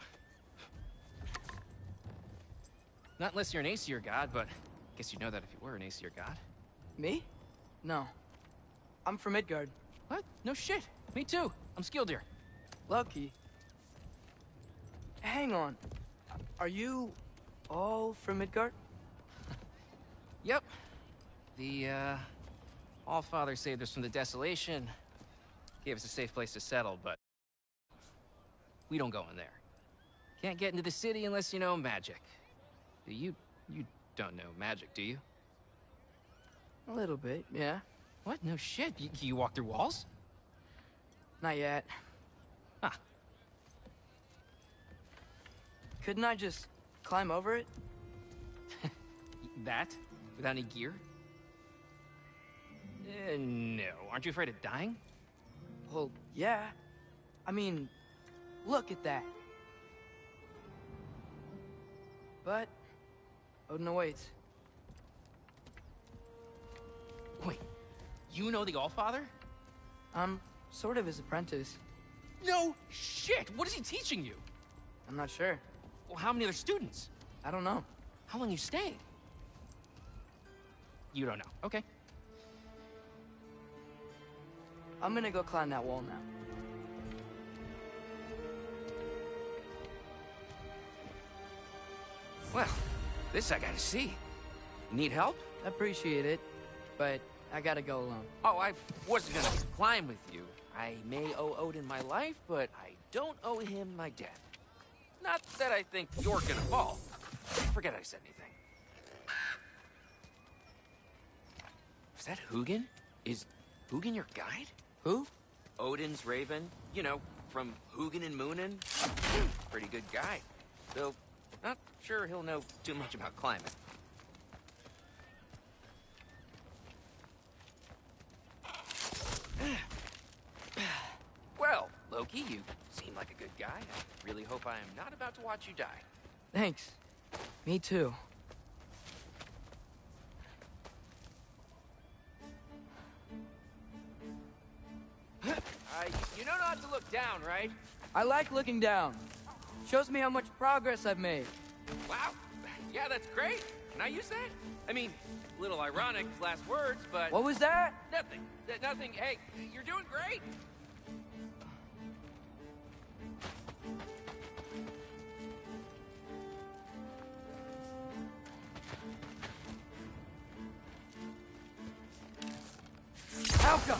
Not unless you're an Aesir god, but I guess you'd know that if you were an Aesir god. Me? No. I'm from Midgard. What? No shit. Me too. I'm Skildir. Lucky. Hang on. Are you all from Midgard? Yep. The, Allfather saved us from the desolation. Gave us a safe place to settle, but we don't go in there. Can't get into the city unless you know magic. You don't know magic, do you? A little bit, yeah. What? No shit. You walk through walls? Not yet. Huh. Couldn't I just climb over it? That? Without any gear? No. Aren't you afraid of dying? Well, yeah. I mean, look at that. But Odin awaits. Wait, you know the Allfather? I'm sort of his apprentice. No shit! What is he teaching you? I'm not sure. Well, how many other students? I don't know. How long you staying? You don't know. Okay. I'm gonna go climb that wall now. Well, this I gotta see. Need help? Appreciate it, but I gotta go alone. Oh, I wasn't gonna climb with you. I may owe Odin my life, but I don't owe him my death. Not that I think you're gonna fall. Forget I said anything. Is that Hugin? Is Hugin your guide? Who? Odin's raven. You know, from Hugin and Moonin. Pretty good guy. Though, not sure he'll know too much about climbing. Well, Loki, you seem like a good guy. I really hope I am not about to watch you die. Thanks. Me too. You know not to look down, right? I like looking down. Shows me how much progress I've made. Wow. Yeah, that's great. Can I use that? I mean, a little ironic, last words, but... What was that? Nothing. Nothing. Hey, you're doing great. How come?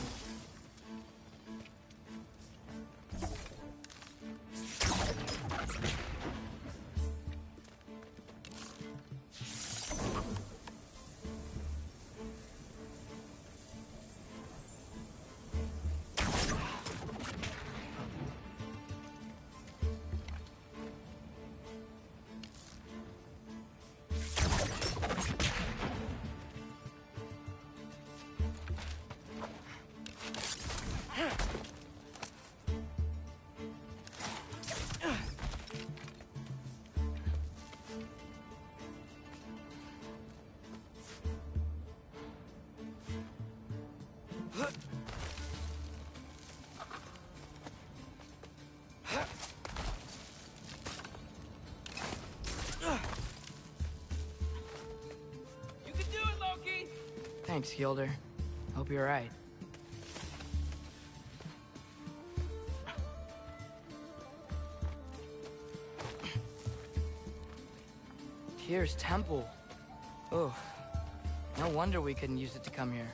You can do it, Loki! Thanks, Gilder. Hope you're right. Tyr's temple. Oh, no wonder we couldn't use it to come here.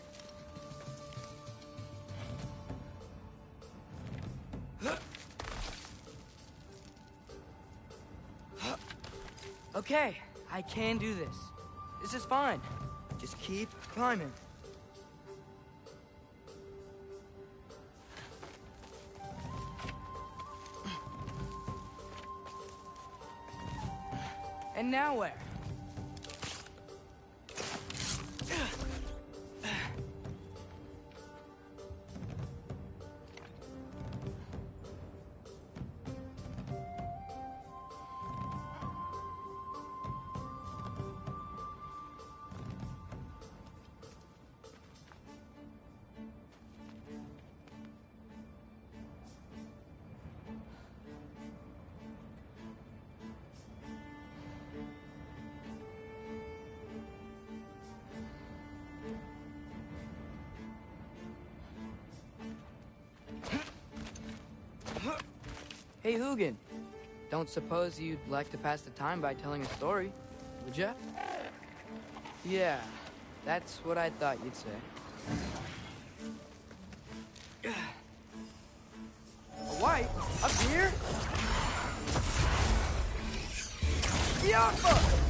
Okay, I can do this. This is fine. Just keep climbing. And now where? Hey, Hugin. Don't suppose you'd like to pass the time by telling a story, would ya? Yeah, that's what I thought you'd say. A white? Up here? Yappa!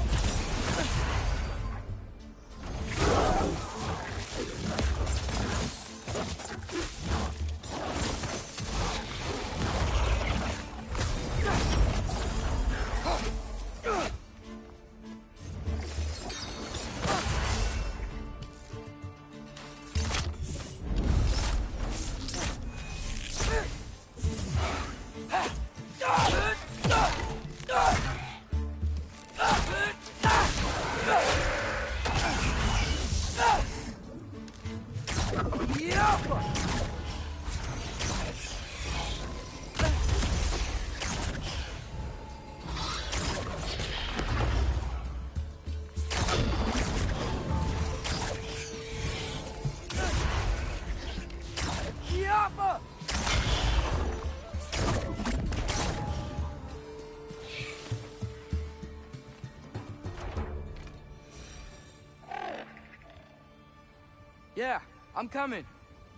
Yeah, I'm coming.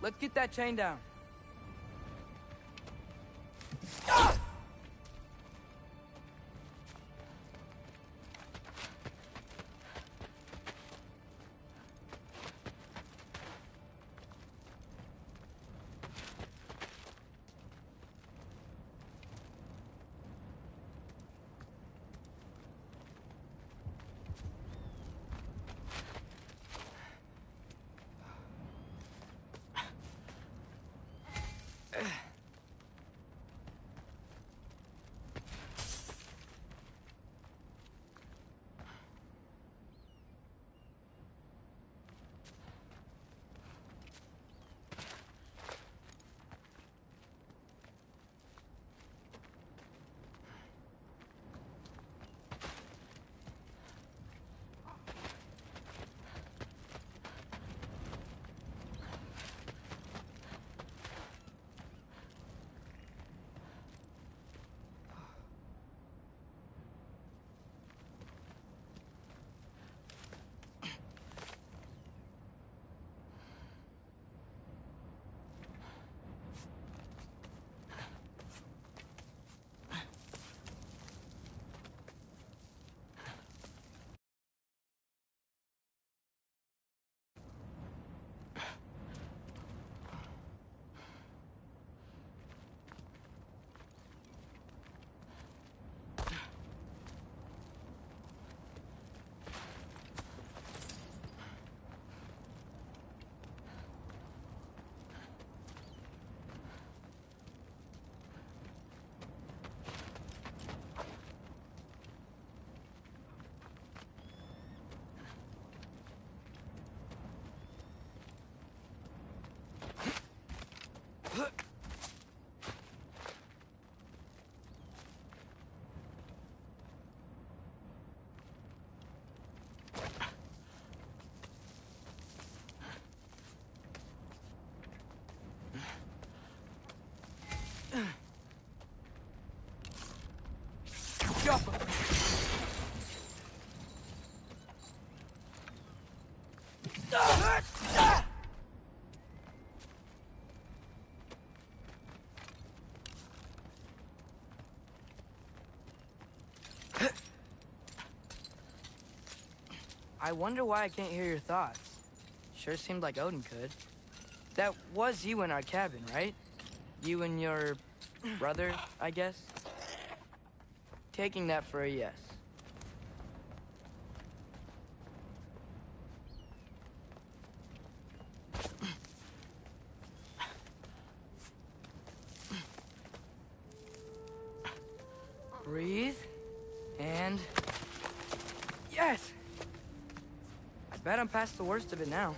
Let's get that chain down. I wonder why I can't hear your thoughts. Sure seemed like Odin could. That was you in our cabin, right? You and your brother, I guess? Taking that for a yes. Breathe, and... Yes! I bet I'm past the worst of it now.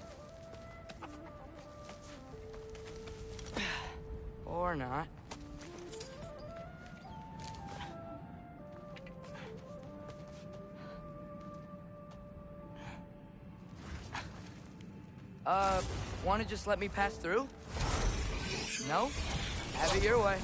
Or not. Wanna just let me pass through? No? Have it your way.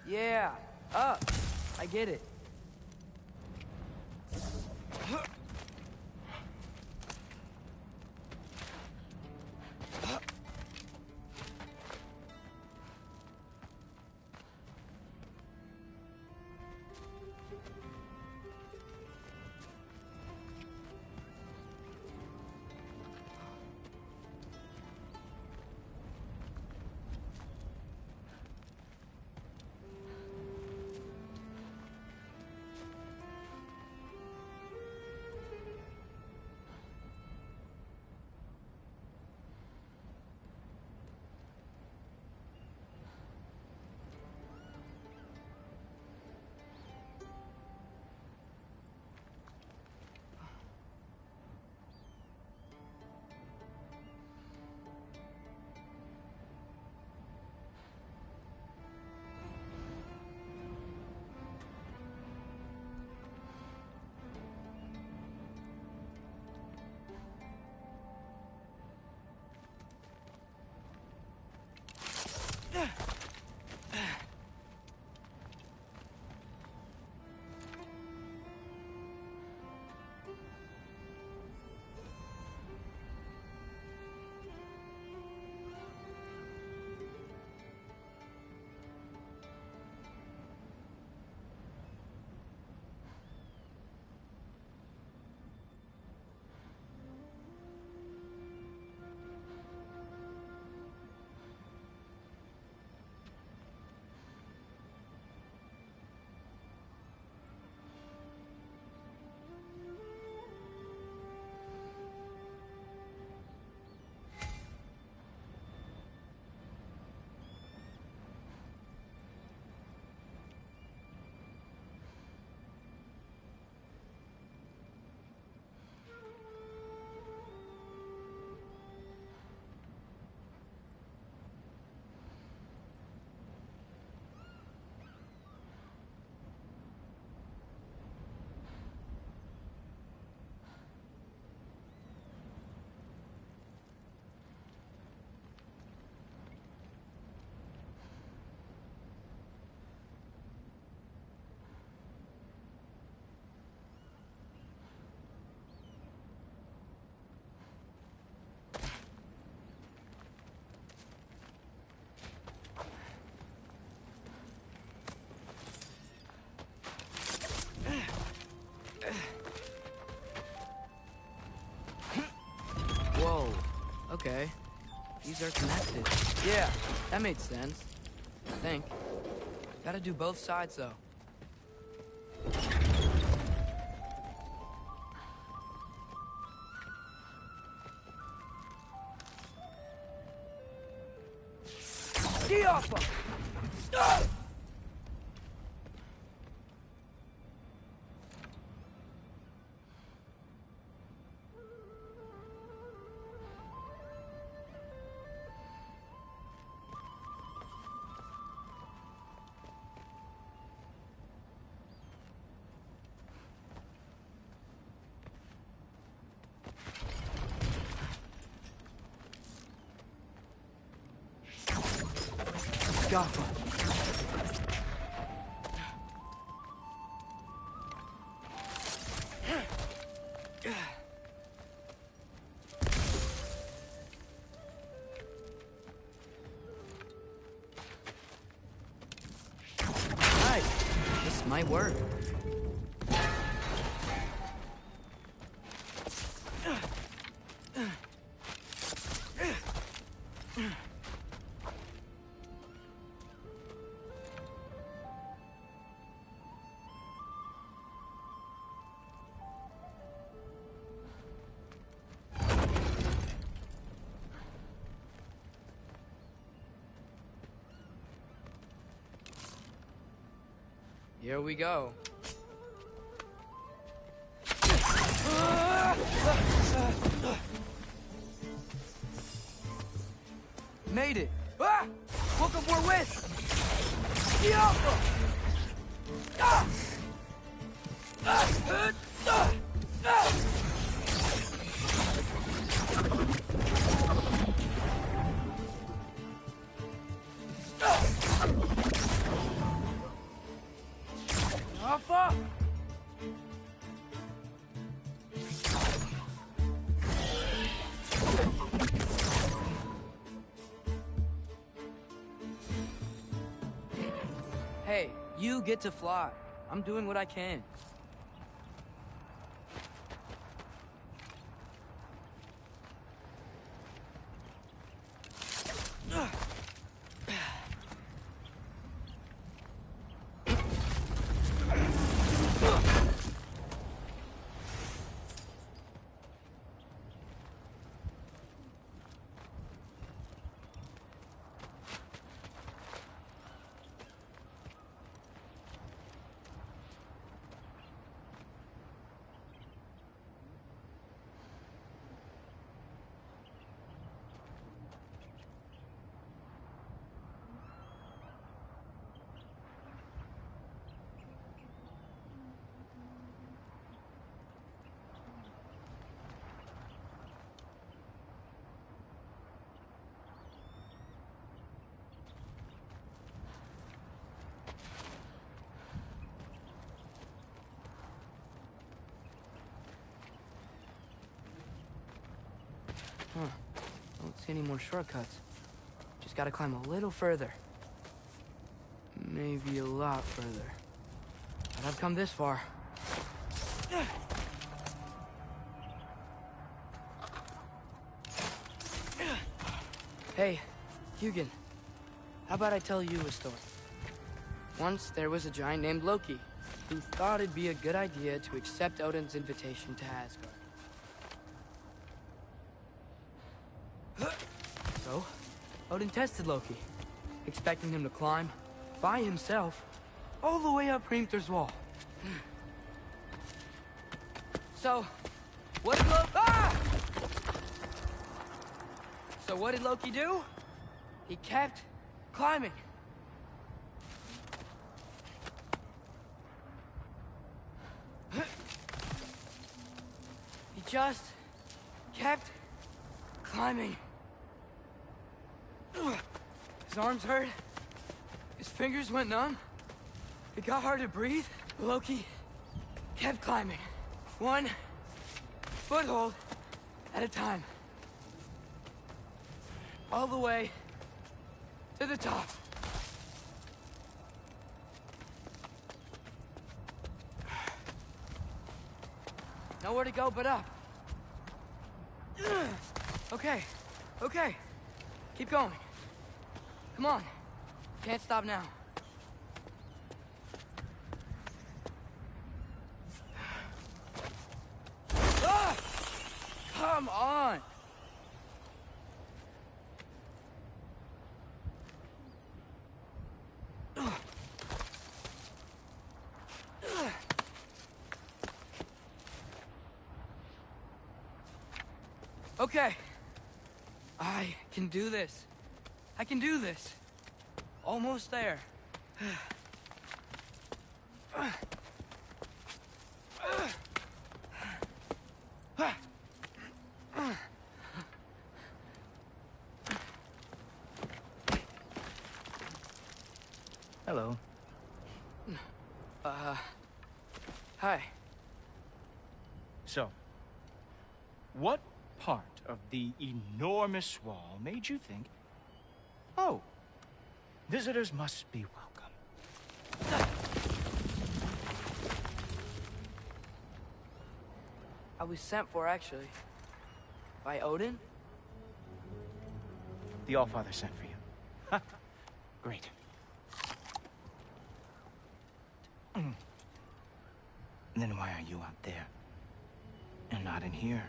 Yeah, up. I get it. Whoa. Okay. These are connected. Yeah, that made sense. I think. Gotta do both sides, though. Get off him! Go. Nice. This might work. Here we go. Made it! Ah! Woke up more west! Diablo! Ah! Alpha! Hey, you get to fly. I'm doing what I can. Huh. Don't see any more shortcuts. Just gotta climb a little further. Maybe a lot further. But I've come this far. Hey, Hugin. How about I tell you a story? Once there was a giant named Loki who thought it'd be a good idea to accept Odin's invitation to Asgard. So, Odin tested Loki, expecting him to climb by himself all the way up Hrimthur's wall. So, what did Loki do? He kept climbing. He just kept climbing. His arms hurt. His fingers went numb. It got hard to breathe. Loki kept climbing. One foothold at a time. All the way to the top. Nowhere to go but up. Okay, okay. Keep going. Come on. Can't stop now. Ah! Come on! Okay. I can do this. I can do this. Almost there. Hello. Hi. So, what part of the enormous wall made you think, oh, visitors must be welcome? I was sent for, actually. By Odin? The Allfather sent for you. Ha! Great. Then why are you out there? And not in here?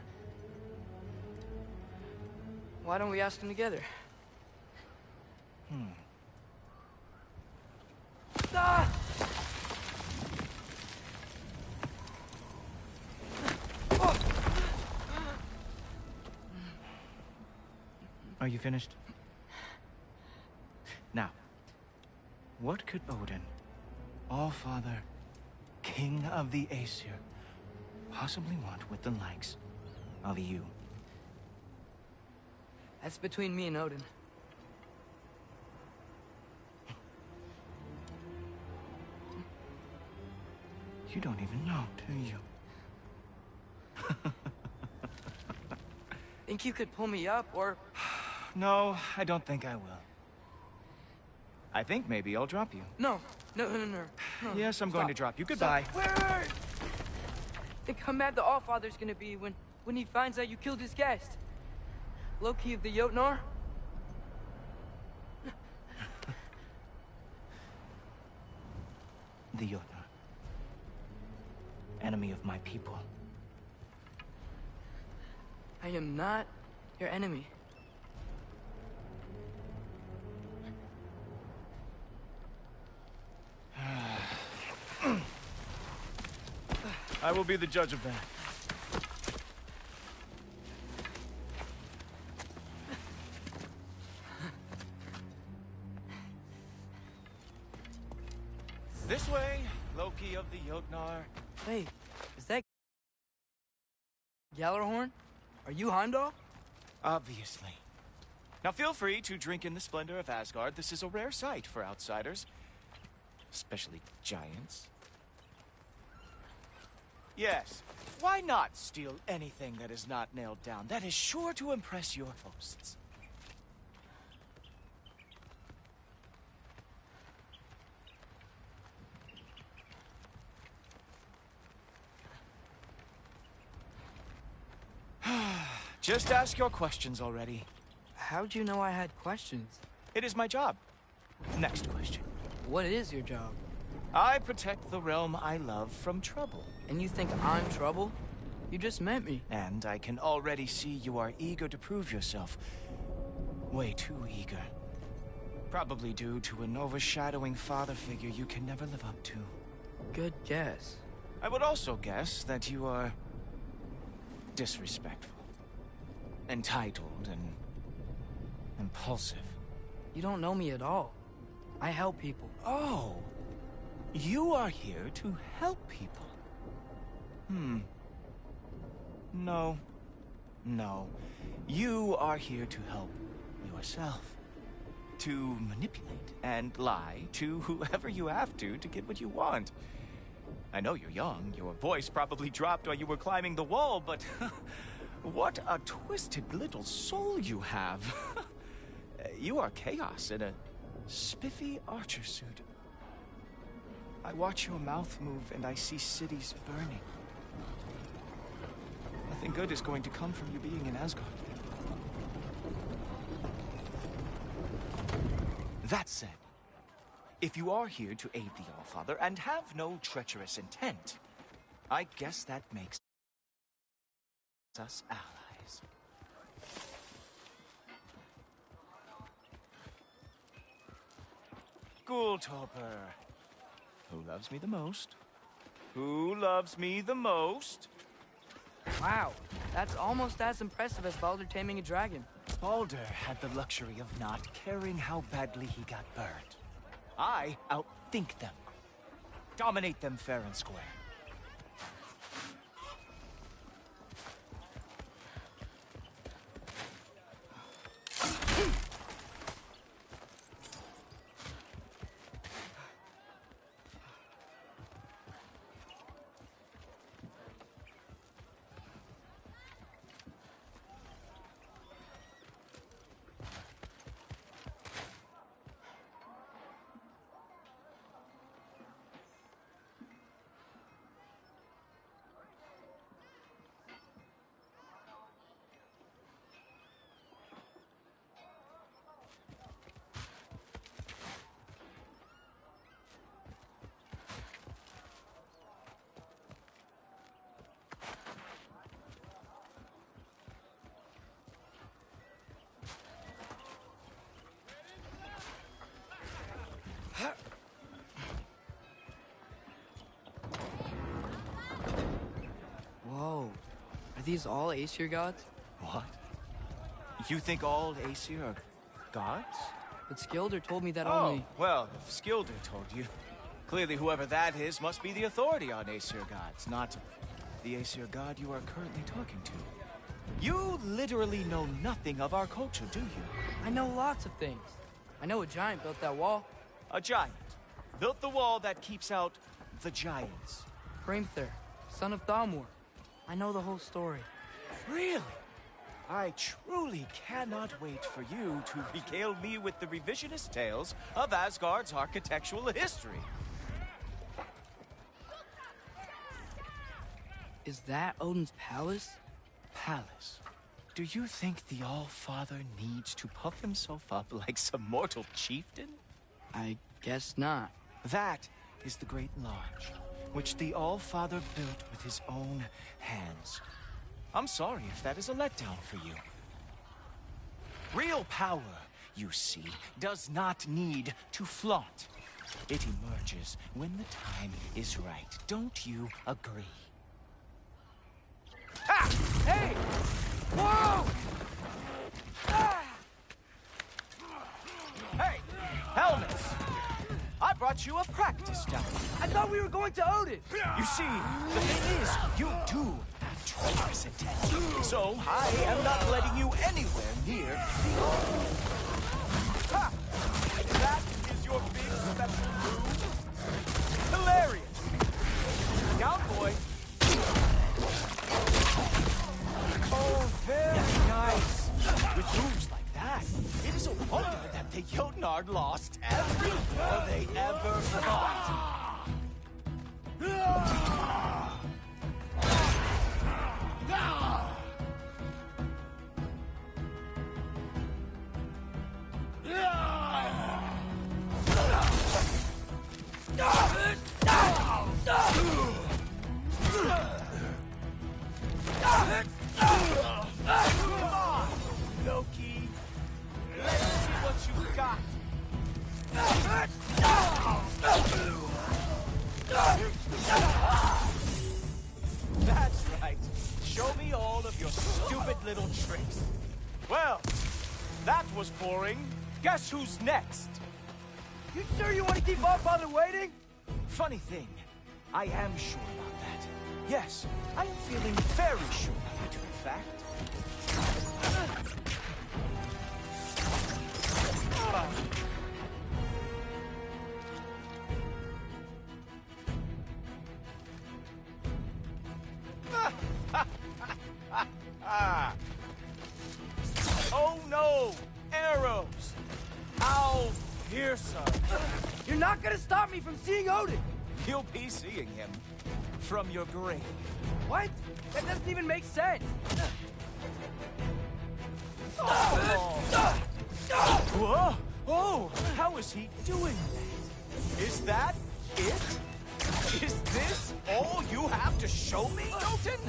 Why don't we ask them together? Ah! Are you finished? Now, what could Odin, Allfather, King of the Aesir, possibly want with the likes of you? That's between me and Odin. You don't even know, do you? Think you could pull me up, or... No, I don't think I will. I think maybe I'll drop you. No. Yes, I'm going to drop you. Goodbye. Wait. Think how mad the Allfather's gonna be when he finds out you killed his guest. Loki of the Jotnar? The Jotnar. Enemy of my people. I am not your enemy. I will be the judge of that. This way, Loki of the Jotnar. Hey, is that Gjallarhorn? Are you Heimdall? Obviously. Now feel free to drink in the splendor of Asgard. This is a rare sight for outsiders. Especially giants. Yes, Why not steal anything that is not nailed down? That is sure to impress your hosts. Just ask your questions already. How'd you know I had questions? It is my job. Next question. What is your job? I protect the realm I love from trouble. And you think I'm trouble? You just met me. And I can already see you are eager to prove yourself. Way too eager. Probably due to an overshadowing father figure you can never live up to. Good guess. I would also guess that you are disrespectful, entitled, and impulsive. You don't know me at all. I help people. Oh, you are here to help people. No. You are here to help yourself. To manipulate and lie to whoever you have to get what you want. I know you're young. Your voice probably dropped while you were climbing the wall, but what a twisted little soul you have. You are chaos in a spiffy archer suit. I watch your mouth move and I see cities burning. Nothing good is going to come from you being in Asgard. That said, if you are here to aid the Allfather and have no treacherous intent, I guess that makes us allies. Ghoultoper. Who loves me the most? Who loves me the most? Wow, that's almost as impressive as Baldur taming a dragon. Baldur had the luxury of not caring how badly he got burned. I outthink them. Dominate them fair and square. Whoa. Are these all Aesir gods? What? You think all Aesir are gods? But Skilder told me that Oh, only... well, if Skilder told you, clearly whoever that is must be the authority on Aesir gods, not the Aesir god you are currently talking to. You literally know nothing of our culture, do you? I know lots of things. I know a giant built that wall. A giant built the wall that keeps out the giants. Hrimthur, son of Thamur. I know the whole story. Really? I truly cannot wait for you to regale me with the revisionist tales of Asgard's architectural history. Is that Odin's palace? Palace? Do you think the All-Father needs to puff himself up like some mortal chieftain? I guess not. That is the Great Lodge, which the All-Father built with his own hands. I'm sorry if that is a letdown for you. Real power, you see, does not need to flaunt. It emerges when the time is right. Don't you agree? Ah! Hey! Whoa! Ah! Hey! Helmets! I brought you a practice dummy. I thought we were going to Odin! You see, the thing is, you do have treacherous intent. So, I am not letting you anywhere near the altar. Ha! That is your big special move? Hilarious! Down, boy! Asgard lost every war they ever fought. Come on, Loki. Let's see what you've got. That's right. Show me all of your stupid little tricks. Well, that was boring. Guess who's next? You sure you want to keep our father waiting? Funny thing, I am sure about that. Yes, I am feeling very sure about it, in fact. Oh no! Arrows! How fearsome! You're not gonna stop me from seeing Odin! You'll be seeing him from your grave. What? That doesn't even make sense! Whoa! Oh, how is he doing that? Is that it? Is this all you have to show me, Jotun?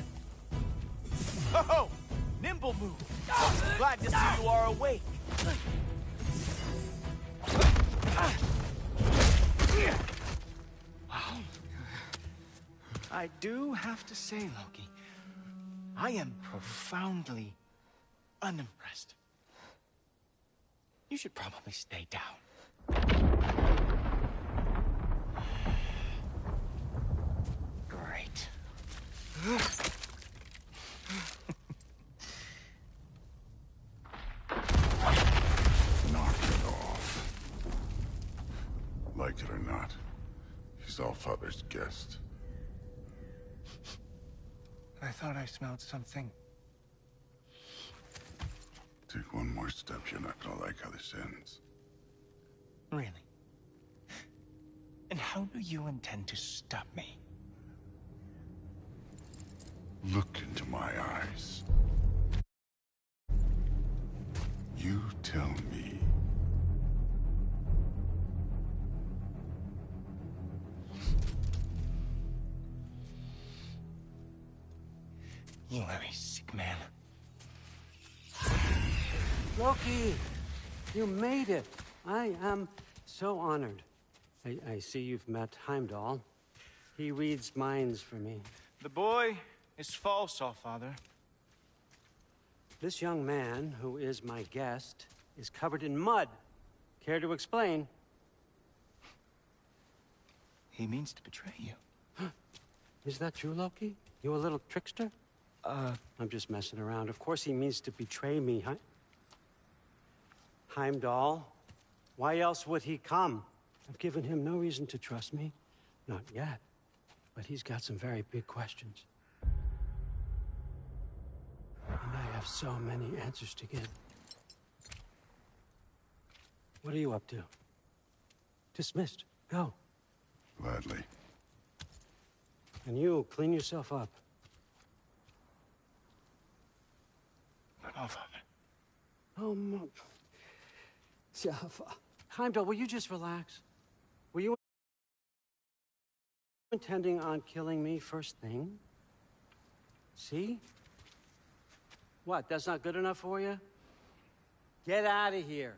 Oh, nimble move. Glad to see you are awake. Wow. I do have to say, Loki, I am profoundly unimpressed. You should probably stay down. Great. Knock it off. Like it or not, he's Allfather's guest. I thought I smelled something. Take one more step, you're not gonna like how this ends. Really? And how do you intend to stop me? Look into my eyes. You tell me. You are a sick man. Loki, you made it. I am so honored. I see you've met Heimdall. He reads minds for me. The boy is false, Allfather. This young man, who is my guest, is covered in mud. Care to explain? He means to betray you. Is that true, Loki? You a little trickster? I'm just messing around. Of course he means to betray me, huh? Heimdall, why else would he come? I've given him no reason to trust me. Not yet. But he's got some very big questions. And I have so many answers to give. What are you up to? Dismissed. Go. Gladly. And you, clean yourself up. But Allfather. Oh, Heimdall, will you just relax? Were you intending on killing me first thing? See? What, that's not good enough for you? Get out of here.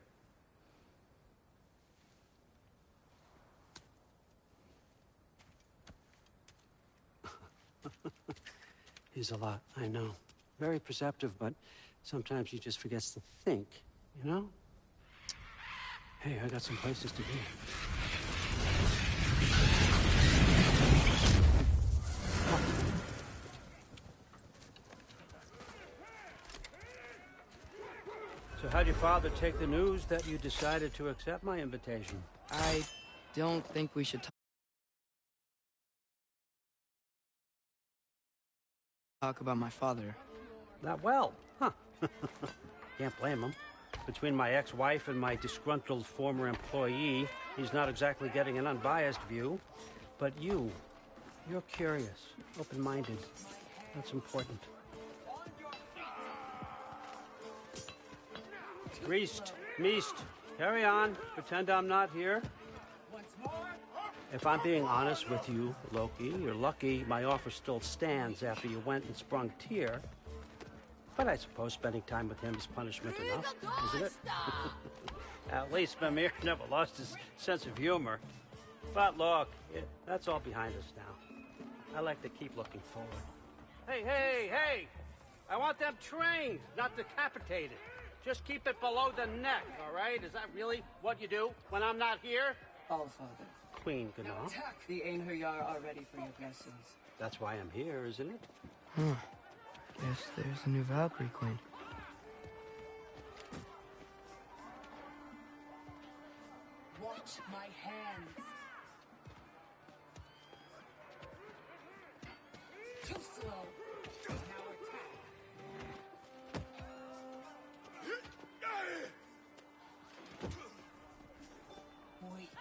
He's a lot, I know. Very perceptive, but sometimes he just forgets to think, you know? Hey, I got some places to be. So how'd your father take the news that you decided to accept my invitation? I don't think we should talk about my father. Not well, huh? Can't blame him. Between my ex-wife and my disgruntled former employee, he's not exactly getting an unbiased view. But you're curious, open-minded. That's important. Priest, Meest, carry on. Pretend I'm not here. If I'm being honest with you, Loki, you're lucky my offer still stands after you went and sprung Tyr. But I suppose spending time with him is punishment enough, isn't it? At least Mimir never lost his sense of humor. But look, that's all behind us now. I like to keep looking forward. Hey! I want them trained, not decapitated. Just keep it below the neck, all right? Is that really what you do when I'm not here? All Father. Queen Gná. The Einherjar are ready for your blessings. That's why I'm here, isn't it? Guess there's a new Valkyrie Queen. Watch my hands. Too slow. Now attack. Weak.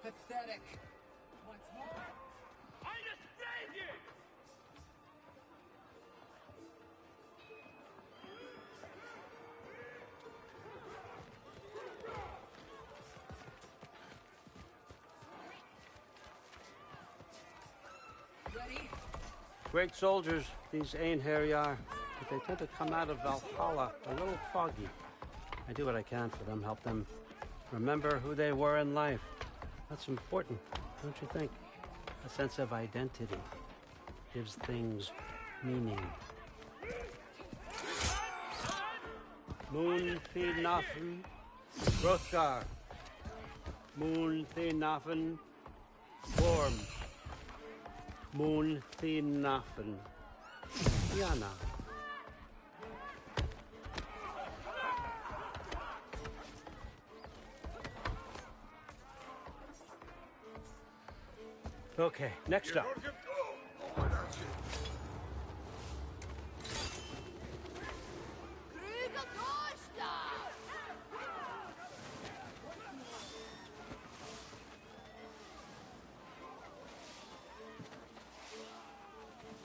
Pathetic. Once more. I just saved you! Ready? Great soldiers, these Einherjar, but they tend to come out of Valhalla a little foggy. I do what I can for them, help them remember who they were in life. That's important, don't you think? A sense of identity gives things meaning. Moon Thinafen, Hrothgar. Moon Thinafen, Gorm. Moon Thinafen, Yana. Okay, next up.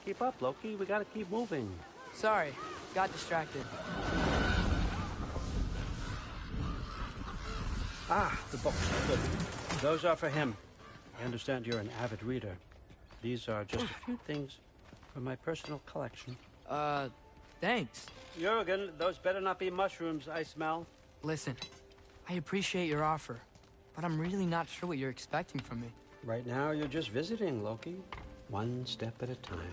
Keep up, Loki. We gotta keep moving. Sorry, got distracted. Ah, the books. Good. Those are for him. I understand you're an avid reader. These are just a few things from my personal collection. Thanks. Jurgen, those better not be mushrooms I smell. Listen, I appreciate your offer, but I'm really not sure what you're expecting from me. Right now, you're just visiting, Loki. One step at a time.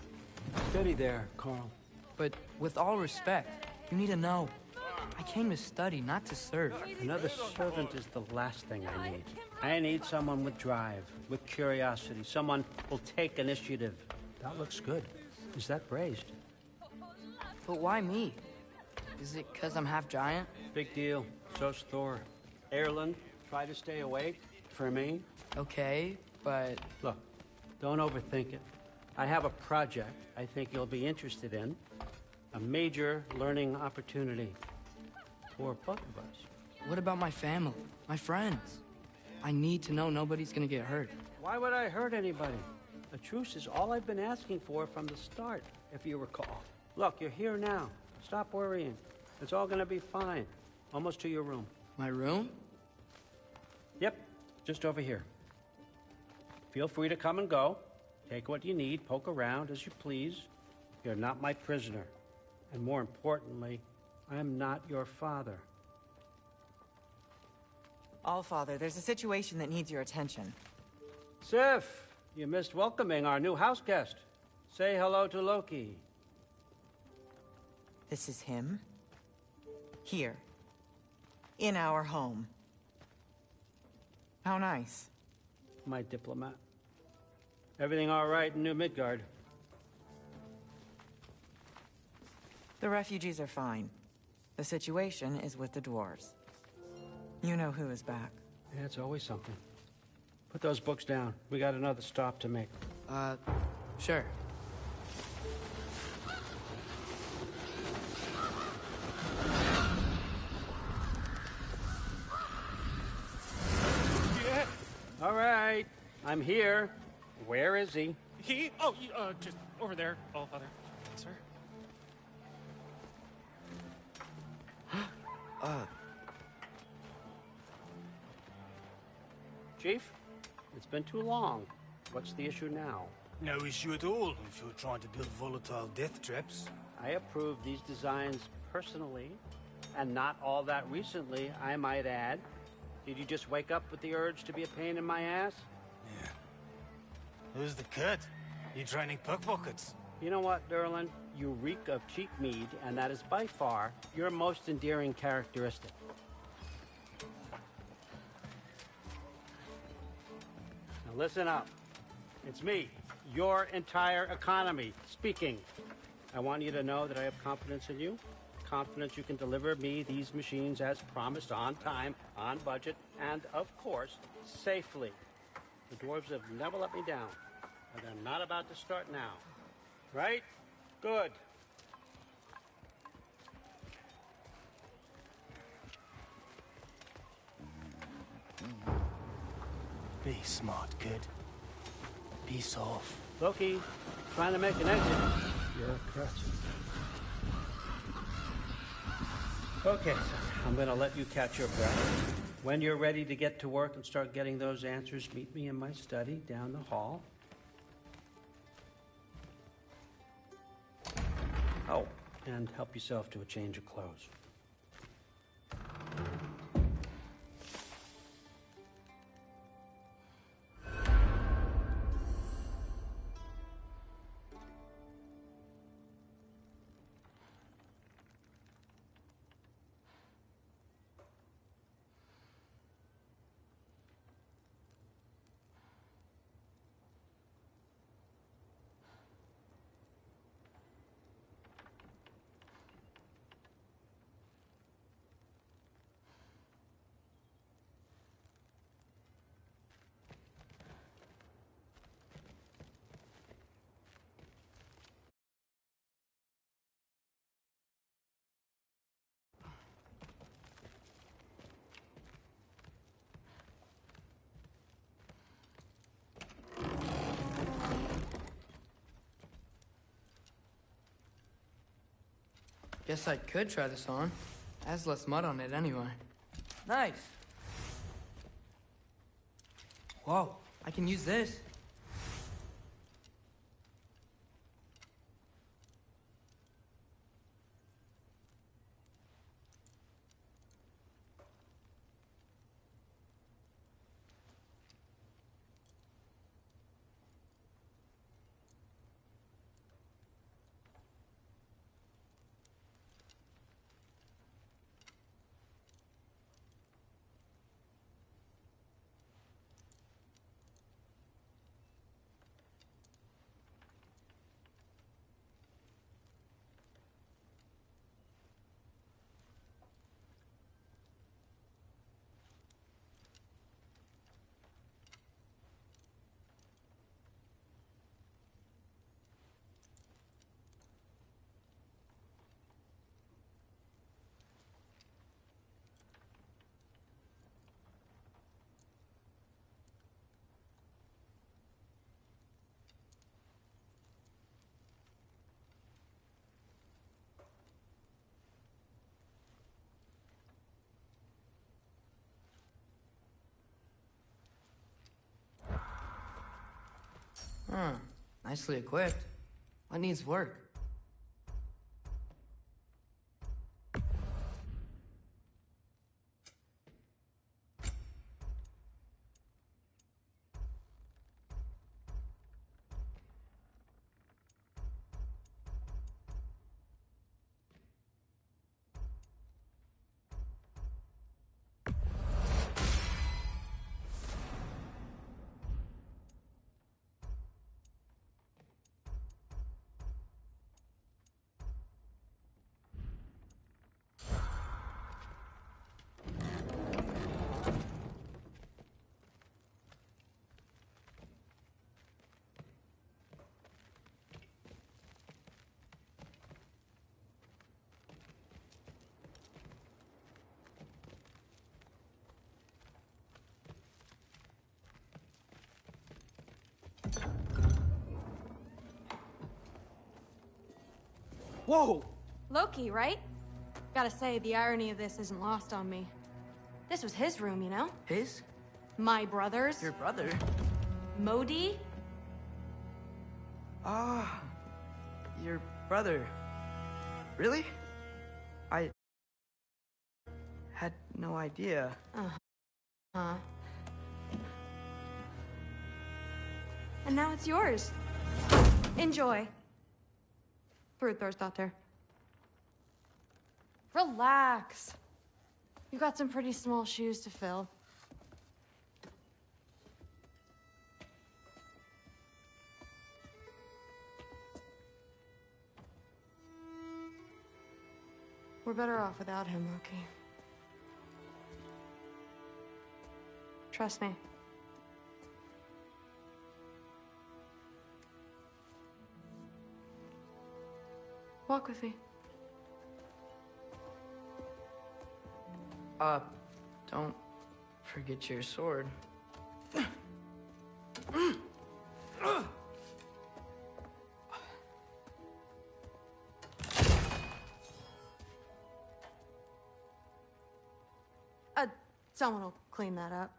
Steady there, Carl. But with all respect, you need to know. I came to study, not to serve. Another servant is the last thing I need. I need someone with drive, with curiosity, someone who'll take initiative. That looks good. Is that braised? But why me? Is it because I'm half giant? Big deal. So's Thor. Erland, try to stay awake for me. Okay, but... Look, don't overthink it. I have a project I think you'll be interested in. A major learning opportunity for both of us. What about my family? My friends? I need to know nobody's gonna get hurt. Why would I hurt anybody? A truce is all I've been asking for from the start, if you recall. Look, you're here now. Stop worrying. It's all gonna be fine. Almost to your room. My room? Yep, just over here. Feel free to come and go. Take what you need, poke around as you please. You're not my prisoner. And more importantly, I'm not your father. Allfather, there's a situation that needs your attention. Sif, you missed welcoming our new house guest. Say hello to Loki. This is him? Here. In our home. How nice. My diplomat. Everything all right in New Midgard? The refugees are fine. The situation is with the dwarves. You know who is back. Yeah, it's always something. Put those books down. We got another stop to make. Sure. I'm here. Where is he? He? Oh, just over there, Allfather. Sir? Chief, it's been too long. What's the issue now? No issue at all if you're trying to build volatile death traps. I approve these designs personally, and not all that recently, I might add. Did you just wake up with the urge to be a pain in my ass? Yeah. Who's the cut? You training pickpockets? You know what, Derlin? You reek of cheap mead, and that is by far your most endearing characteristic. Now listen up. It's me, your entire economy, speaking. I want you to know that I have confidence in you. Confidence you can deliver me these machines as promised, on time, on budget, and, of course, safely. The dwarves have never let me down, and they're not about to start now. Right? Good. Be smart, kid. Peace off. Loki, trying to make an exit. You're correct. Okay, son. I'm going to let you catch your breath. When you're ready to get to work and start getting those answers, meet me in my study down the hall. Oh, and help yourself to a change of clothes. Guess I could try this on. Has less mud on it anyway. Nice. Whoa, I can use this. Huh. Nicely equipped. What needs work? Whoa! Loki, right? Gotta say, the irony of this isn't lost on me. This was his room, you know? His? My brother's. Your brother? Modi? Ah, your brother. Really? I had no idea. Uh-huh. And now it's yours. Enjoy. Brudthorstdotter. Relax. You've got some pretty small shoes to fill. We're better off without him, Loki. Trust me. Walk with me. Don't forget your sword. Someone will clean that up.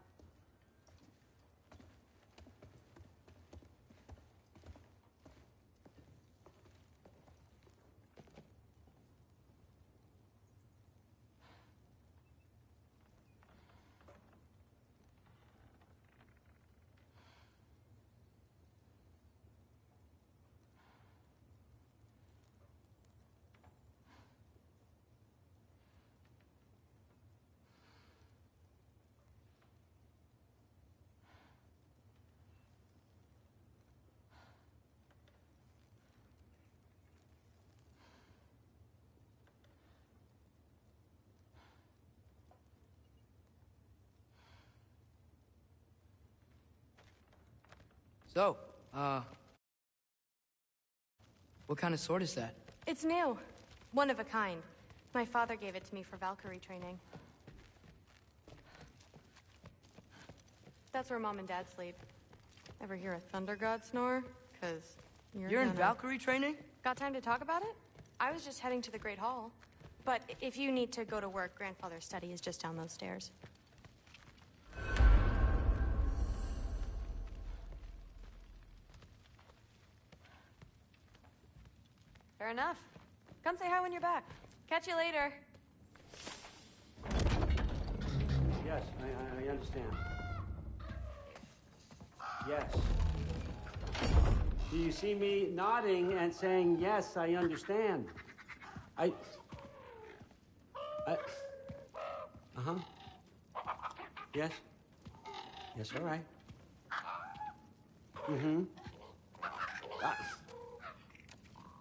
So, what kind of sword is that? It's new. One of a kind. My father gave it to me for Valkyrie training. That's where Mom and Dad sleep. Ever hear a thunder god snore? 'Cause you're in Valkyrie training? Got time to talk about it? I was just heading to the Great Hall. But if you need to go to work, Grandfather's study is just down those stairs. Fair enough. Come say hi when you're back. Catch you later. Yes, I understand. Yes. Do you see me nodding and saying, yes, I understand? Uh-huh. Yes. Yes, all right. Mm-hmm.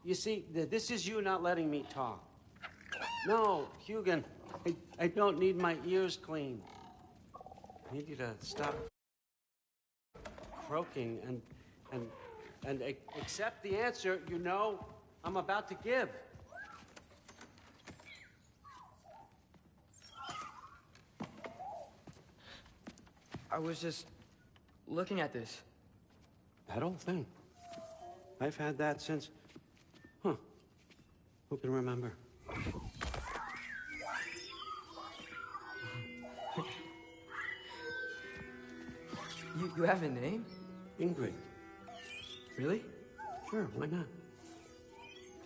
You see, this is you not letting me talk. No, Hugin, I don't need my ears cleaned. I need you to stop croaking and accept the answer you know I'm about to give. I was just looking at this. That old thing. I've had that since... Who can remember? You have a name? Ingrid. Really? Sure, why not?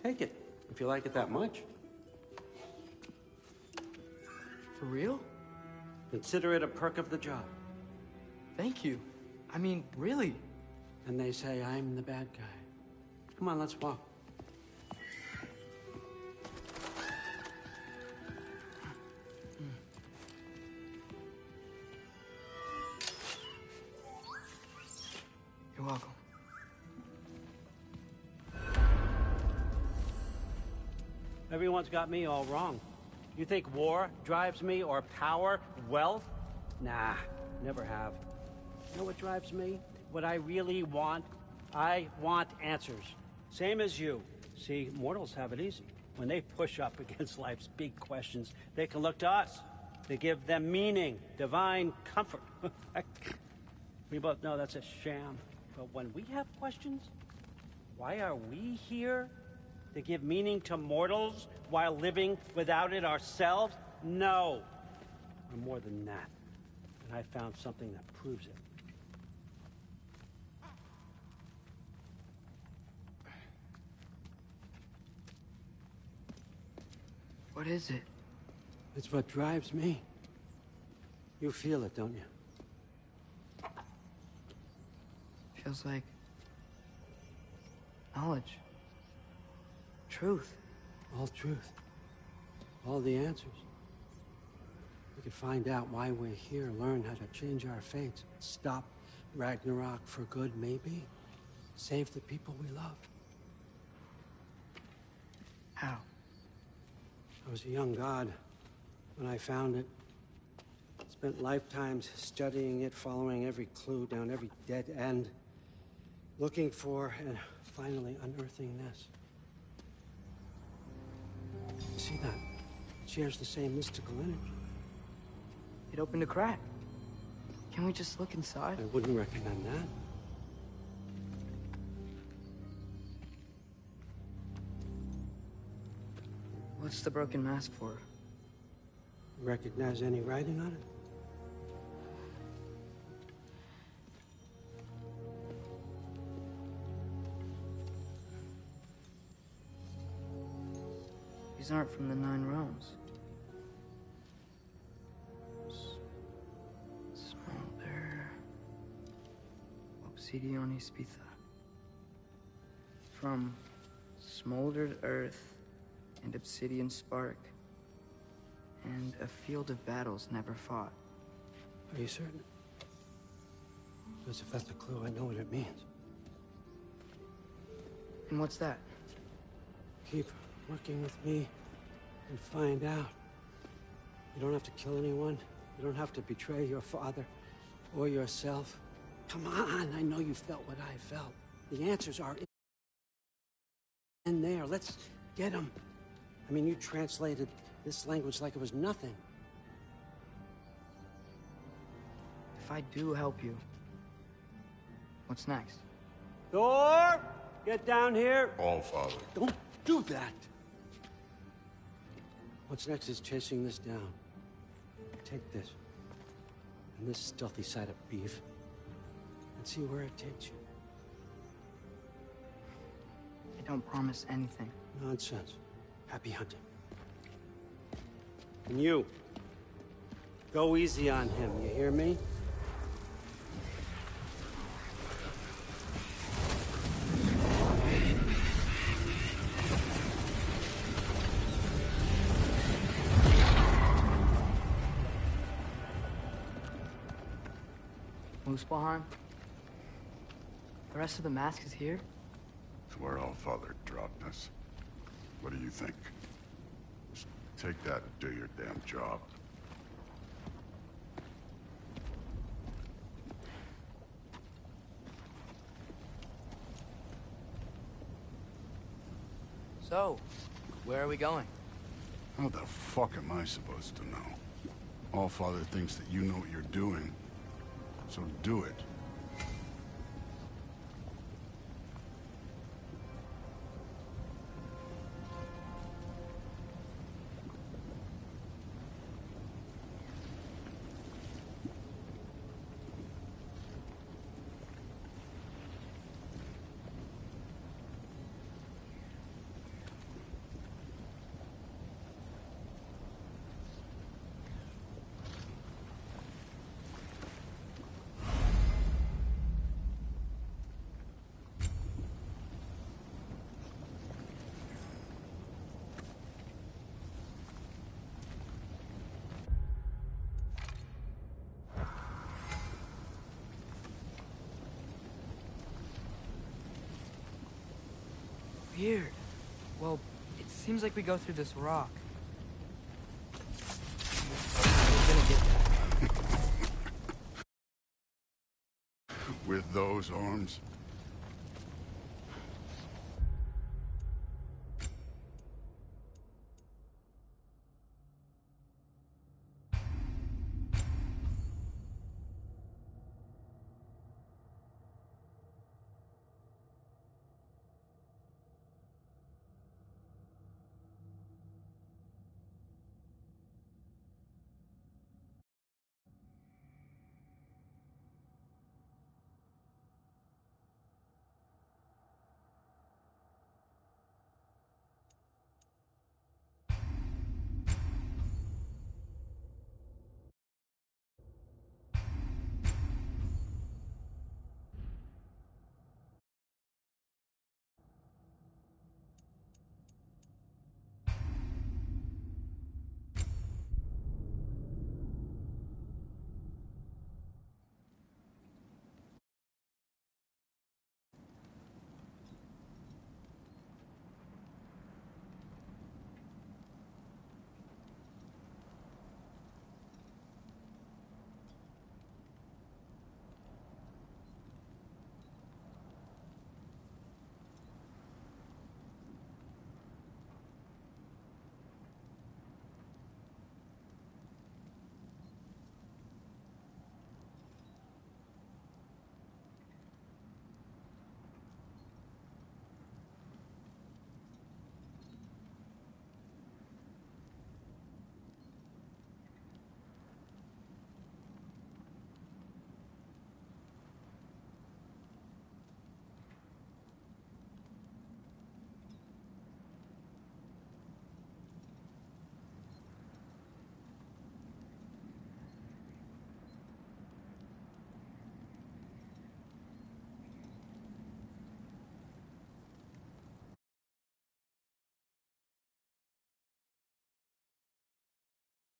Take it, if you like it that much. For real? Consider it a perk of the job. Thank you. I mean, really. And they say I'm the bad guy. Come on, let's walk. You're welcome. Everyone's got me all wrong. You think war drives me, or power, wealth? Nah, never have. You know what drives me? What I really want? I want answers. Same as you. See, mortals have it easy. When they push up against life's big questions, they can look to us. They give them meaning, divine comfort. We both know that's a sham. But when we have questions, why are we here? To give meaning to mortals while living without it ourselves? No. We're more than that. And I found something that proves it. What is it? It's what drives me. You feel it, don't you? Feels like knowledge. Truth. All truth. All the answers. We could find out why we're here, learn how to change our fates, stop ragnarok for good, maybe. Save the people we love. How? I was a young god when I found it. Spent lifetimes studying it, following every clue down every dead end, looking for and finally unearthing this. See that? It shares the same mystical energy. It opened a crack. Can we just look inside? I wouldn't recommend that. What's the broken mask for? Recognize any writing on it? These aren't from the Nine Realms. Smolder. Obsidion Spitha. From smoldered earth and obsidian spark, and a field of battles never fought. Are you certain? Because if that's a clue, I know what it means. And what's that? Keep working with me and find out. You don't have to kill anyone. You don't have to betray your father or yourself. Come on, I know you felt what I felt. The answers are in there. Let's get them. I mean, you translated this language like it was nothing. If I do help you, what's next? Thor! Get down here! All Father. Don't do that! What's next is chasing this down. Take this, and this stealthy side of beef, and see where it takes you. I don't promise anything. Nonsense. Happy hunting. And you, go easy on him, you hear me? Muspelheim? The rest of the mask is here? It's where All Father dropped us. What do you think? Just take that and do your damn job. So, where are we going? How the fuck am I supposed to know? All Father thinks that you know what you're doing, so do it. Weird. Well, it seems like we go through this rock. We're gonna get there. With those arms,